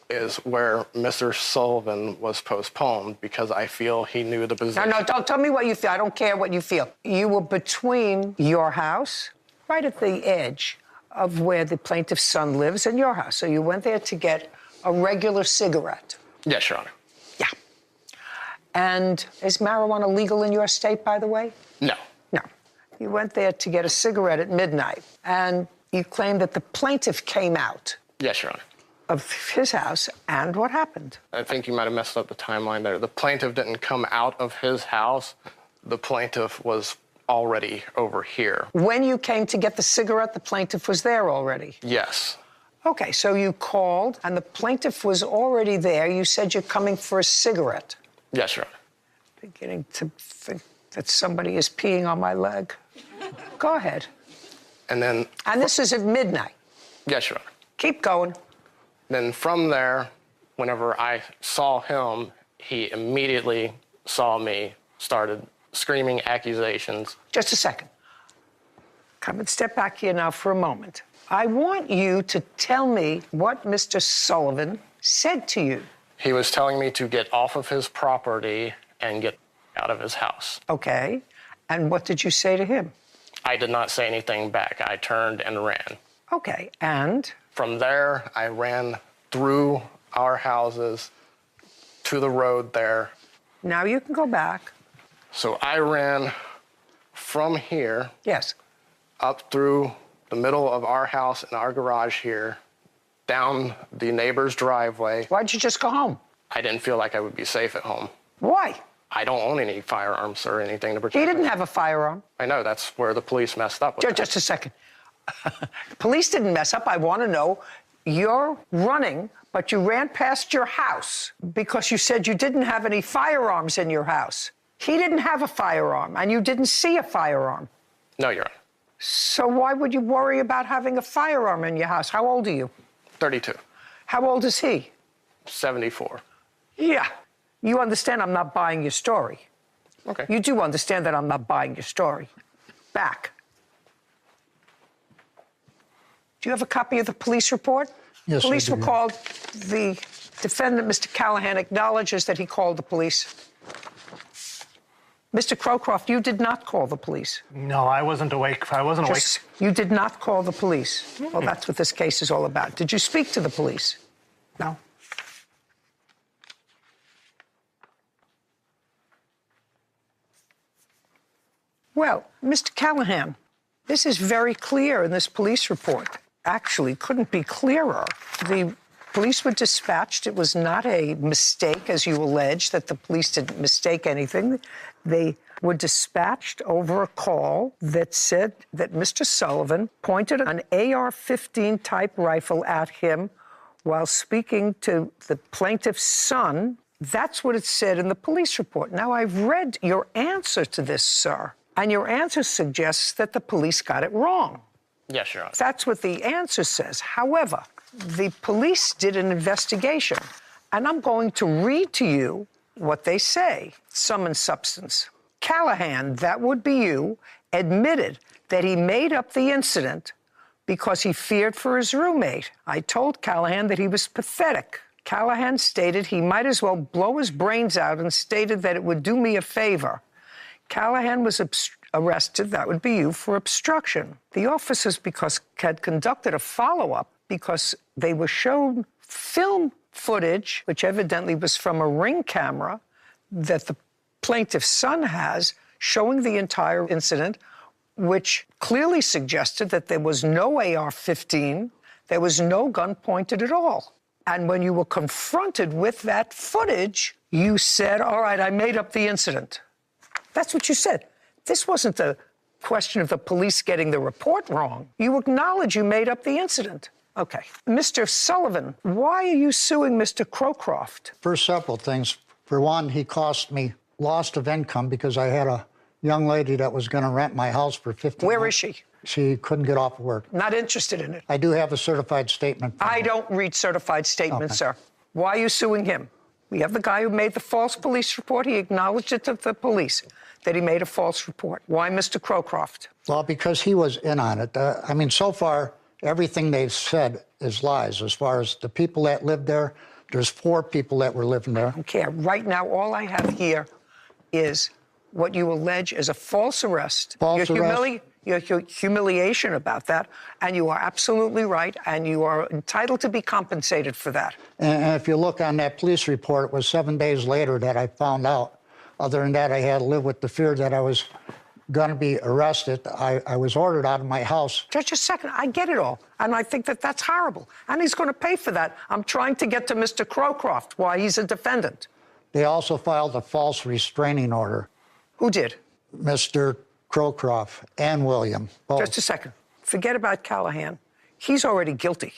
is where Mr. Sullivan was postponed because I feel he knew the position. No, don't tell me what you feel. I don't care what you feel. You were between your house, right at the edge of where the plaintiff's son lives, and your house. So you went there to get a regular cigarette. Yes, Your Honor. Yeah. And is marijuana legal in your state, by the way? No. No. You went there to get a cigarette at midnight, and you claim that the plaintiff came out Yes, Your Honor. of his house, and what happened? I think you might have messed up the timeline there. The plaintiff didn't come out of his house. The plaintiff was already over here. When you came to get the cigarette, the plaintiff was there already? Yes. Okay, so you called, and the plaintiff was already there. You said you're coming for a cigarette. Yes, Your Honor. Beginning to think that somebody is peeing on my leg. Go ahead. And then... And this is at midnight? Yes, Your Honor. Keep going. Then from there, whenever I saw him, he immediately saw me, started screaming accusations. Just a second. Come and step back here now for a moment. I want you to tell me what Mr. Sullivan said to you. He was telling me to get off of his property and get out of his house. Okay. And what did you say to him? I did not say anything back. I turned and ran. Okay, and? From there, I ran through our houses to the road there. Now you can go back. So I ran from here. Yes. Up through the middle of our house and our garage here, down the neighbor's driveway. Why'd you just go home? I didn't feel like I would be safe at home. Why? I don't own any firearms or anything to protect He didn't have a firearm. I know, that's where the police messed up with Just a second. The police didn't mess up. I want to know, you're running, but you ran past your house because you said you didn't have any firearms in your house. He didn't have a firearm, and you didn't see a firearm. No, Your Honor. So why would you worry about having a firearm in your house? How old are you? 32. How old is he? 74. Yeah. You understand I'm not buying your story. Okay. You do understand that I'm not buying your story. Back. Do you have a copy of the police report? Yes, Police I do. were called. The defendant, Mr. Callahan, acknowledges that he called the police. Mr. Crowcroft, you did not call the police. No, I wasn't awake. I wasn't awake. You did not call the police. Well, that's what this case is all about. Did you speak to the police? No. Well, Mr. Callahan, this is very clear in this police report. actually couldn't be clearer. The police were dispatched. It was not a mistake, as you allege, that the police didn't mistake anything. They were dispatched over a call that said that Mr. Sullivan pointed an AR-15 type rifle at him while speaking to the plaintiff's son. That's what it said in the police report. Now, I've read your answer to this, sir, and your answer suggests that the police got it wrong. Yes, Your Honor. That's what the answer says. However, the police did an investigation, and I'm going to read to you what they say, sum and substance. Callahan, that would be you, admitted that he made up the incident because he feared for his roommate. I told Callahan that he was pathetic. Callahan stated he might as well blow his brains out and stated that it would do me a favor. Callahan was arrested, that would be you, for obstruction. The officers had conducted a follow-up because they were shown film footage, which evidently was from a Ring camera that the plaintiff's son has, showing the entire incident, which clearly suggested that there was no AR-15, there was no gun pointed at all. And when you were confronted with that footage, you said, all right, I made up the incident. That's what you said. This wasn't a question of the police getting the report wrong. You acknowledge you made up the incident. Okay. Mr. Sullivan, why are you suing Mr. Crowcroft? For several things. For one, he cost me loss of income because I had a young lady that was going to rent my house for $15. Where is she? She couldn't get off of work. Not interested in it. I do have a certified statement. I don't read certified statements, sir. Why are you suing him? We have the guy who made the false police report. He acknowledged it to the police that he made a false report. Why Mr. Crowcroft? Well, because he was in on it. I mean, so far, everything they've said is lies. As far as the people that lived there, there's 4 people that were living there. Okay, right now, all I have here is what you allege is a false arrest. Your humiliation about that, and you are absolutely right, and you are entitled to be compensated for that. And if you look on that police report, it was 7 days later that I found out. Other than that, I had to live with the fear that I was going to be arrested. I was ordered out of my house. Just a second. I get it all. And I think that that's horrible. And he's going to pay for that. I'm trying to get to Mr. Crowcroft, why he's a defendant. They also filed a false restraining order. Who did? Mr. Crowcroft and William, both. Just a second. Forget about Callahan. He's already guilty.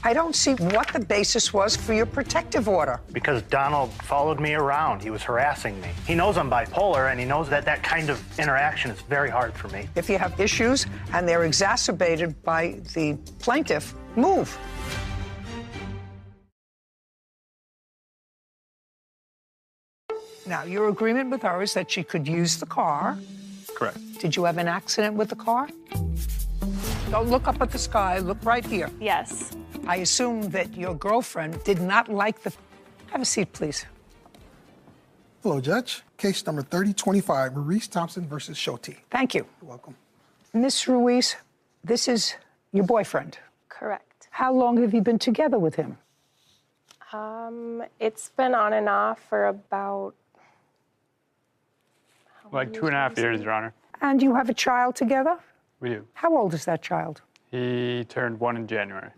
I don't see what the basis was for your protective order. Because Donald followed me around. He was harassing me. He knows I'm bipolar, and he knows that that kind of interaction is very hard for me. If you have issues and they're exacerbated by the plaintiff, move. Now, your agreement with her is that she could use the car. Correct. Did you have an accident with the car? Don't look up at the sky. Look right here. Yes. I assume that your girlfriend did not like the... Have a seat, please. Hello, Judge. Case number 3025, Maurice Thompson versus Schulte. Thank you. You're welcome. Miss Ruiz, this is your boyfriend. Correct. How long have you been together with him? It's been on and off for about... Like 2.5 years, Your Honor. And you have a child together? We do. How old is that child? He turned 1 in January.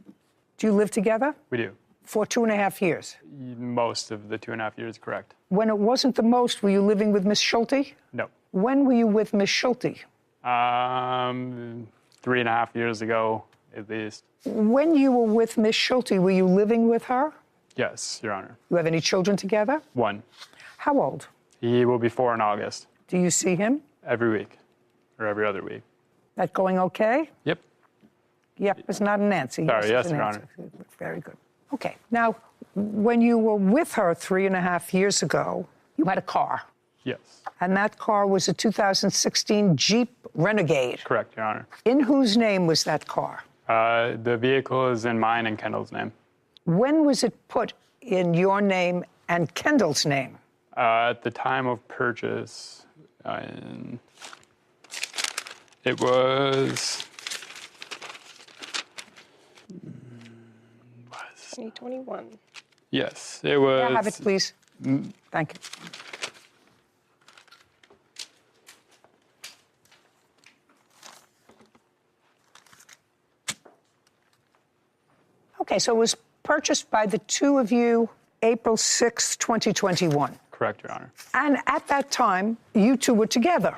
Do you live together? We do. For 2.5 years? Most of the 2.5 years, correct. When it wasn't the most, were you living with Miss Schulte? No. When were you with Miss Schulte? 3.5 years ago, at least. When you were with Miss Schulte, were you living with her? Yes, Your Honor. You have any children together? 1. How old? He will be 4 in August. Do you see him? Every week, or every other week. That going okay? Yep. Yep, it's not an answer. Sorry, yes, it's an Your answer. Honor. Very good. Okay, now, when you were with her 3.5 years ago, you had a car. Yes. And that car was a 2016 Jeep Renegade. Correct, Your Honor. In whose name was that car? The vehicle is in mine and Kendall's name. When was it put in your name and Kendall's name? At the time of purchase, it was... 2021. Yes, it was... Yeah, have it, please. Thank you. Okay, so it was purchased by the two of you April 6, 2021. Correct, Your Honor. And at that time, you two were together.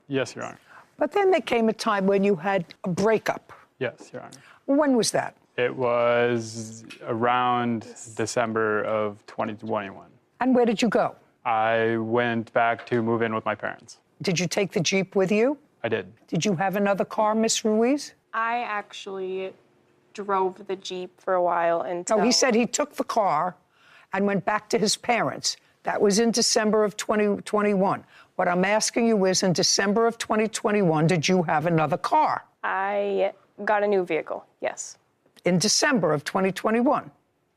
Yes, Your Honor. But then there came a time when you had a breakup. Yes, Your Honor. When was that? It was around December of 2021. And where did you go? I went back to move in with my parents. Did you take the Jeep with you? I did. Did you have another car, Miss Ruiz? I actually drove the Jeep for a while until... No, he said he took the car and went back to his parents. That was in December of 2021. What I'm asking you is, in December of 2021, did you have another car? I got a new vehicle, yes. In December of 2021,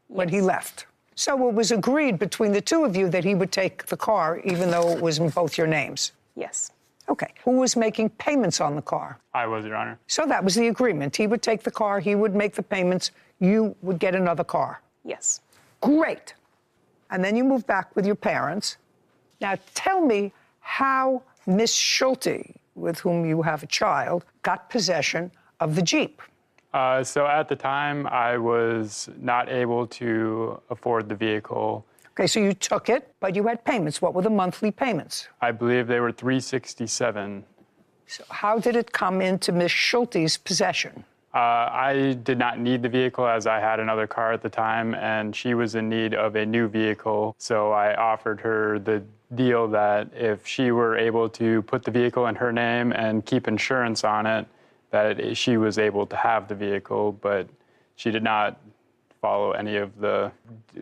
when he left. So it was agreed between the two of you that he would take the car, even though it was in both your names? Yes. Okay. Who was making payments on the car? I was, Your Honor. So that was the agreement. He would take the car, he would make the payments, you would get another car. Yes. Great. And then you moved back with your parents. Now tell me how Miss Schulte, with whom you have a child, got possession of the Jeep. So at the time, I was not able to afford the vehicle. Okay, so you took it, but you had payments. What were the monthly payments? I believe they were $367. So how did it come into Miss Schulte's possession? I did not need the vehicle, as I had another car at the time, and she was in need of a new vehicle. So I offered her the deal that if she were able to put the vehicle in her name and keep insurance on it, that she was able to have the vehicle, but she did not follow any of the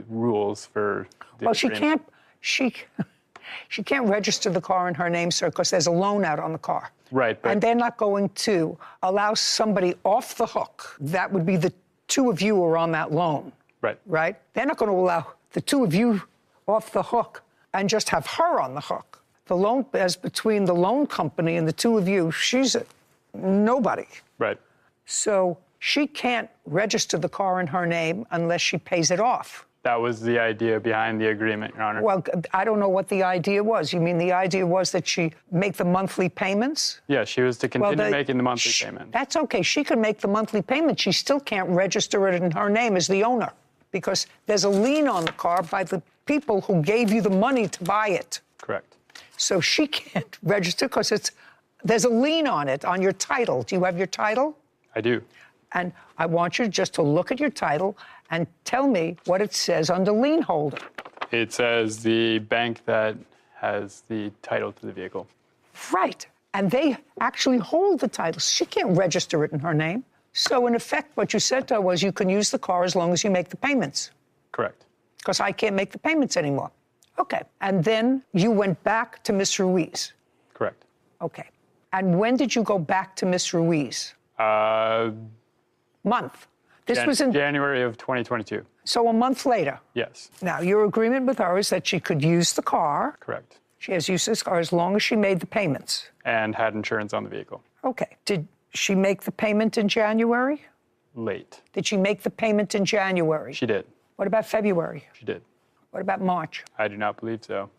rules for the agreement. She can't register the car in her name, sir, because there's a loan out on the car. Right. But and they're not going to allow somebody off the hook. That would be the two of you who are on that loan. Right. Right? They're not going to allow the two of you off the hook and just have her on the hook. The loan, as between the loan company and the two of you, she's nobody. Right. So she can't register the car in her name unless she pays it off. That was the idea behind the agreement, Your Honor. Well, I don't know what the idea was. You mean the idea was that she make the monthly payments? Yeah, she was to continue making the monthly payments. That's okay. She can make the monthly payment. She still can't register it in her name as the owner because there's a lien on the car by the people who gave you the money to buy it. Correct. So she can't register because there's a lien on it, on your title. Do you have your title? I do. And I want you just to look at your title and tell me what it says under lien holder. It says the bank that has the title to the vehicle. Right. And they actually hold the title. She can't register it in her name. So in effect, what you said to her was you can use the car as long as you make the payments. Correct. Because I can't make the payments anymore. Okay. And then you went back to Miss Ruiz. Correct. Okay. And when did you go back to Miss Ruiz? Month. This was in January of 2022. So a month later. Yes. Now, your agreement with her is that she could use the car. Correct. She has use this car as long as she made the payments. And had insurance on the vehicle. Okay. Did she make the payment in January? Late. Did she make the payment in January? She did. What about February? She did. What about March? I do not believe so.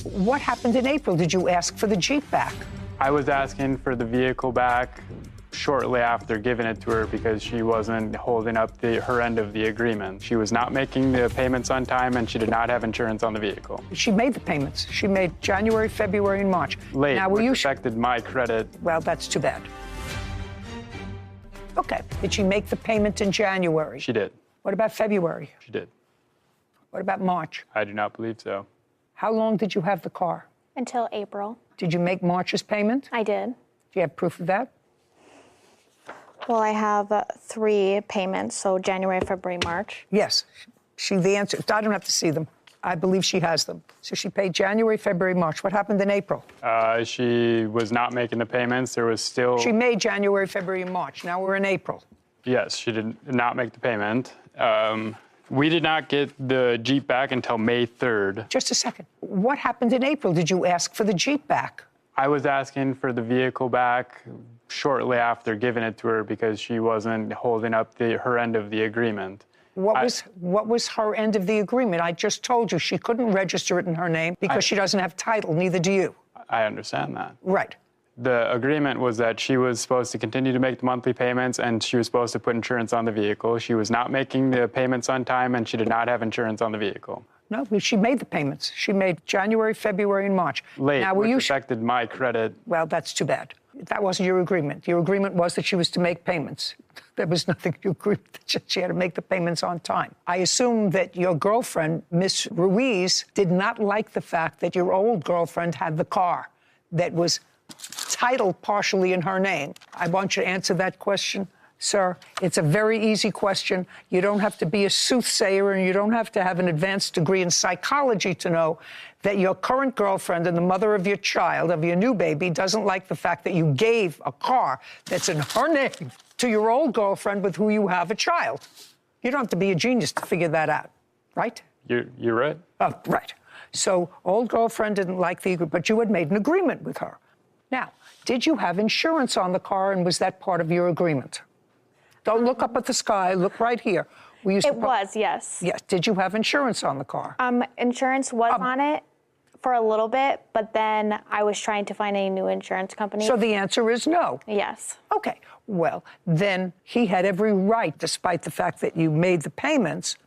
What happened in April? Did you ask for the Jeep back? I was asking for the vehicle back shortly after giving it to her because she wasn't holding up her end of the agreement. She was not making the payments on time and she did not have insurance on the vehicle. She made the payments. She made January, February, and March. Late, now, which affected my credit. Well, that's too bad. Okay. Did she make the payment in January? She did. What about February? She did. What about March? I do not believe so. How long did you have the car? Until April. Did you make March's payment? I did. Do you have proof of that? Well, I have 3 payments, so January, February, March. Yes. The answer, I don't have to see them. I believe she has them. So she paid January, February, March. What happened in April? She was not making the payments. There was still... She made January, February, and March. Now we're in April. Yes, she did not make the payment. We did not get the Jeep back until May 3rd. Just a second. What happened in April? Did you ask for the Jeep back? I was asking for the vehicle back shortly after giving it to her because she wasn't holding up her end of the agreement. What was her end of the agreement? I just told you she couldn't register it in her name because she doesn't have title, neither do you. I understand that. Right. The agreement was that she was supposed to continue to make the monthly payments and she was supposed to put insurance on the vehicle. She was not making the payments on time and she did not have insurance on the vehicle. No, she made the payments. She made January, February, and March. Late, now, which affected my credit. Well, that's too bad. That wasn't your agreement. Your agreement was that she was to make payments. There was nothing you agreed that she had to make the payments on time. I assume that your girlfriend, Miss Ruiz, did not like the fact that your old girlfriend had the car that was titled partially in her name. I want you to answer that question, sir. It's a very easy question. You don't have to be a soothsayer and you don't have to have an advanced degree in psychology to know that your current girlfriend and the mother of your child, of your new baby, doesn't like the fact that you gave a car that's in her name to your old girlfriend with who you have a child. You don't have to be a genius to figure that out, right? You're right. Oh, right. So old girlfriend didn't like the agreement, but you had made an agreement with her. Now, did you have insurance on the car, and was that part of your agreement? Don't look up at the sky. Look right here. It was, yes. Yes. Did you have insurance on the car? Insurance was on it for a little bit, but then I was trying to find a new insurance company. So the answer is no. Yes. Okay. Well, then he had every right, despite the fact that you made the payments,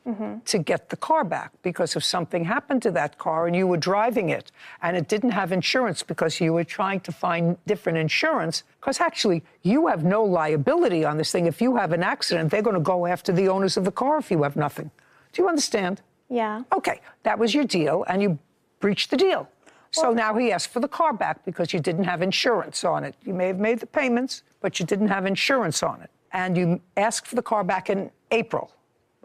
to get the car back. Because if something happened to that car and you were driving it and it didn't have insurance because you were trying to find different insurance, because actually you have no liability on this thing. If you have an accident, they're going to go after the owners of the car if you have nothing. Do you understand? Yeah. Okay. That was your deal, and you breached the deal. So now he asked for the car back because you didn't have insurance on it. You may have made the payments, but you didn't have insurance on it. And you asked for the car back in April.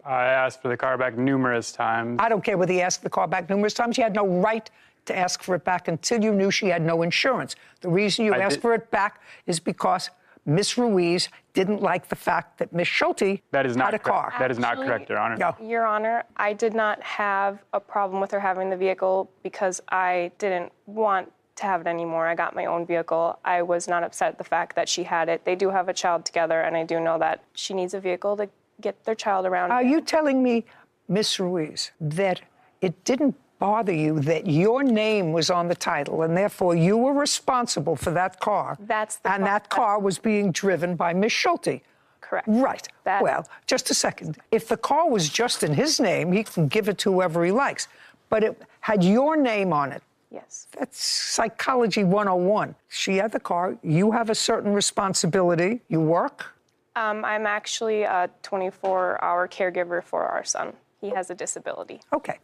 I asked for the car back numerous times. I don't care whether he asked for the car back numerous times. You had no right to ask for it back until you knew she had no insurance. The reason you asked for it back is because Miss Ruiz didn't like the fact that Miss Schulte had a car. That is not correct, Your Honor. No. Your Honor, I did not have a problem with her having the vehicle because I didn't want to have it anymore. I got my own vehicle. I was not upset at the fact that she had it. They do have a child together, and I do know that she needs a vehicle to get their child around. Are you telling me, Miss Ruiz, that it didn't bother you that your name was on the title and therefore you were responsible for that car? And that car was being driven by Miss Schulte? Correct. Right. Well, just a second. If the car was just in his name, he can give it to whoever he likes. But it had your name on it. Yes. That's psychology 101. She had the car. You have a certain responsibility. You work. I'm actually a 24-hour caregiver for our son. He has a disability. Okay.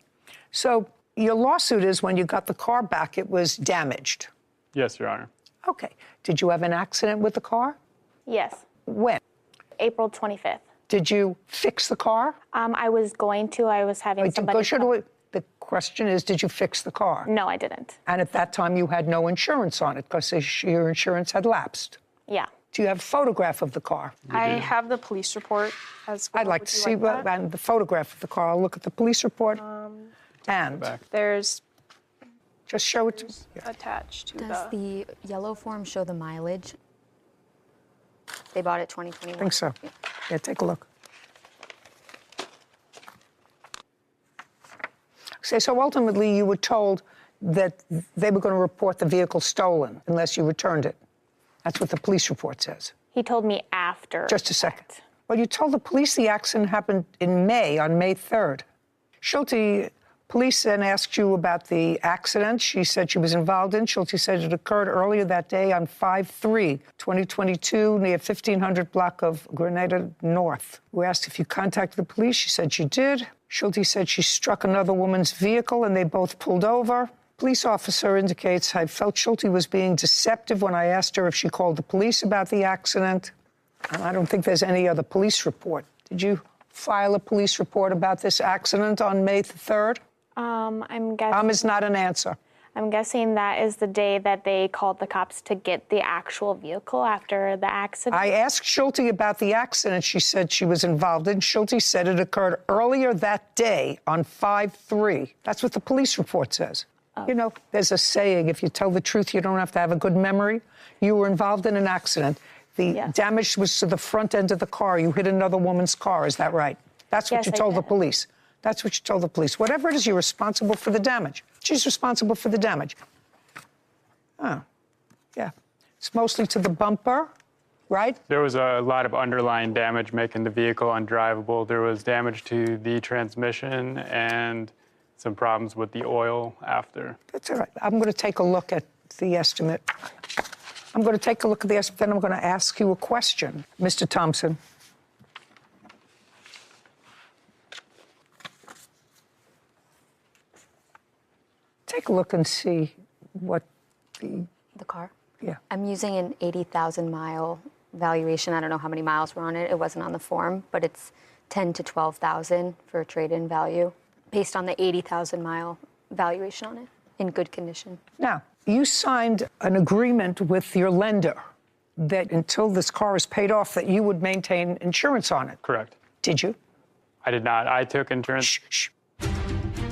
So your lawsuit is when you got the car back, it was damaged. Yes, Your Honor. Okay. Did you have an accident with the car? Yes. When? April 25th. Did you fix the car? I was going to. I was having somebody... The question is, did you fix the car? No, I didn't. And at that time, you had no insurance on it because your insurance had lapsed. Yeah. Do you have a photograph of the car? I have the police report as well. I'd like to see and the photograph of the car. I'll look at the police report. And there's just show it to me. Attached to Does the yellow form show the mileage? They bought it 2021. I think so. Yeah, take a look. So ultimately, you were told that they were going to report the vehicle stolen unless you returned it. That's what the police report says. He told me after. Just a second. Well, you told the police the accident happened in May, on May 3rd. Schulte, police then asked you about the accident she said she was involved in. Schulte said it occurred earlier that day on 5/3/2022 near 1500 block of Grenada North. We asked if you contacted the police. She said she did. Schulte said she struck another woman's vehicle and they both pulled over. Police officer indicates, I felt Schulte was being deceptive when I asked her if she called the police about the accident. And I don't think there's any other police report. Did you file a police report about this accident on May 3rd? I'm guessing... is not an answer. I'm guessing that is the day that they called the cops to get the actual vehicle after the accident. I asked Schulte about the accident she said she was involved in. Schulte said it occurred earlier that day on 5/3. That's what the police report says. You know, there's a saying, if you tell the truth, you don't have to have a good memory. You were involved in an accident. The damage was to the front end of the car. You hit another woman's car. Is that right? That's what you told the police. That's what you told the police. Whatever it is, you're responsible for the damage. She's responsible for the damage. Oh, yeah. It's mostly to the bumper, right? There was a lot of underlying damage making the vehicle undrivable. There was damage to the transmission and some problems with the oil after. That's all right. I'm going to take a look at the estimate. I'm going to take a look at the estimate, then I'm going to ask you a question. Mr. Thompson. Take a look and see what the car? Yeah. I'm using an 80,000 mile valuation. I don't know how many miles were on it. It wasn't on the form, but it's 10 to 12,000 for a trade-in value based on the 80,000 mile valuation on it in good condition. Now, you signed an agreement with your lender that until this car is paid off, that you would maintain insurance on it. Correct. Did you? I did not. I took insurance. Shh.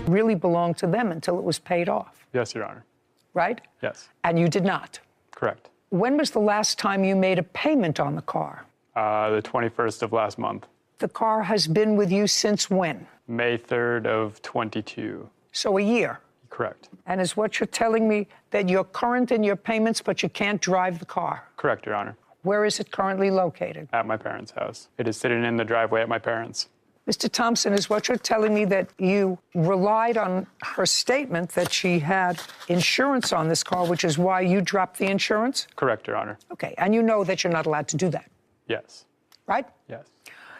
Really belonged to them until it was paid off. Yes, Your Honor. Right? Yes. And you did not. Correct. When was the last time you made a payment on the car? The 21st of last month. The car has been with you since when? May 3rd of 22. So a year. Correct. And is what you're telling me that you're current in your payments, but you can't drive the car? Correct, Your Honor. Where is it currently located? At my parents' house. It is sitting in the driveway at my parents'. Mr. Thompson, is what you're telling me that you relied on her statement that she had insurance on this car, which is why you dropped the insurance? Correct, Your Honor. Okay, and you know that you're not allowed to do that? Yes. Right? Yes.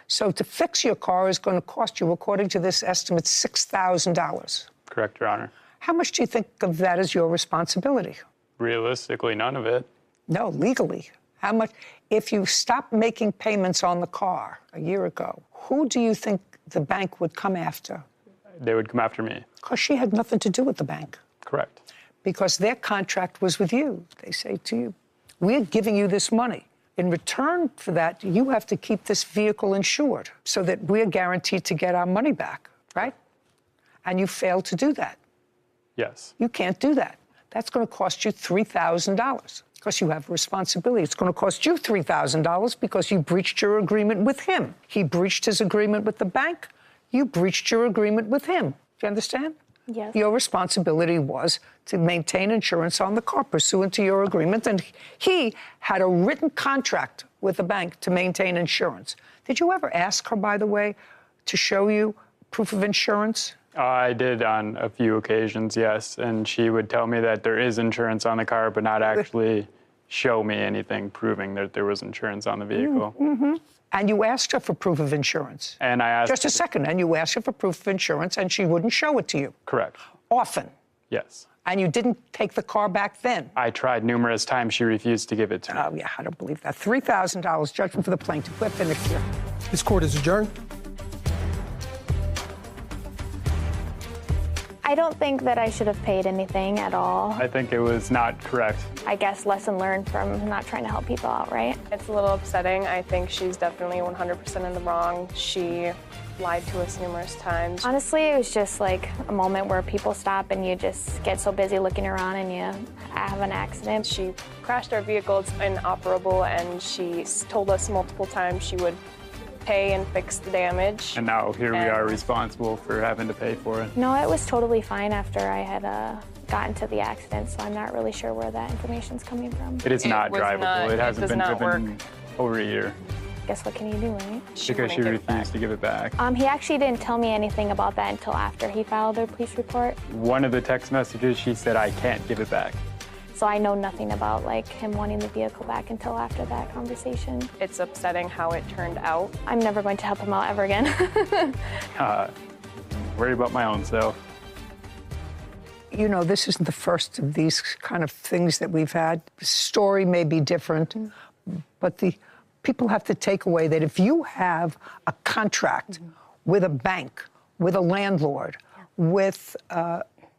So to fix your car is going to cost you, according to this estimate, $6,000. Correct, Your Honor. How much do you think of that as your responsibility? Realistically, none of it. No, legally. How much? If you stopped making payments on the car a year ago, who do you think the bank would come after? They would come after me. Because she had nothing to do with the bank. Correct. Because their contract was with you. They say to you, we're giving you this money. In return for that, you have to keep this vehicle insured so that we're guaranteed to get our money back, right? And you failed to do that. Yes. You can't do that. That's going to cost you $3,000 because you have a responsibility. It's going to cost you $3,000 because you breached your agreement with him. He breached his agreement with the bank. You breached your agreement with him. Do you understand? Yes. Your responsibility was to maintain insurance on the car pursuant to your agreement, and he had a written contract with the bank to maintain insurance. Did you ever ask her, by the way, to show you proof of insurance? I did on a few occasions, yes, and she would tell me that there is insurance on the car, but not actually show me anything proving that there was insurance on the vehicle. Mm-hmm. And you asked her for proof of insurance. And I asked... Just a second, and you asked her for proof of insurance, and she wouldn't show it to you. Correct. Often. Yes. And you didn't take the car back then. I tried numerous times. She refused to give it to me. Oh, yeah, I don't believe that. $3,000 judgment for the plaintiff. We're finished here. This court is adjourned. I don't think that I should have paid anything at all. I think it was not correct. I guess lesson learned from not trying to help people out, right? It's a little upsetting. I think she's definitely 100% in the wrong. She lied to us numerous times. Honestly, it was just like a moment where people stop and you just get so busy looking around and you have an accident. She crashed our vehicle. It's inoperable, and she told us multiple times she would pay and fix the damage. And now here we are responsible for having to pay for it. No, it was totally fine after I had gotten to the accident, so I'm not really sure where that information's coming from. It is not drivable. It hasn't been driven over a year. Guess what can you do, right? Because she refused to give it back. He actually didn't tell me anything about that until after he filed their police report. One of the text messages, she said, I can't give it back. So I know nothing about like him wanting the vehicle back until after that conversation. It's upsetting how it turned out. I'm never going to help him out ever again. Worry about my own self. You know, this isn't the first of these kind of things that we've had. The story may be different, but the people have to take away that if you have a contract with a bank, with a landlord, with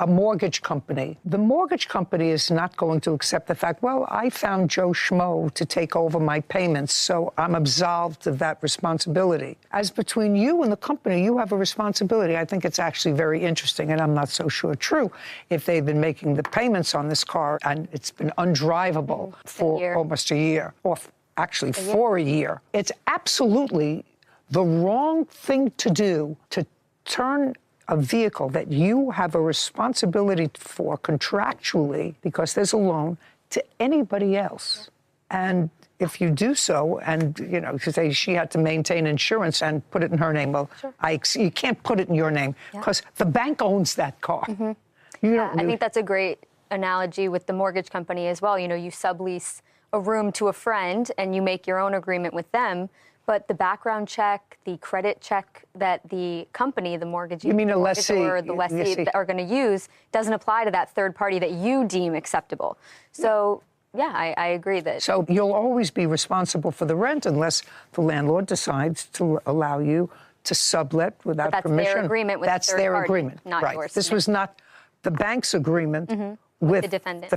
a mortgage company, the mortgage company is not going to accept the fact, well, I found Joe Schmo to take over my payments, so I'm absolved of that responsibility. As between you and the company, you have a responsibility. I think it's actually very interesting, and I'm not so sure true, if they've been making the payments on this car and it's been undrivable for almost a year, or actually for a year. It's absolutely the wrong thing to do to turn a vehicle that you have a responsibility for contractually, because there's a loan, to anybody else. And if you do so, and, you know, to say she had to maintain insurance and put it in her name, well, Sure. you can't put it in your name because the bank owns that car. You don't I think that's a great analogy with the mortgage company as well. You know, you sublease a room to a friend and you make your own agreement with them, but the background check, the credit check that the company, the mortgage, You mean a lessee? or the lessee are going to use doesn't apply to that third party that you deem acceptable. So, yeah, I agree that. So you'll always be responsible for the rent unless the landlord decides to allow you to sublet without that's permission. their agreement with the That's third their party, agreement, not right? yours. This was not the bank's agreement with the defendant.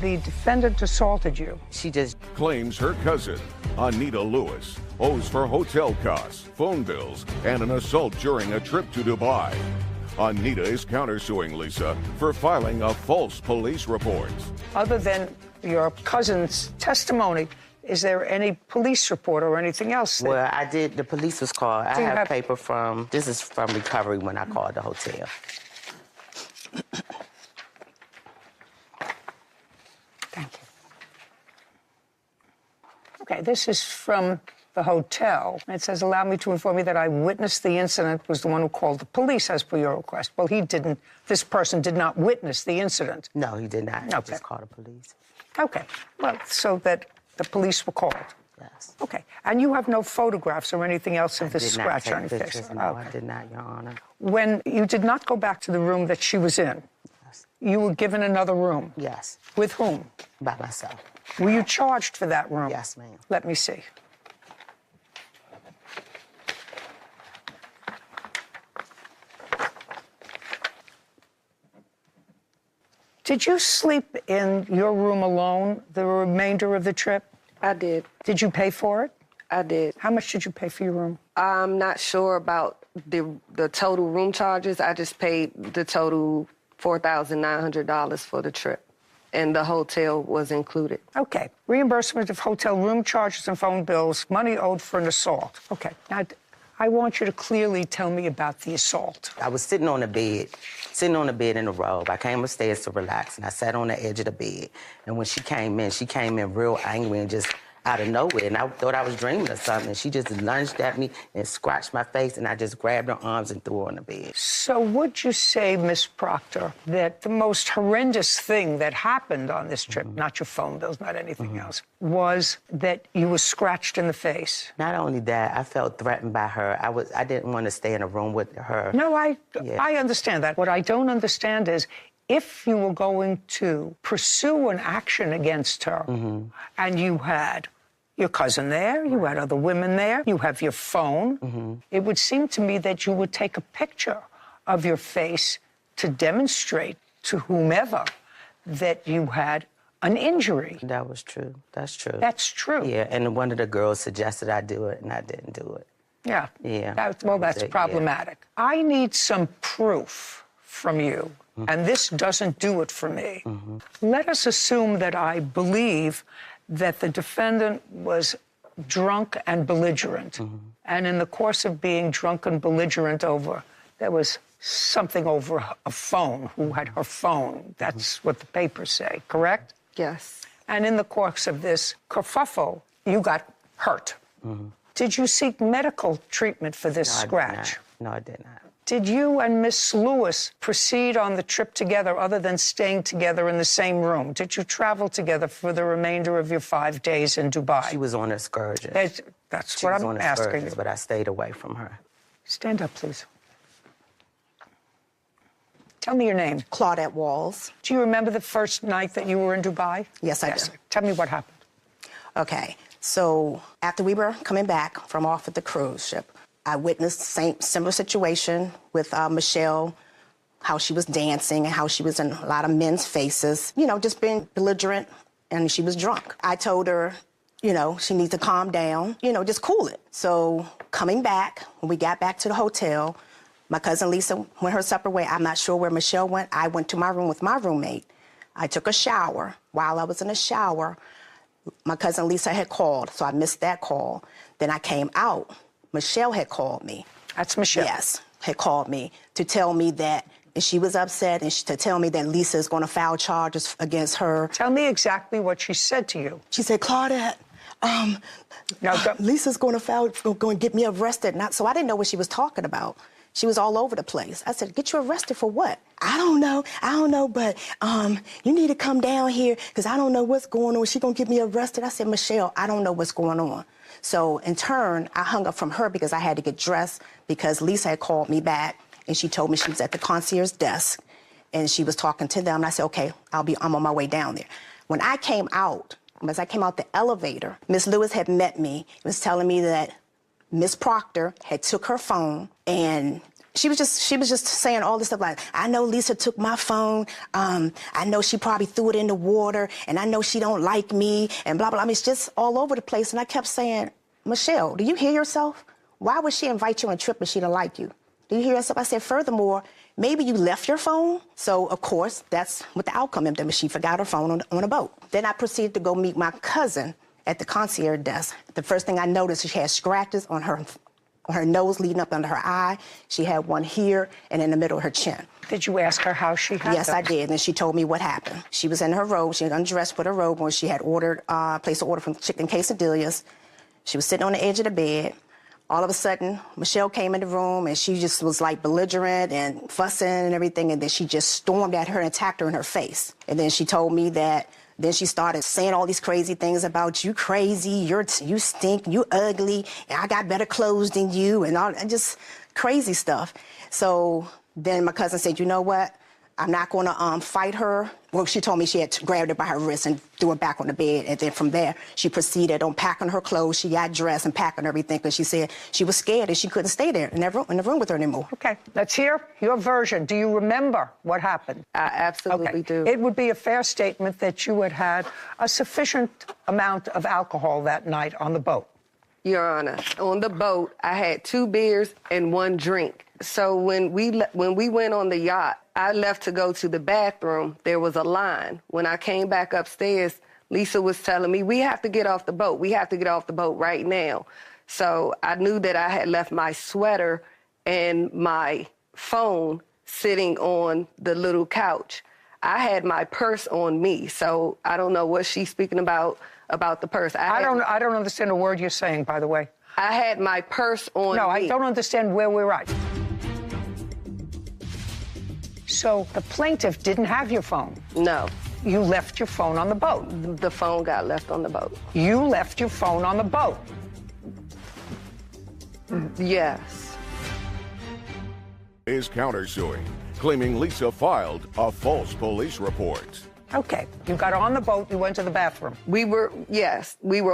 The defendant assaulted you. She just claims her cousin, Anita Lewis, owes for hotel costs, phone bills, and an assault during a trip to Dubai. Anita is countersuing Lisa for filing a false police report. Other than your cousin's testimony, is there any police report or anything else? Well, I did. The police was called. I Do you have have- paper from. This is from recovery when I called the hotel. Thank you. Okay, this is from the hotel. It says, allow me to inform you that I witnessed the incident, was the one who called the police as per your request. Well, he didn't, this person did not witness the incident. No, he did not. He Okay. just called the police. Okay, well, so that the police were called. Yes. Okay, and you have no photographs or anything else of I this did not scratch take on your face? pictures. No, Okay. I did not, Your Honor. When you did not go back to the room that she was in, you were given another room? Yes. With whom? By myself. Were you charged for that room? Yes, ma'am. Let me see. Did you sleep in your room alone the remainder of the trip? I did. Did you pay for it? I did. How much did you pay for your room? I'm not sure about the total room charges. I just paid the total $4,900 for the trip, and the hotel was included. Okay. Reimbursement of hotel room charges and phone bills, money owed for an assault. Okay. Now, I want you to clearly tell me about the assault. I was sitting on the bed in a robe. I came upstairs to relax, and I sat on the edge of the bed. And when she came in real angry and just out of nowhere. And I thought I was dreaming of something. And she just lunged at me and scratched my face, and I just grabbed her arms and threw her on the bed. So would you say, Miss Proctor, that the most horrendous thing that happened on this trip, not your phone bills, not anything else, was that you were scratched in the face? Not only that, I felt threatened by her. I didn't want to stay in a room with her. No, I understand that. What I don't understand is if you were going to pursue an action against her and you had your cousin there, you had other women there, you have your phone, it would seem to me that you would take a picture of your face to demonstrate to whomever that you had an injury. That was true. That's true. That's true. Yeah, and one of the girls suggested I do it, and I didn't do it. Yeah. Yeah. That's problematic. Yeah. I need some proof from you, and this doesn't do it for me. Let us assume that I believe that the defendant was drunk and belligerent, and in the course of being drunk and belligerent there was something over a phone, who had her phone. That's what the papers say, correct? Yes. And in the course of this kerfuffle, you got hurt. Did you seek medical treatment for this scratch? No, I did not. Did you and Miss Lewis proceed on the trip together other than staying together in the same room? Did you travel together for the remainder of your 5 days in Dubai? She was on excursion. That's what I'm asking you. But I stayed away from her. Stand up, please. Tell me your name. Claudette Walls. Do you remember the first night that you were in Dubai? Yes, I do. Tell me what happened. Okay, so after we were coming back from off at the cruise ship, I witnessed the same similar situation with Michelle, how she was dancing and how she was in a lot of men's faces, you know, just being belligerent, and she was drunk. I told her, you know, she needs to calm down, you know, just cool it. So coming back, when we got back to the hotel, my cousin Lisa went her separate way. I'm not sure where Michelle went. I went to my room with my roommate. I took a shower. While I was in the shower, my cousin Lisa had called, so I missed that call. Then I came out. Michelle had called me. That's Michelle? Yes, had called me to tell me that And she was upset and to tell me that Lisa is going to file charges against her. Tell me exactly what she said to you. She said, Claudette, Lisa's going to get me arrested. So I didn't know what she was talking about. She was all over the place. I said, get you arrested for what? I don't know, but you need to come down here because I don't know what's going on. She's going to get me arrested. I said, Michelle, I don't know what's going on. So in turn, I hung up from her because I had to get dressed because Lisa had called me back and she told me she was at the concierge desk and she was talking to them. And I said, okay, I'm on my way down there. When I came out, as I came out the elevator, Miss Lewis had met me and was telling me that Miss Proctor had took her phone and she was just saying all this stuff like, I know Lisa took my phone. I know she probably threw it in the water and I know she don't like me and blah, blah. I mean, it's just all over the place. And I kept saying, Michelle, do you hear yourself? Why would she invite you on a trip if she don't like you? Do you hear yourself? I said, furthermore, maybe you left your phone. So, of course, that's what the outcome of them. She forgot her phone on a boat. Then I proceeded to go meet my cousin at the concierge desk. The first thing I noticed is she had scratches on her nose leading up under her eye. She had one here and in the middle of her chin. Did you ask her how she had Yes, I did, and she told me what happened. She was in her robe. She had undressed with her robe on. She had placed an order from chicken quesadillas. She was sitting on the edge of the bed. All of a sudden, Michelle came in the room, and she just was like belligerent and fussing and everything, and then she just stormed at her and attacked her in her face. And then she told me that then she started saying all these crazy things about you crazy, you stink, you ugly, and I got better clothes than you, and just crazy stuff. So then my cousin said, you know what? I'm not going to fight her. Well, she told me she had grabbed her by her wrist and threw her back on the bed. And then from there, she proceeded on packing her clothes. She got dressed and packing everything because she said she was scared and she couldn't stay there in the room with her anymore. Okay, let's hear your version. Do you remember what happened? I absolutely do. It would be a fair statement that you had a sufficient amount of alcohol that night on the boat. Your Honor, on the boat, I had 2 beers and 1 drink. So when we went on the yacht, I left to go to the bathroom. There was a line. When I came back upstairs, Lisa was telling me, we have to get off the boat. We have to get off the boat right now. So I knew that I had left my sweater and my phone sitting on the little couch. I had my purse on me, so I don't know what she's speaking about the purse. I don't understand a word you're saying, by the way. I had my purse on me. No, I don't understand where we're at. So the plaintiff didn't have your phone? No. You left your phone on the boat? The phone got left on the boat. You left your phone on the boat? Yes. Is countersuing, claiming Lisa filed a false police report. Okay, you got on the boat, you went to the bathroom. We were on the boat. We were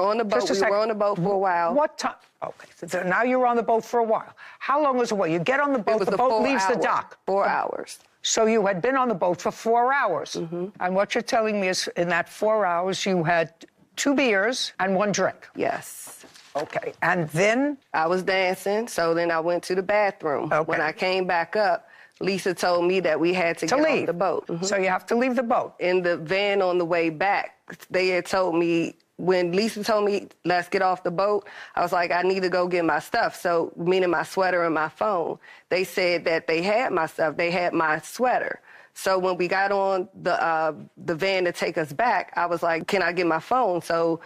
on the boat for a while. What time? Okay, so now you're on the boat for a while. How long was the wait? You get on the boat, the boat leaves the dock. 4 hours. So you had been on the boat for 4 hours. Mm-hmm. And what you're telling me is in that 4 hours, you had 2 beers and 1 drink. Yes. Okay, and then? I was dancing, so then I went to the bathroom. Okay. When I came back up, Lisa told me that we had to get off the boat. Mm-hmm. So you have to leave the boat. In the van on the way back, they had told me, when Lisa told me, let's get off the boat, I was like, I need to go get my stuff. So, meaning my sweater and my phone. They said that they had my stuff. They had my sweater. So when we got on the van to take us back, I was like, can I get my phone? So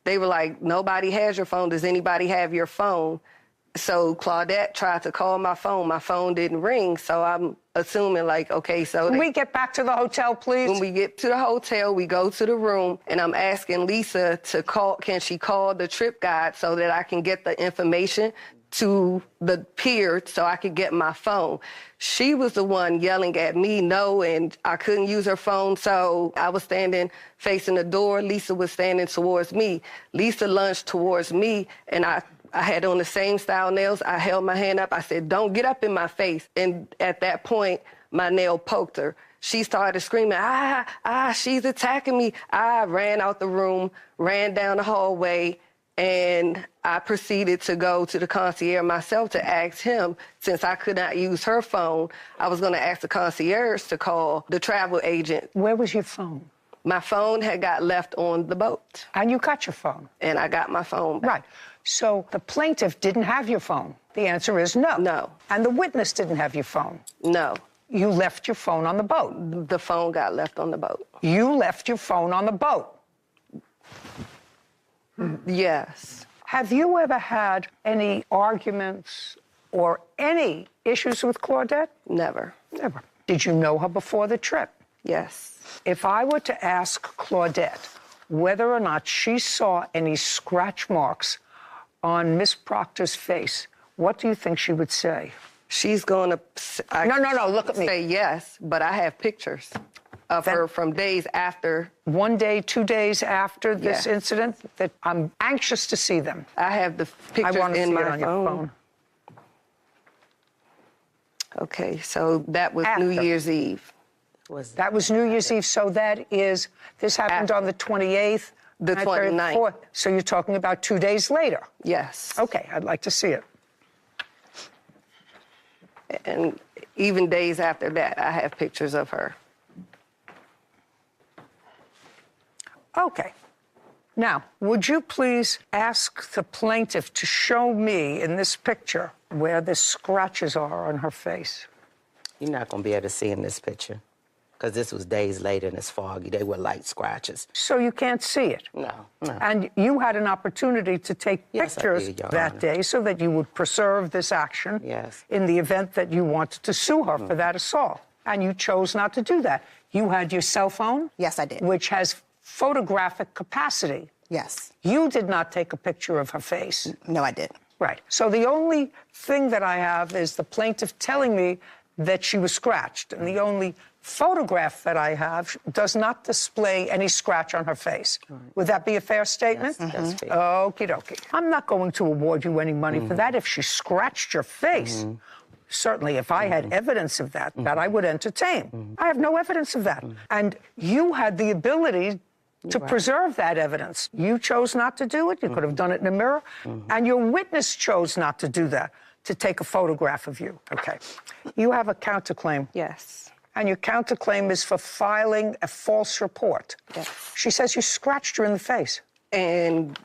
they were like, nobody has your phone. Does anybody have your phone? So Claudette tried to call my phone. My phone didn't ring, so I'm assuming, like, okay, so... Can we get back to the hotel, please? When we get to the hotel, we go to the room, and I'm asking Lisa to call, can she call the trip guide so that I can get the information to the pier so I could get my phone. She was the one yelling at me, no, and I couldn't use her phone, so I was standing facing the door. Lisa was standing towards me. Lisa lunged towards me, and I had on the same style nails. I held my hand up. I said, don't get up in my face. And at that point, my nail poked her. She started screaming, she's attacking me. I ran out the room, ran down the hallway, and I proceeded to go to the concierge myself to ask him, since I could not use her phone, I was going to ask the concierge to call the travel agent. Where was your phone? My phone had got left on the boat. And you got your phone? And I got my phone back. Right. So the plaintiff didn't have your phone. The answer is no. No. And the witness didn't have your phone. No. You left your phone on the boat. The phone got left on the boat. You left your phone on the boat. Yes. Have you ever had any arguments or any issues with Claudette? Never. Never. Did you know her before the trip? Yes. If I were to ask Claudette whether or not she saw any scratch marks on Miss Proctor's face, what do you think she would say? She's going to... No, look at me. Say yes, but I have pictures of her from days after. 1 day, 2 days after this Yeah. incident, that I'm anxious to see them. I have the pictures I want to in see my it on your phone. Okay, so that was New Year's Eve. That was New Year's Eve, so that is, this happened on the 28th. The 29th. So you're talking about 2 days later? Yes. Okay, I'd like to see it. And even days after that, I have pictures of her. Okay. Now, would you please ask the plaintiff to show me in this picture where the scratches are on her face? You're not going to be able to see in this picture because this was days later and it's foggy. They were light scratches. So you can't see it? No, no. And you had an opportunity to take Yes, I pictures did, Your that Honor. day so that you would preserve this action in the event that you wanted to sue her for that assault. And you chose not to do that. You had your cell phone? Yes, I did. Which has photographic capacity. Yes. You did not take a picture of her face. No, I didn't. Right. So the only thing that I have is the plaintiff telling me that she was scratched. And the only photograph that I have does not display any scratch on her face. Would that be a fair statement? Yes, that's fair. Okie dokie. I'm not going to award you any money for that. If she scratched your face, certainly if I had evidence of that, that I would entertain. I have no evidence of that. And you had the ability to preserve that evidence. You chose not to do it. You could have done it in a mirror. And your witness chose not to do that, to take a photograph of you. Okay. You have a counterclaim. Yes. And your counterclaim is for filing a false report. Yes. She says you scratched her in the face. And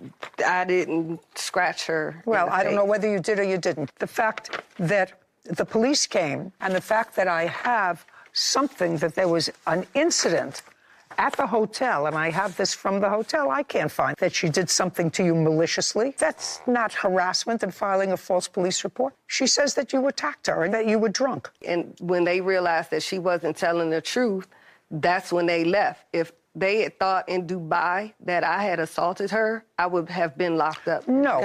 I didn't scratch her. Well, I don't know whether you did or you didn't. The fact that the police came and the fact that I have something that there was an incident at the hotel, and I have this from the hotel, I can't find that she did something to you maliciously. That's not harassment and filing a false police report. She says that you attacked her and that you were drunk. And when they realized that she wasn't telling the truth, that's when they left. If they had thought in Dubai that I had assaulted her, I would have been locked up. No,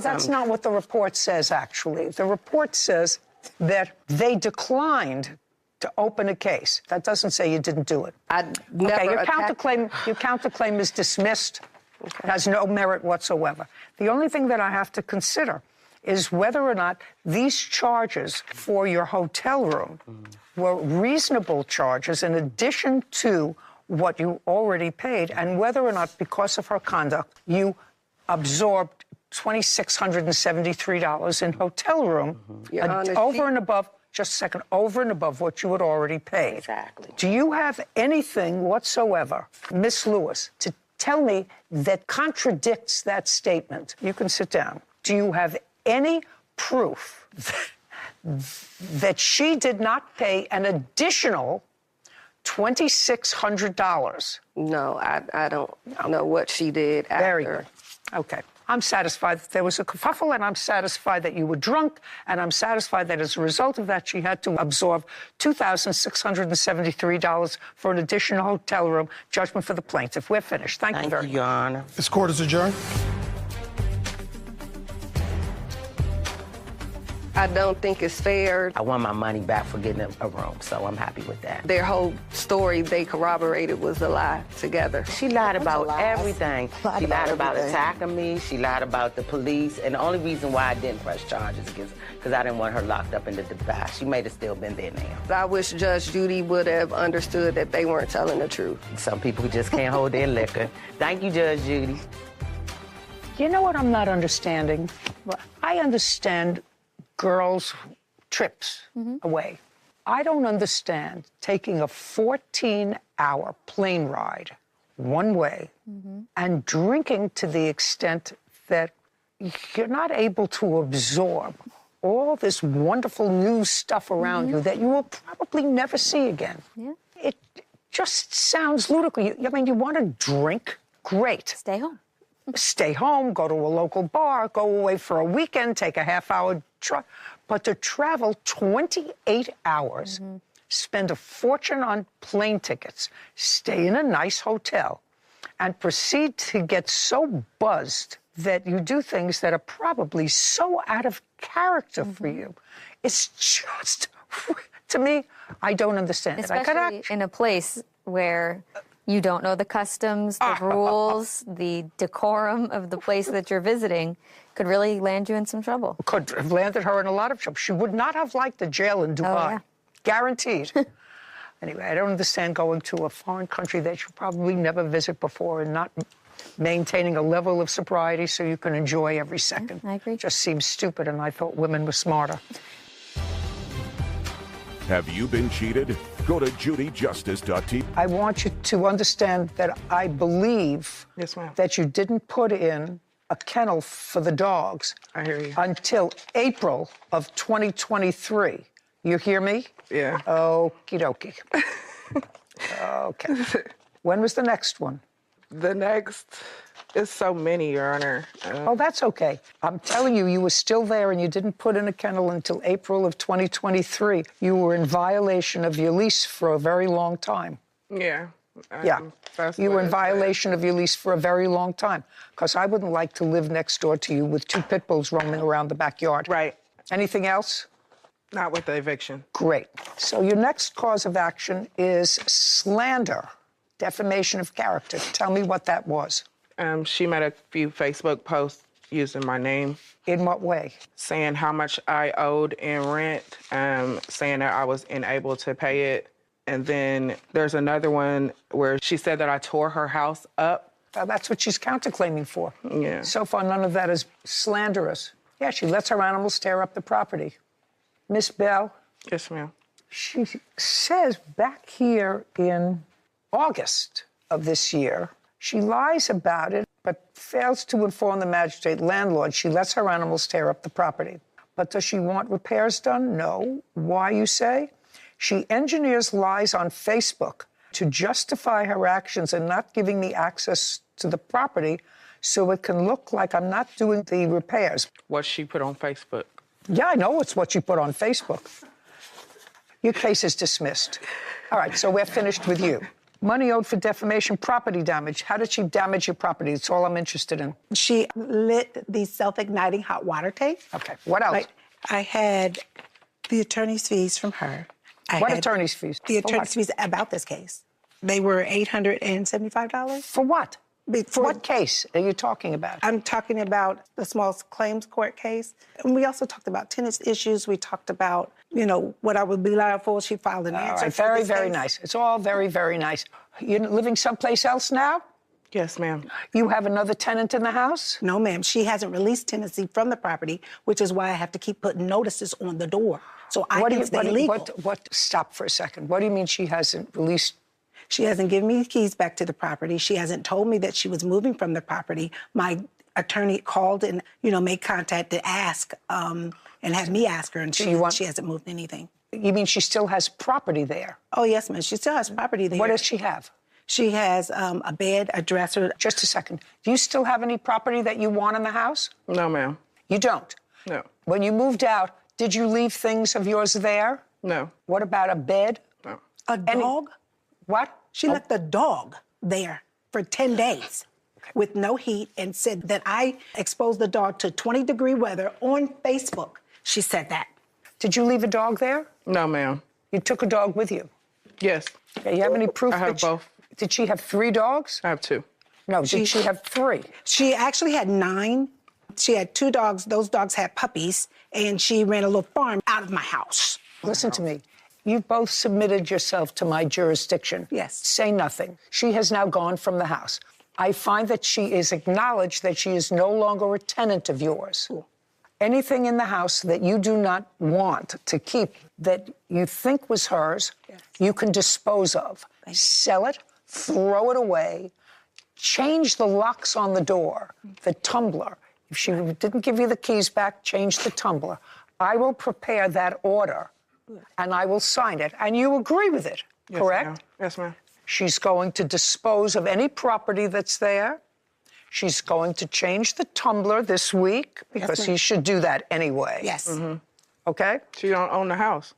that's not what the report says, actually. The report says that they declined to open a case. That doesn't say you didn't do it. I never your counterclaim is dismissed. It has no merit whatsoever. The only thing that I have to consider is whether or not these charges for your hotel room were reasonable charges in addition to what you already paid, and whether or not, because of her conduct, you absorbed $2,673 in hotel room over and above. Just a second, over and above what you had already paid. Exactly. Do you have anything whatsoever, Miss Lewis, to tell me that contradicts that statement? You can sit down. Do you have any proof that she did not pay an additional $2,600? No, I don't know what she did after. Very good. Okay. I'm satisfied that there was a kerfuffle, and I'm satisfied that you were drunk, and I'm satisfied that as a result of that, she had to absorb $2,673 for an additional hotel room. Judgment for the plaintiff. We're finished. Thank you very much. Your Honor. This court is adjourned. I don't think it's fair. I want my money back for getting a room, so I'm happy with that. Their whole story they corroborated was a lie together. She lied about everything. She lied about attacking me. She lied about the police. And the only reason why I didn't press charges is because I didn't want her locked up in the Dubai. She may have still been there now. I wish Judge Judy would have understood that they weren't telling the truth. Some people just can't hold their liquor. Thank you, Judge Judy. You know what I'm not understanding? I understand girls' trips away. I don't understand taking a 14-hour plane ride one way and drinking to the extent that you're not able to absorb all this wonderful new stuff around you that you will probably never see again. Yeah. It just sounds ludicrous. I mean, you want to drink? Great. Stay home. Stay home, go to a local bar, go away for a weekend, take a half-hour truck. But to travel 28 hours, spend a fortune on plane tickets, stay in a nice hotel, and proceed to get so buzzed that you do things that are probably so out of character for you. It's just, to me, I don't understand it. Especially in a place where you don't know the customs, the rules, the decorum of the place that you're visiting could really land you in some trouble. Could have landed her in a lot of trouble. She would not have liked the jail in Dubai. yeah. Guaranteed. Anyway, I don't understand going to a foreign country that you probably never visit before and not maintaining a level of sobriety so you can enjoy every second. I agree. Just seems stupid, and I thought women were smarter. Have you been cheated? Go to judyjustice.tv. I want you to understand that I believe that you didn't put in a kennel for the dogs until April of 2023. You hear me? Yeah. Okie dokie. Okay. When was the next one? The next is so many, Your Honor. Oh, that's okay. I'm telling you, you were still there and you didn't put in a kennel until April of 2023. You were in violation of your lease for a very long time. Yeah. Yeah. You were in violation of your lease for a very long time. Because I wouldn't like to live next door to you with 2 pit bulls roaming around the backyard. Right. Anything else? Not with the eviction. Great. So your next cause of action is slander, defamation of character. Tell me what that was. She made a few Facebook posts using my name. In what way? Saying how much I owed in rent, saying that I was unable to pay it. And then there's another one where she said that I tore her house up. That's what she's counterclaiming for. Yeah. So far, none of that is slanderous. Yeah, she lets her animals tear up the property. Miss Bell? Yes, ma'am. She says back here in August of this year, she lies about it, but fails to inform the magistrate landlord she lets her animals tear up the property. But does she want repairs done? No. Why, you say? She engineers lies on Facebook to justify her actions and not giving me access to the property so it can look like I'm not doing the repairs. What she put on Facebook? Yeah, I know it's what you put on Facebook. Your case is dismissed. All right, so we're finished with you. Money owed for defamation, property damage. How did she damage your property? That's all I'm interested in. She lit the self-igniting hot water tank. Okay, what else? Like, I had the attorney's fees from her. What attorney's fees? The For attorney's fees about this case. They were $875. For what? For what case are you talking about? I'm talking about the small claims court case. And we also talked about tenants issues. We talked about, you know, what I would be liable for. She filed an answer. All right, very, very nice. It's all very, very nice. You're living someplace else now? Yes, ma'am. You have another tenant in the house? No, ma'am. She hasn't released tenancy from the property, which is why I have to keep putting notices on the door. So I can stay legal. Stop for a second. What do you mean she hasn't released? She hasn't given me the keys back to the property. She hasn't told me that she was moving from the property. My attorney called and, you know, made contact to ask and had me ask her, and she hasn't moved anything. You mean she still has property there? Oh, yes, ma'am. She still has property there. What does she have? She has a bed, a dresser. Just a second. Do you still have any property that you want in the house? No, ma'am. You don't? No. When you moved out, did you leave things of yours there? No. What about a bed? No. A dog? What? She left the dog there for 10 days with no heat and said that I exposed the dog to 20-degree weather on Facebook. She said that. Did you leave a dog there? No, ma'am. You took a dog with you? Yes. Okay, you have any proof? I have both. Did she have 3 dogs? I have 2. No, did she have 3? She actually had 9. She had 2 dogs. Those dogs had puppies, and she ran a little farm out of my house. Listen to me. You've both submitted yourself to my jurisdiction. Yes. Say nothing. She has now gone from the house. I find that she is acknowledged that she is no longer a tenant of yours. Cool. Anything in the house that you do not want to keep that you think was hers, you can dispose of. Sell it, throw it away, change the locks on the door, the tumbler. If she didn't give you the keys back, change the tumbler. I will prepare that order, and I will sign it, and you agree with it, Yes, correct? ma'am. Yes, ma'am. She's going to dispose of any property that's there. She's going to change the tumbler this week because ma'am. he should do that anyway. Yes. Mm-hmm. Okay? She don't own the house.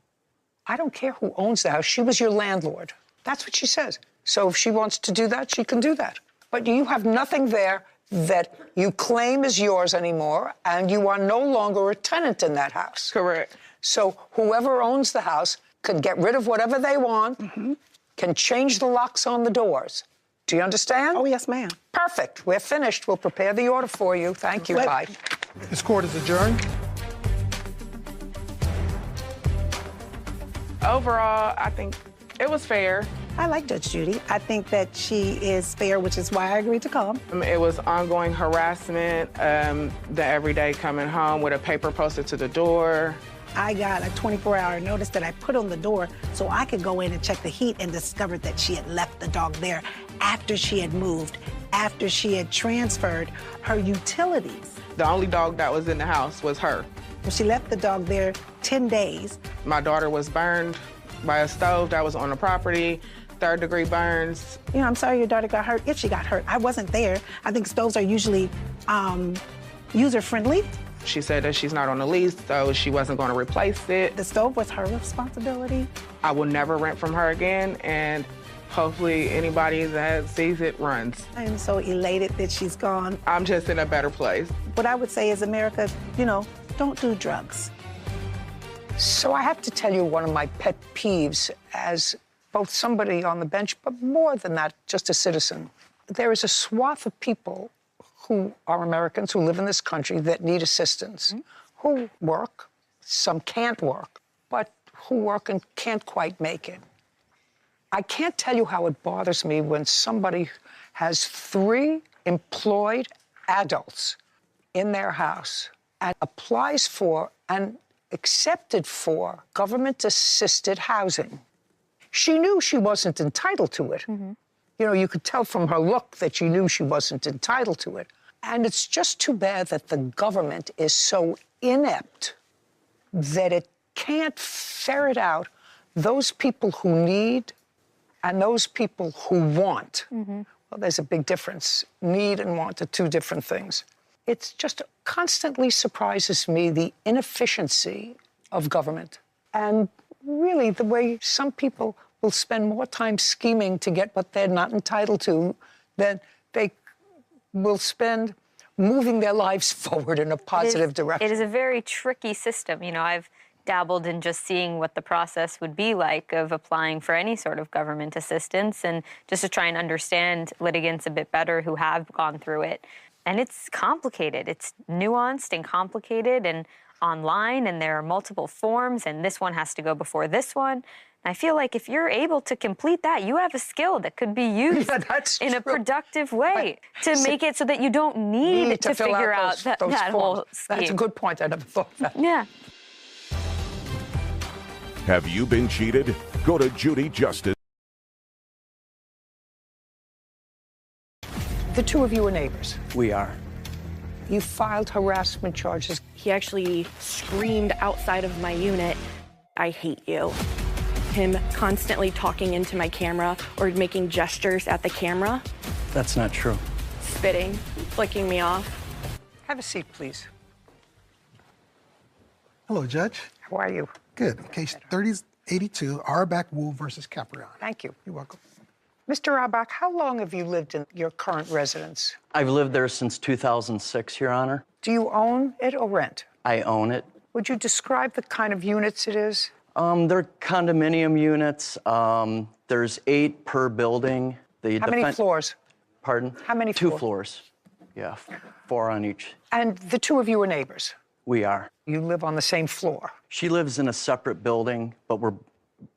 I don't care who owns the house. She was your landlord. That's what she says. So if she wants to do that, she can do that. But you have nothing there that you claim is yours anymore, and you are no longer a tenant in that house. Correct. So whoever owns the house can get rid of whatever they want, can change the locks on the doors. Do you understand? Oh, yes, ma'am. Perfect. We're finished. We'll prepare the order for you. Thank you. Wait. Bye. This court is adjourned. Overall, I think it was fair. I like Judge Judy. I think that she is fair, which is why I agreed to come. It was ongoing harassment, the everyday coming home with a paper posted to the door. I got a 24-hour notice that I put on the door so I could go in and check the heat and discovered that she had left the dog there after she had moved, after she had transferred her utilities. The only dog that was in the house was her. She left the dog there 10 days. My daughter was burned by a stove that was on the property, third-degree burns. You know, I'm sorry your daughter got hurt, if she got hurt. I wasn't there. I think stoves are usually user-friendly. She said that she's not on the lease, so she wasn't going to replace it. The stove was her responsibility. I will never rent from her again, and hopefully anybody that sees it runs. I am so elated that she's gone. I'm just in a better place. What I would say is, America, you know, don't do drugs. So I have to tell you one of my pet peeves as both somebody on the bench, but more than that, just a citizen. There is a swath of people who are Americans who live in this country that need assistance, who work, some can't work, but who work and can't quite make it. I can't tell you how it bothers me when somebody has 3 employed adults in their house and applies for and accepted for government-assisted housing. She knew she wasn't entitled to it. You know, you could tell from her look that she knew she wasn't entitled to it. And it's just too bad that the government is so inept that it can't ferret out those people who need and those people who want. Well, there's a big difference. Need and want are 2 different things. It just constantly surprises me the inefficiency of government. And really the way some people will spend more time scheming to get what they're not entitled to than they will spend moving their lives forward in a positive direction. It is a very tricky system. You know, I've dabbled in just seeing what the process would be like of applying for any sort of government assistance and just to try and understand litigants a bit better who have gone through it. And it's complicated. It's nuanced and complicated and online, and there are multiple forms, and this one has to go before this one. I feel like if you're able to complete that, you have a skill that could be used in a productive way to make it so that you don't need to figure out that whole scheme. That's a good point. I never thought of that. Yeah. Have you been cheated? Go to Judy Justice. The 2 of you are neighbors. We are. You filed harassment charges. He actually screamed outside of my unit, "I hate you." Him constantly talking into my camera or making gestures at the camera. That's not true. Spitting, flicking me off. Have a seat, please. Hello, Judge. How are you? Good. Case 3082, Arbach Wu versus Caprion. Thank you. You're welcome. Mr. Arbach, how long have you lived in your current residence? I've lived there since 2006, Your Honor. Do you own it or rent? I own it. Would you describe the kind of units it is? They're condominium units. There's 8 per building. How many floors? Pardon? How many floors? 2 floors? Yeah, 4 on each. And the 2 of you are neighbors? We are. You live on the same floor? She lives in a separate building, but we're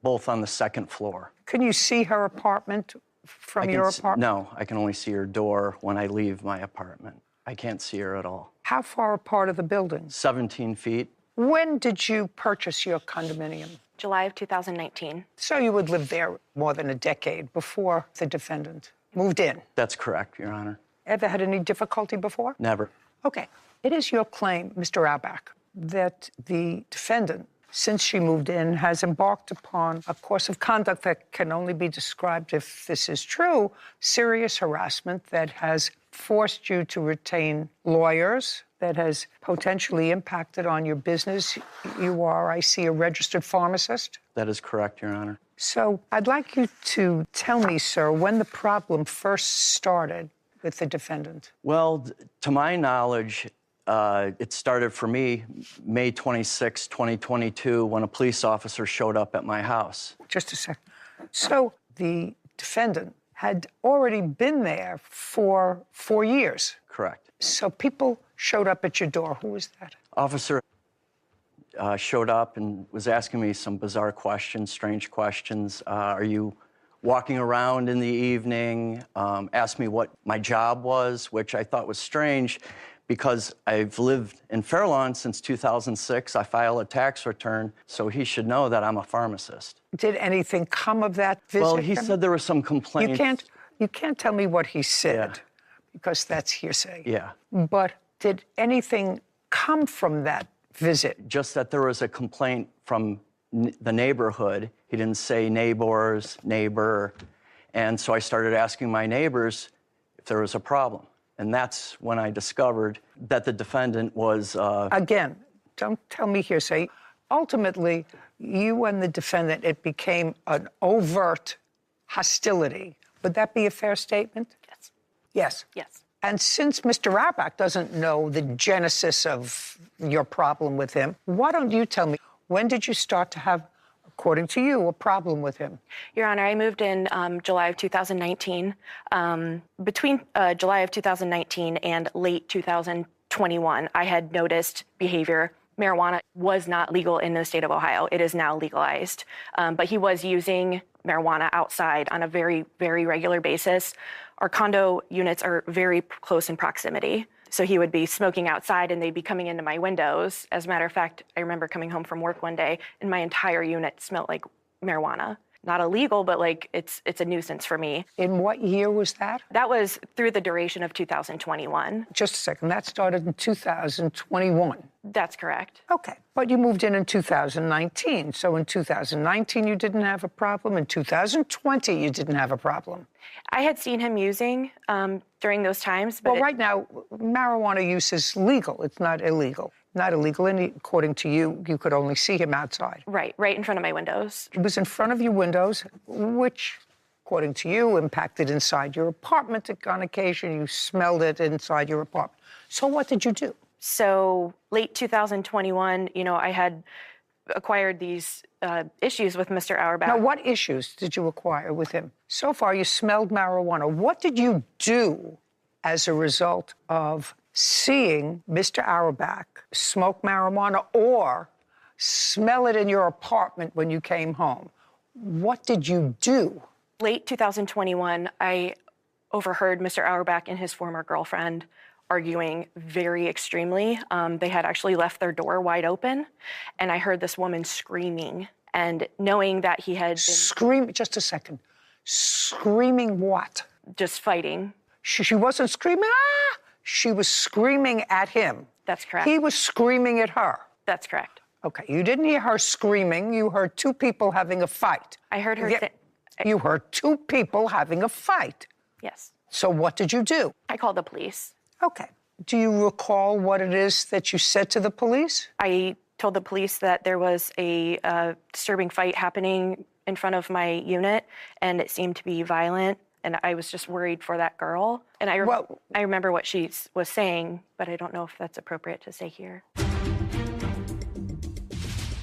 both on the 2nd floor. Can you see her apartment from your apartment? No, I can only see her door when I leave my apartment. I can't see her at all. How far apart are the buildings? 17 feet. When did you purchase your condominium? July of 2019. So you would live there more than a decade before the defendant moved in? That's correct, Your Honor. Ever had any difficulty before? Never. Okay. It is your claim, Mr. Arbach, that the defendant, since she moved in, has embarked upon a course of conduct that can only be described, if this is true, serious harassment that has forced you to retain lawyers, that has potentially impacted on your business. You are, I see, a registered pharmacist. That is correct, Your Honor. So I'd like you to tell me, sir, when the problem first started with the defendant. Well, to my knowledge, it started for me May 26, 2022, when a police officer showed up at my house. Just a second. So the defendant had already been there for 4 years. Correct. So people showed up at your door. Who was that? Officer showed up and was asking me some bizarre questions, strange questions. Are you walking around in the evening? Asked me what my job was, which I thought was strange because I've lived in Fairlawn since 2006. I file a tax return, so he should know that I'm a pharmacist. Did anything come of that visit? Well, he said there were some complaints. You can't tell me what he said, because that's hearsay. Yeah. But did anything come from that visit? Just that there was a complaint from the neighborhood. He didn't say neighbors, neighbor. And so I started asking my neighbors if there was a problem. And that's when I discovered that the defendant was... Again, don't tell me hearsay. Ultimately, you and the defendant, it became an overt hostility. Would that be a fair statement? Yes. Yes? Yes. And since Mr. Auerbach doesn't know the genesis of your problem with him, why don't you tell me, when did you start to have, according to you, a problem with him? Your Honor, I moved in July of 2019. Between July of 2019 and late 2021, I had noticed behavior. Marijuana was not legal in the state of Ohio. It is now legalized. But he was using marijuana outside on a very, very regular basis. Our condo units are very close in proximity. So he would be smoking outside and they'd be coming into my windows. As a matter of fact, I remember coming home from work one day and my entire unit smelled like marijuana. Not illegal, but like it's a nuisance for me. In what year was that? That was through the duration of 2021. Just a second. That started in 2021. That's correct. Okay. But you moved in 2019. So in 2019, you didn't have a problem. In 2020, you didn't have a problem. I had seen him using during those times. But well, right now, marijuana use is legal. It's not illegal. Not illegal, and according to you, you could only see him outside. Right in front of my windows. It was in front of your windows, which, according to you, impacted inside your apartment on occasion. You smelled it inside your apartment. So what did you do? So late 2021, I had acquired these issues with Mr. Auerbach. Now, what issues did you acquire with him? So far, you smelled marijuana. What did you do as a result of seeing Mr. Auerbach smoke marijuana or smell it in your apartment when you came home? What did you do? Late 2021, I overheard Mr. Auerbach and his former girlfriend arguing very extremely. They had actually left their door wide open, and I heard this woman screaming. And knowing that he had been... Screaming? Just a second. Screaming what? Just fighting. She wasn't screaming, ah! She was screaming at him. That's correct. He was screaming at her. That's correct. Okay, you didn't hear her screaming. You heard two people having a fight. I heard her say... You heard two people having a fight. Yes. So what did you do? I called the police. Okay. Do you recall what it is that you said to the police? I told the police that there was a disturbing fight happening in front of my unit, and it seemed to be violent. And I was just worried for that girl. And I remember what she was saying, but I don't know if that's appropriate to say here.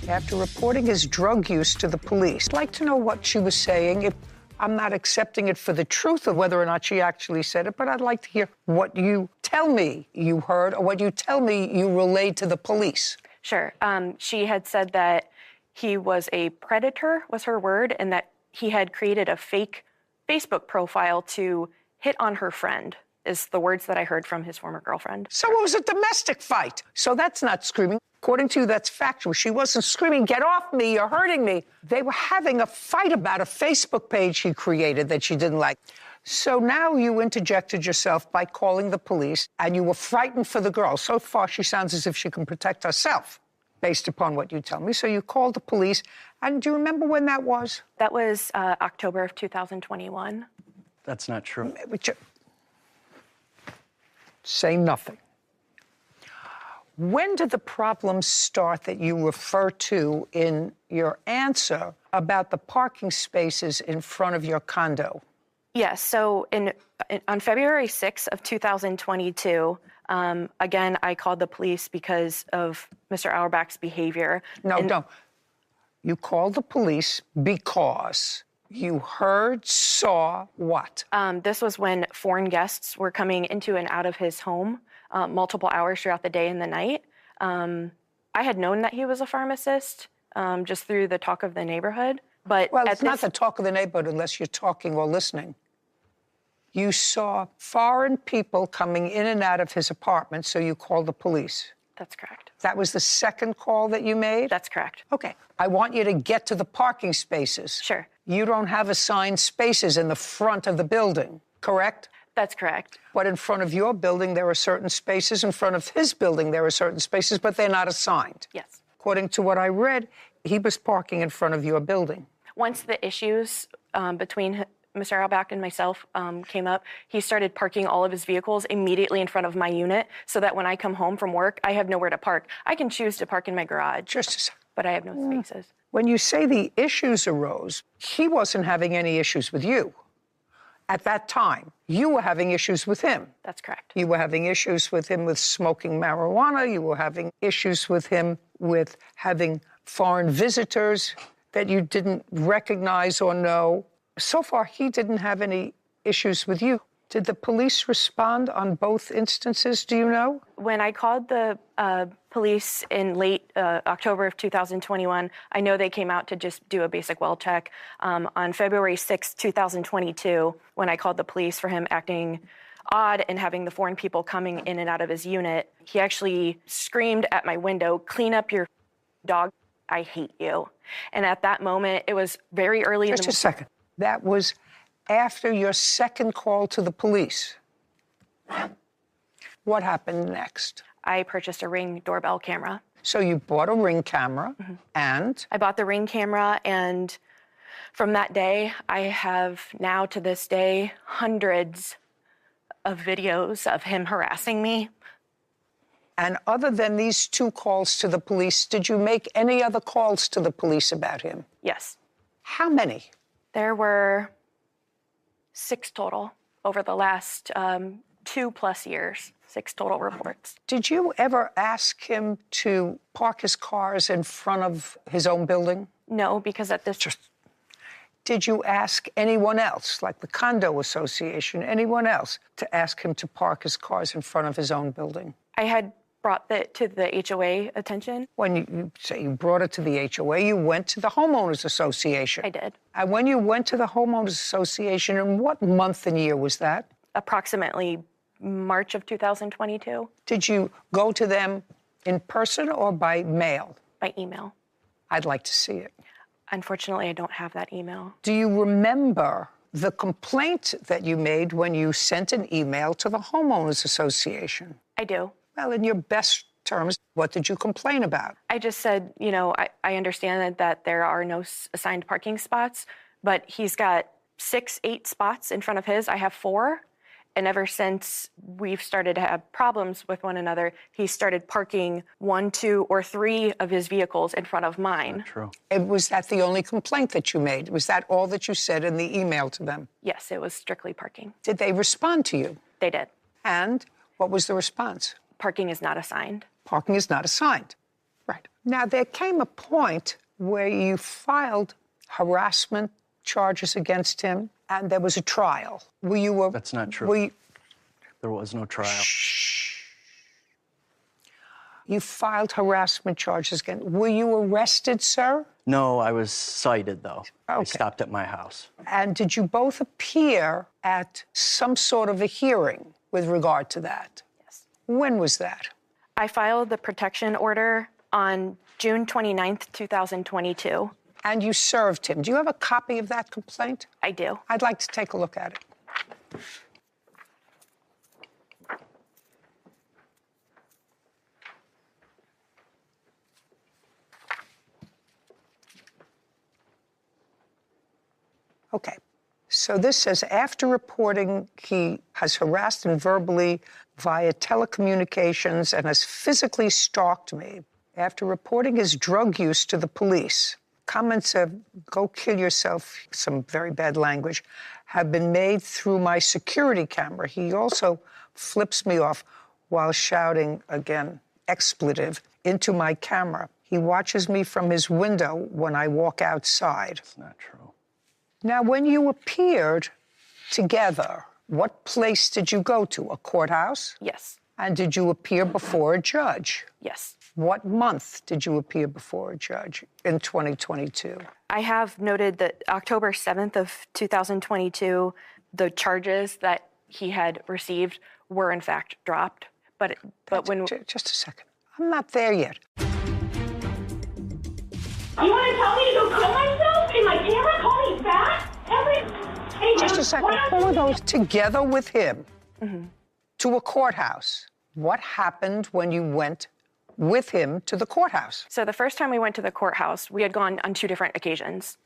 After reporting his drug use to the police, I'd like to know what she was saying. I'm not accepting it for the truth of whether or not she actually said it, but I'd like to hear what you tell me you heard or what you tell me you relayed to the police. Sure. She had said that he was a predator, was her word, and that he had created a fake Facebook profile to hit on her friend, is the words that I heard from his former girlfriend. So it was a domestic fight. So that's not screaming. According to you, that's factual. She wasn't screaming, get off me, you're hurting me. They were having a fight about a Facebook page he created that she didn't like. So now you interjected yourself by calling the police, and you were frightened for the girl. So far, she sounds as if she can protect herself, based upon what you tell me. So you called the police. And do you remember when that was? That was October of 2021. That's not true. Say nothing. When did the problem start that you refer to in your answer about the parking spaces in front of your condo? Yes, so on February 6th of 2022, again, I called the police because of Mr. Auerbach's behavior. No. You called the police because you heard, saw what? This was when foreign guests were coming into and out of his home multiple hours throughout the day and the night. I had known that he was a pharmacist just through the talk of the neighborhood. But well, it's not the talk of the neighborhood unless you're talking or listening. You saw foreign people coming in and out of his apartment, so you called the police. That's correct. That was the second call that you made? That's correct. Okay. I want you to get to the parking spaces. Sure. You don't have assigned spaces in the front of the building, correct? That's correct. But in front of your building, there are certain spaces. In front of his building, there are certain spaces, but they're not assigned. Yes. According to what I read, he was parking in front of your building. Once the issues between Mr. Auerbach and myself came up, he started parking all of his vehicles immediately in front of my unit so that when I come home from work, I have nowhere to park. I can choose to park in my garage. Just a second. But I have no spaces. When you say the issues arose, he wasn't having any issues with you. At that time, you were having issues with him. That's correct. You were having issues with him with smoking marijuana. You were having issues with him with having foreign visitors that you didn't recognize or know. So far, he didn't have any issues with you. Did the police respond on both instances, do you know? When I called the police in late October of 2021, I know they came out to just do a basic well check. On February 6, 2022, when I called the police for him acting odd and having the foreign people coming in and out of his unit, he actually screamed at my window, "Clean up your dog, I hate you." And at that moment, it was very early in the morning. Just a second. That was after your second call to the police. What happened next? I purchased a Ring doorbell camera. So you bought a Ring camera, and? I bought the Ring camera, and from that day, I have now to this day hundreds of videos of him harassing me. And other than these two calls to the police, did you make any other calls to the police about him? Yes. How many? There were 6 total over the last 2+ years, 6 total reports. Did you ever ask him to park his cars in front of his own building? No, because at this... Did you ask anyone else, like the condo association, anyone else, to ask him to park his cars in front of his own building? I had brought that to the HOA attention. When you say you brought it to the HOA, you went to the homeowners association. I did. And when you went to the homeowners association, in what month and year was that? Approximately March of 2022. Did you go to them in person or by mail? By email. I'd like to see it. Unfortunately, I don't have that email. Do you remember the complaint that you made when you sent an email to the homeowners association? I do. Well, in your best terms, what did you complain about? I just said, you know, I understand that there are no assigned parking spots, but he's got 6, 8 spots in front of his. I have 4. And ever since we've started to have problems with one another, he started parking 1, 2, or 3 of his vehicles in front of mine. True. And was that the only complaint that you made? Was that all that you said in the email to them? Yes, it was strictly parking. Did they respond to you? They did. And what was the response? Parking is not assigned. Parking is not assigned. Right. Now, there came a point where you filed harassment charges against him, and there was a trial. That's not true. There was no trial. You filed harassment charges against. Were you arrested, sir? No, I was cited, though. Okay. I stopped at my house. And did you both appear at some sort of a hearing with regard to that? Yes. When was that? I filed the protection order on June 29th, 2022. And you served him. Do you have a copy of that complaint? I do. I'd like to take a look at it. Okay. So this says, after reporting he has harassed and verbally via telecommunications and has physically stalked me. After reporting his drug use to the police, comments of "go kill yourself," some very bad language, have been made through my security camera. He also flips me off while shouting, again, expletive, into my camera. He watches me from his window when I walk outside. That's not true. Now, when you appeared together, what place did you go to? A courthouse? Yes. And did you appear before a judge? Yes. What month did you appear before a judge in 2022? I have noted that October 7th of 2022, the charges that he had received were in fact dropped. But when... Just a second. I'm not there yet. You want to tell me to go kill myself in my camera? Call me fat? Hey, just a second. Who are those together with him to a courthouse? What happened when you went with him to the courthouse? So the first time we went to the courthouse, we had gone on 2 different occasions.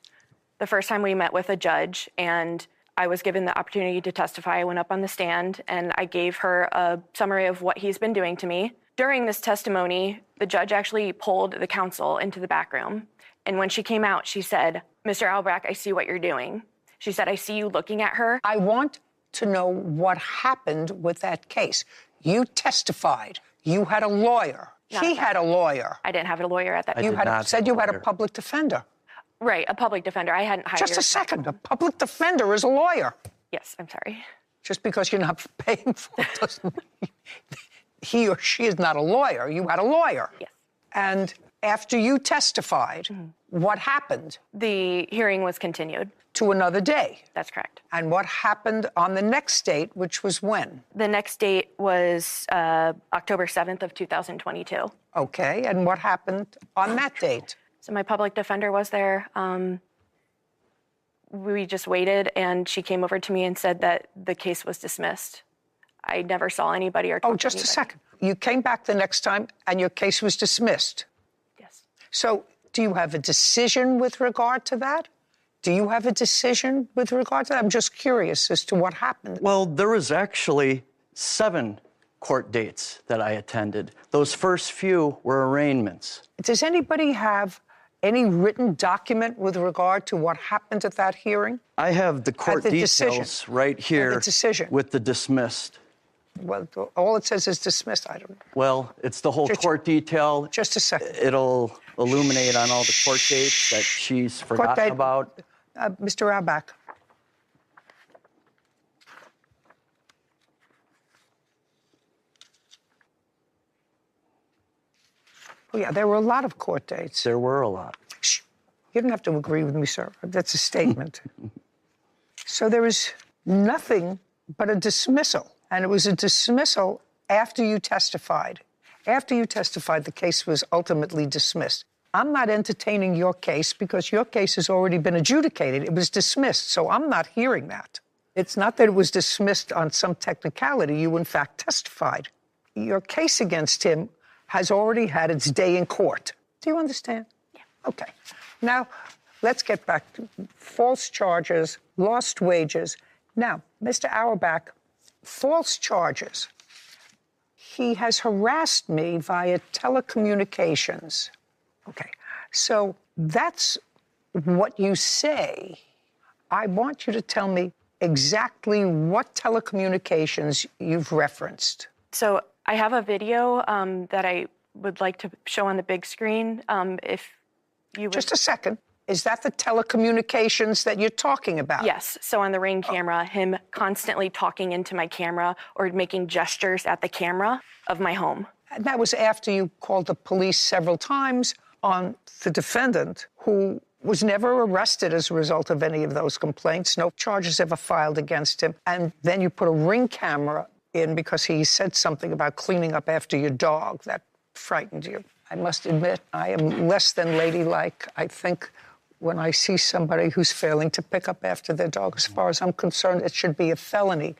The first time we met with a judge, and I was given the opportunity to testify. I went up on the stand, and I gave her a summary of what he's been doing to me. During this testimony, the judge actually pulled the counsel into the back room. And when she came out, she said, "Mr. Albrecht, I see what you're doing." She said, "I see you looking at her." I want to know what happened with that case. You testified. You had a lawyer. He had a lawyer. I didn't have a lawyer at that time. You said you had a public defender. Right, a public defender. I hadn't hired. Just a second. A public defender is a lawyer. Yes, I'm sorry. Just because you're not paying for it doesn't mean he or she is not a lawyer. You had a lawyer. Yes. And after you testified, what happened? The hearing was continued. To another day. That's correct. And what happened on the next date, which was when? The next date was October 7th of 2022. Okay, and what happened on that date? So my public defender was there. We just waited, and she came over to me and said that the case was dismissed. I never saw anybody or talked to anybody. A second. You came back the next time, and your case was dismissed. Yes. So do you have a decision with regard to that? Do you have a decision with regard to that? I'm just curious as to what happened. Well, there was actually 7 court dates that I attended. Those first few were arraignments. Does anybody have any written document with regard to what happened at that hearing? I have the court details right here with the dismissed. Well, all it says is dismissed. I don't know. Well, it's the whole court detail. Just a second. It'll illuminate on all the court dates that she's forgotten about. Mr. Albach. Oh, yeah, there were a lot of court dates. There were a lot. Shh. You don't have to agree with me, sir. That's a statement. So there was nothing but a dismissal. And it was a dismissal after you testified. After you testified, the case was ultimately dismissed. I'm not entertaining your case because your case has already been adjudicated. It was dismissed, so I'm not hearing that. It's not that it was dismissed on some technicality. You, in fact, testified. Your case against him has already had its day in court. Do you understand? Yeah. Okay. Now, let's get back to false charges, lost wages. Now, Mr. Auerbach, false charges. He has harassed me via telecommunications. Okay, so that's what you say. I want you to tell me exactly what telecommunications you've referenced. So I have a video that I would like to show on the big screen. If you would... Just a second. Is that the telecommunications that you're talking about? Yes. So on the Ring camera, him constantly talking into my camera or making gestures at the camera of my home. And that was after you called the police several times on the defendant, who was never arrested as a result of any of those complaints. No charges ever filed against him. And then you put a Ring camera in because he said something about cleaning up after your dog. That frightened you. I must admit, I am less than ladylike. I think when I see somebody who's failing to pick up after their dog. As far as I'm concerned, it should be a felony,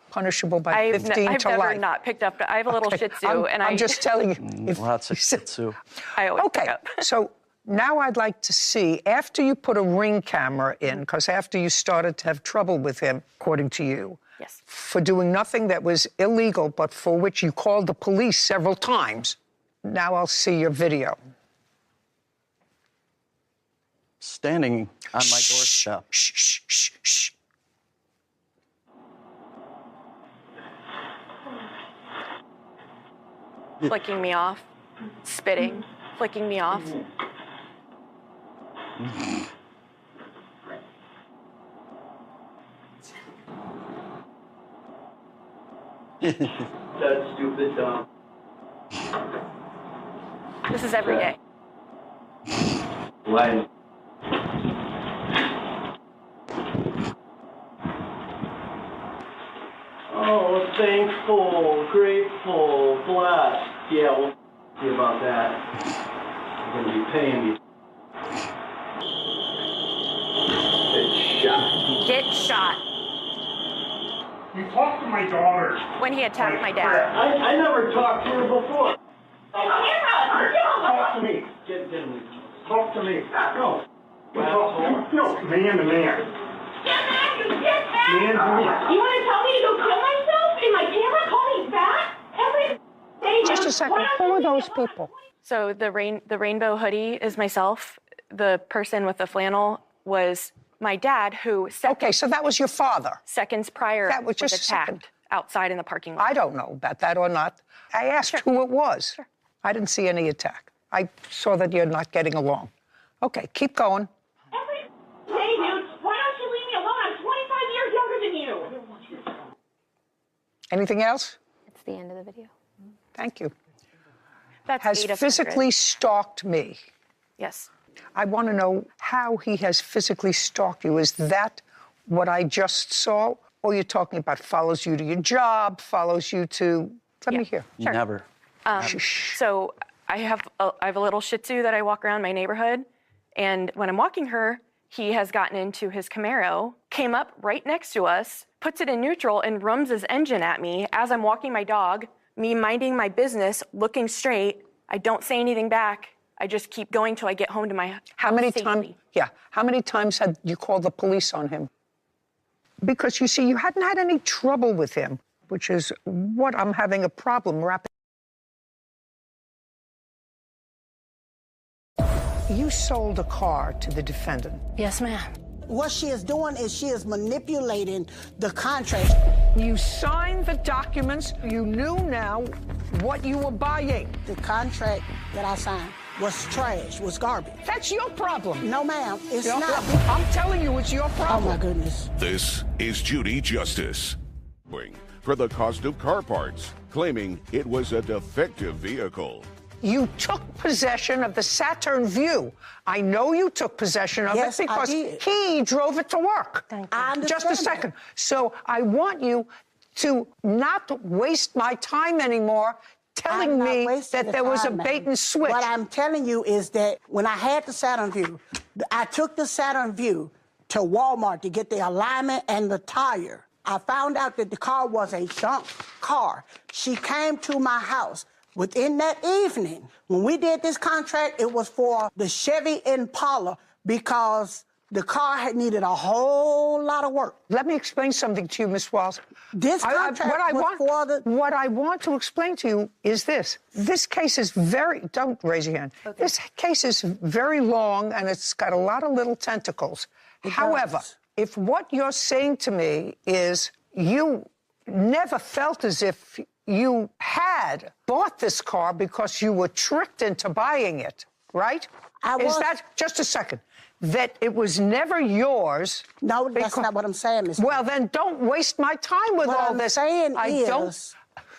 punishable by 15 to life. I've never not picked up. I have a little Shih Tzu, and I'm just telling you. Lots of Shih Tzu. I always pick up. So now I'd like to see, after you put a Ring camera in, because after you started to have trouble with him, according to you, yes, for doing nothing that was illegal, but for which you called the police several times, now I'll see your video. Standing on my doorstep. Shh, shh, shh, shh. Flicking me off, spitting, flicking me off. That stupid dog. This is every day. Why? Oh, thankful, grateful, blessed. Yeah, we'll see about that. I'm gonna be paying you. Get shot. Get shot. You talked to my daughter. When he attacked my dad. I never talked to her before. Talk to me. Get him. Talk to me. No. No, man to man. Get back, you get back! Man to man. You want to tell me to go kill myself? And my camera call me fat? Every day. Just a second. Who are those people? So the rainbow hoodie is myself. The person with the flannel was my dad, who okay, so that was your father. Seconds prior that was just attacked outside in the parking lot. I don't know about that or not. I asked who it was. Sure. I didn't see any attack. I saw that you're not getting along. Okay, keep going. Every day, dude. Why don't you leave me alone? I'm 25 years younger than you. Anything else? It's the end of the video. Thank you. That's has physically stalked me. Yes. I want to know how he has physically stalked you. Is that what I just saw? Or you're talking about follows you to your job, follows you to... Let me hear. Sure. Never. So I have a little Shih Tzu that I walk around my neighborhood. And when I'm walking her, he has gotten into his Camaro, came up right next to us, puts it in neutral, and rums his engine at me as I'm walking my dog, me minding my business, looking straight. I don't say anything back. I just keep going till I get home to my house How many safely. How many times had you called the police on him? Because, you see, you hadn't had any trouble with him, which is what I'm having a problem wrapping. You sold a car to the defendant. Yes, ma'am. What she is doing is she is manipulating the contract. You signed the documents. You knew now what you were buying. The contract that I signed was trash, was garbage. That's your problem. No, ma'am, it's Your not. problem. I'm telling you, it's your problem. Oh, my goodness. This is Judy Justice. For the cost of car parts, claiming it was a defective vehicle. You took possession of the Saturn Vue. I know you took possession of Yes, it because I did. he drove it to work. I understand Just a second. So I want you to not waste my time anymore telling me that there was a bait and switch. What I'm telling you is that when I had the Saturn Vue, I took the Saturn Vue to Walmart to get the alignment and the tire. I found out that the car was a junk car. She came to my house. Within that evening, when we did this contract, it was for the Chevy Impala because the car had needed a whole lot of work. Let me explain something to you, Ms. Walls. This contract what I want to explain to you is this. This case is don't raise your hand. Okay. This case is very long and it's got a lot of little tentacles. However, if what you're saying to me is you never felt as if you had bought this car because you were tricked into buying it, right? Is that, just a second, that it was never yours? No, that's not what I'm saying, Ms. Well, then don't waste my time with all this.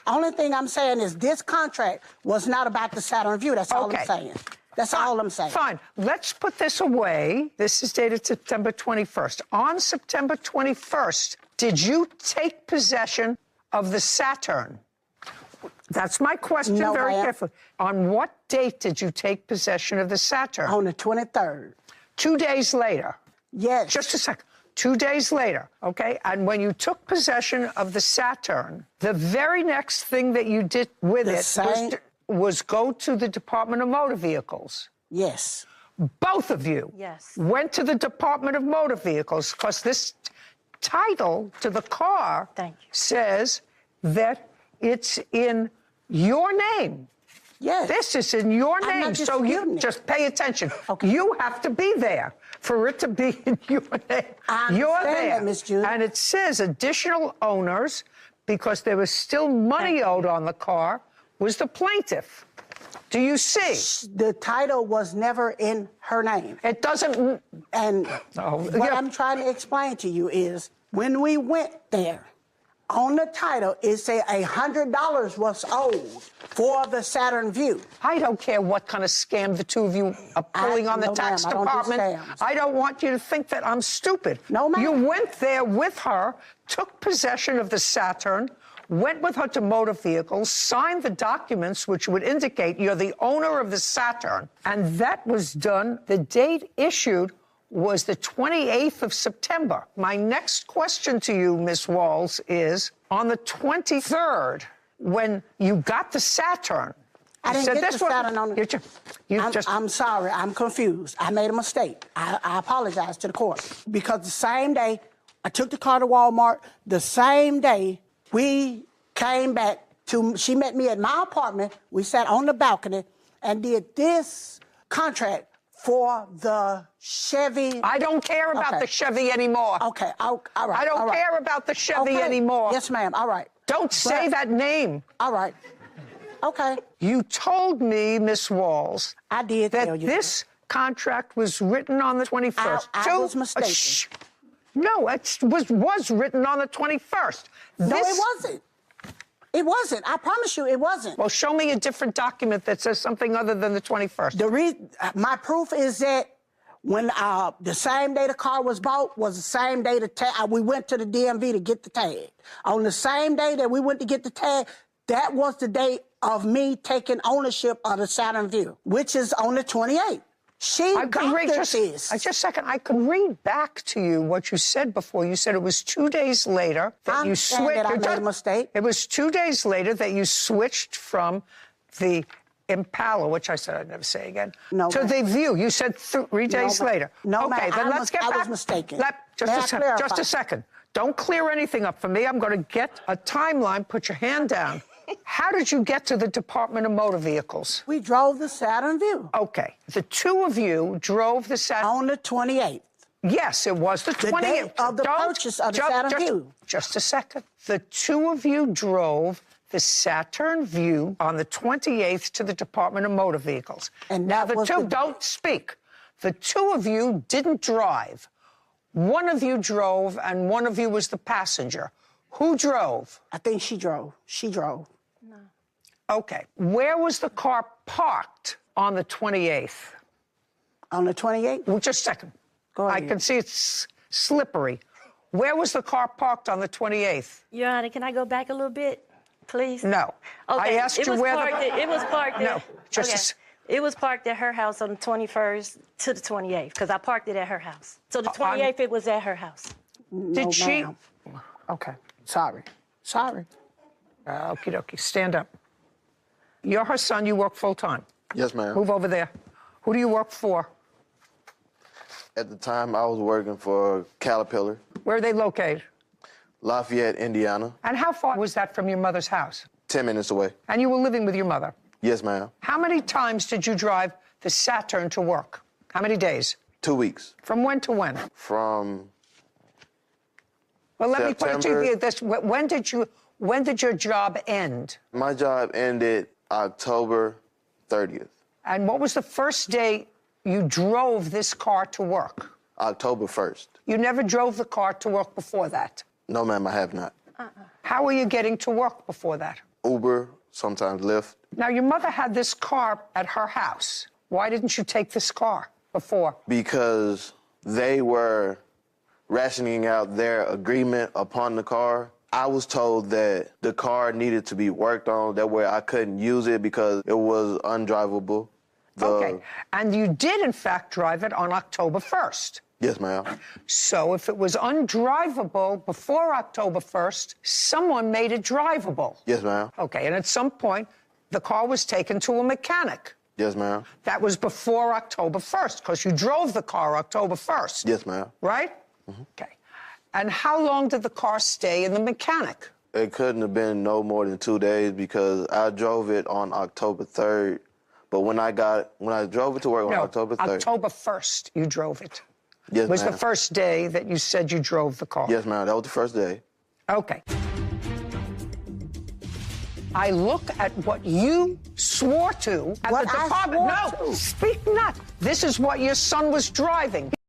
Only thing I'm saying is this contract was not about the Saturn Vue. That's all I'm saying. That's all I'm saying. Fine. Let's put this away. This is dated September 21st. On September 21st, did you take possession of the Saturn? That's my question, very carefully. On what date did you take possession of the Saturn? On the 23rd. 2 days later. Yes. Just a second. 2 days later, okay? And when you took possession of the Saturn, the very next thing that you did with was go to the Department of Motor Vehicles. Yes. Both of you went to the Department of Motor Vehicles because this title to the car says that it's in your name. Yes. This is in your I'm name, not so you disputing it. just pay attention. Okay. You have to be there for it to be in your name. You're there, that, Miss Judy. and it says additional owners because there was still money owed on the car. Was the plaintiff? Do you see? The title was never in her name. It doesn't. And what I'm trying to explain to you is when we went there, on the title, it said $100 was owed for the Saturn View. I don't care what kind of scam the two of you are pulling on the tax department. I don't want you to think that I'm stupid. No, ma'am. You went there with her, took possession of the Saturn, went with her to motor vehicles, signed the documents which would indicate you're the owner of the Saturn, and that was done. The date issued was the 28th of September. My next question to you, Miss Walls, is on the 23rd, when you got the Saturn. I didn't get the Saturn on the... I'm sorry, I'm confused. I made a mistake. I apologize to the court. Because the same day, I took the car to Walmart. The same day, we came back to... She met me at my apartment. We sat on the balcony and did this contract for the Chevy. I don't care about the Chevy anymore. Okay, all right. I don't care about the Chevy anymore. Yes, ma'am, all right. Don't say that name. All right. Okay. You told me, Miss Walls, I did that tell you this contract was written on the 21st. I was mistaken. No, it was written on the 21st. No, it wasn't. It wasn't. I promise you, it wasn't. Well, show me a different document that says something other than the 21st. My proof is that when the same day the car was bought was the same day we went to the DMV to get the tag. On the same day that we went to get the tag, that was the day of me taking ownership of the Saturn View, which is on the 28th. I could read back to you what you said before. You said it was 2 days later that you switched. I made a mistake. It was 2 days later that you switched from the Impala, which I said I'd never say again, to the View. You said 3 days later. No, okay, then let's get back. I was mistaken. Just a second. Don't clear anything up for me. I'm going to get a timeline. Put your hand down. How did you get to the Department of Motor Vehicles? We drove the Saturn View. Okay. The two of you drove the Saturn... On the 28th. Yes, it was the 28th. The day of the purchase of the Saturn View. Just a second. The two of you drove the Saturn View on the 28th to the Department of Motor Vehicles. And now, don't speak. The two of you didn't drive. One of you drove, and one of you was the passenger. Who drove? I think she drove. She drove. Okay. Where was the car parked on the 28th? On the 28th? Well, just a second. Go ahead. I can see it's slippery. Where was the car parked on the 28th? Your Honor, can I go back a little bit, please? No. Okay. I asked you where it was parked. No, It was parked at her house on the 21st to the 28th, because I parked it at her house. So the 28th, it was at her house. Did she? Okay. Sorry. Okie dokie. Stand up. You're her son. You work full time. Yes, ma'am. Move over there. Who do you work for? At the time, I was working for Caterpillar. Where are they located? Lafayette, Indiana. And how far was that from your mother's house? 10 minutes away. And you were living with your mother? Yes, ma'am. How many times did you drive the Saturn to work? How many days? 2 weeks. From when to when? From Well, let me put it to September. you this. When did your job end? My job ended October 30th. And what was the first day you drove this car to work? October 1st. You never drove the car to work before that? No, ma'am, I have not. How were you getting to work before that? Uber, sometimes Lyft. Now, your mother had this car at her house. Why didn't you take this car before? Because they were rationing out their agreement upon the car. I was told that the car needed to be worked on. That way I couldn't use it because it was undrivable. Okay. And you did, in fact, drive it on October 1st. Yes, ma'am. So if it was undrivable before October 1st, someone made it drivable. Yes, ma'am. Okay. And at some point, the car was taken to a mechanic. Yes, ma'am. That was before October 1st, because you drove the car October 1st. Yes, ma'am. Right? Okay. And how long did the car stay in the mechanic? It couldn't have been no more than 2 days because I drove it on October 3rd. But when I drove it to work on October 3rd. October 1st, you drove it. Yes, was ma'am. the first day that you said you drove the car. Yes, ma'am. That was the first day. Okay. I look at what you swore to at What the I department. swore No, to? speak not. This is what your son was driving.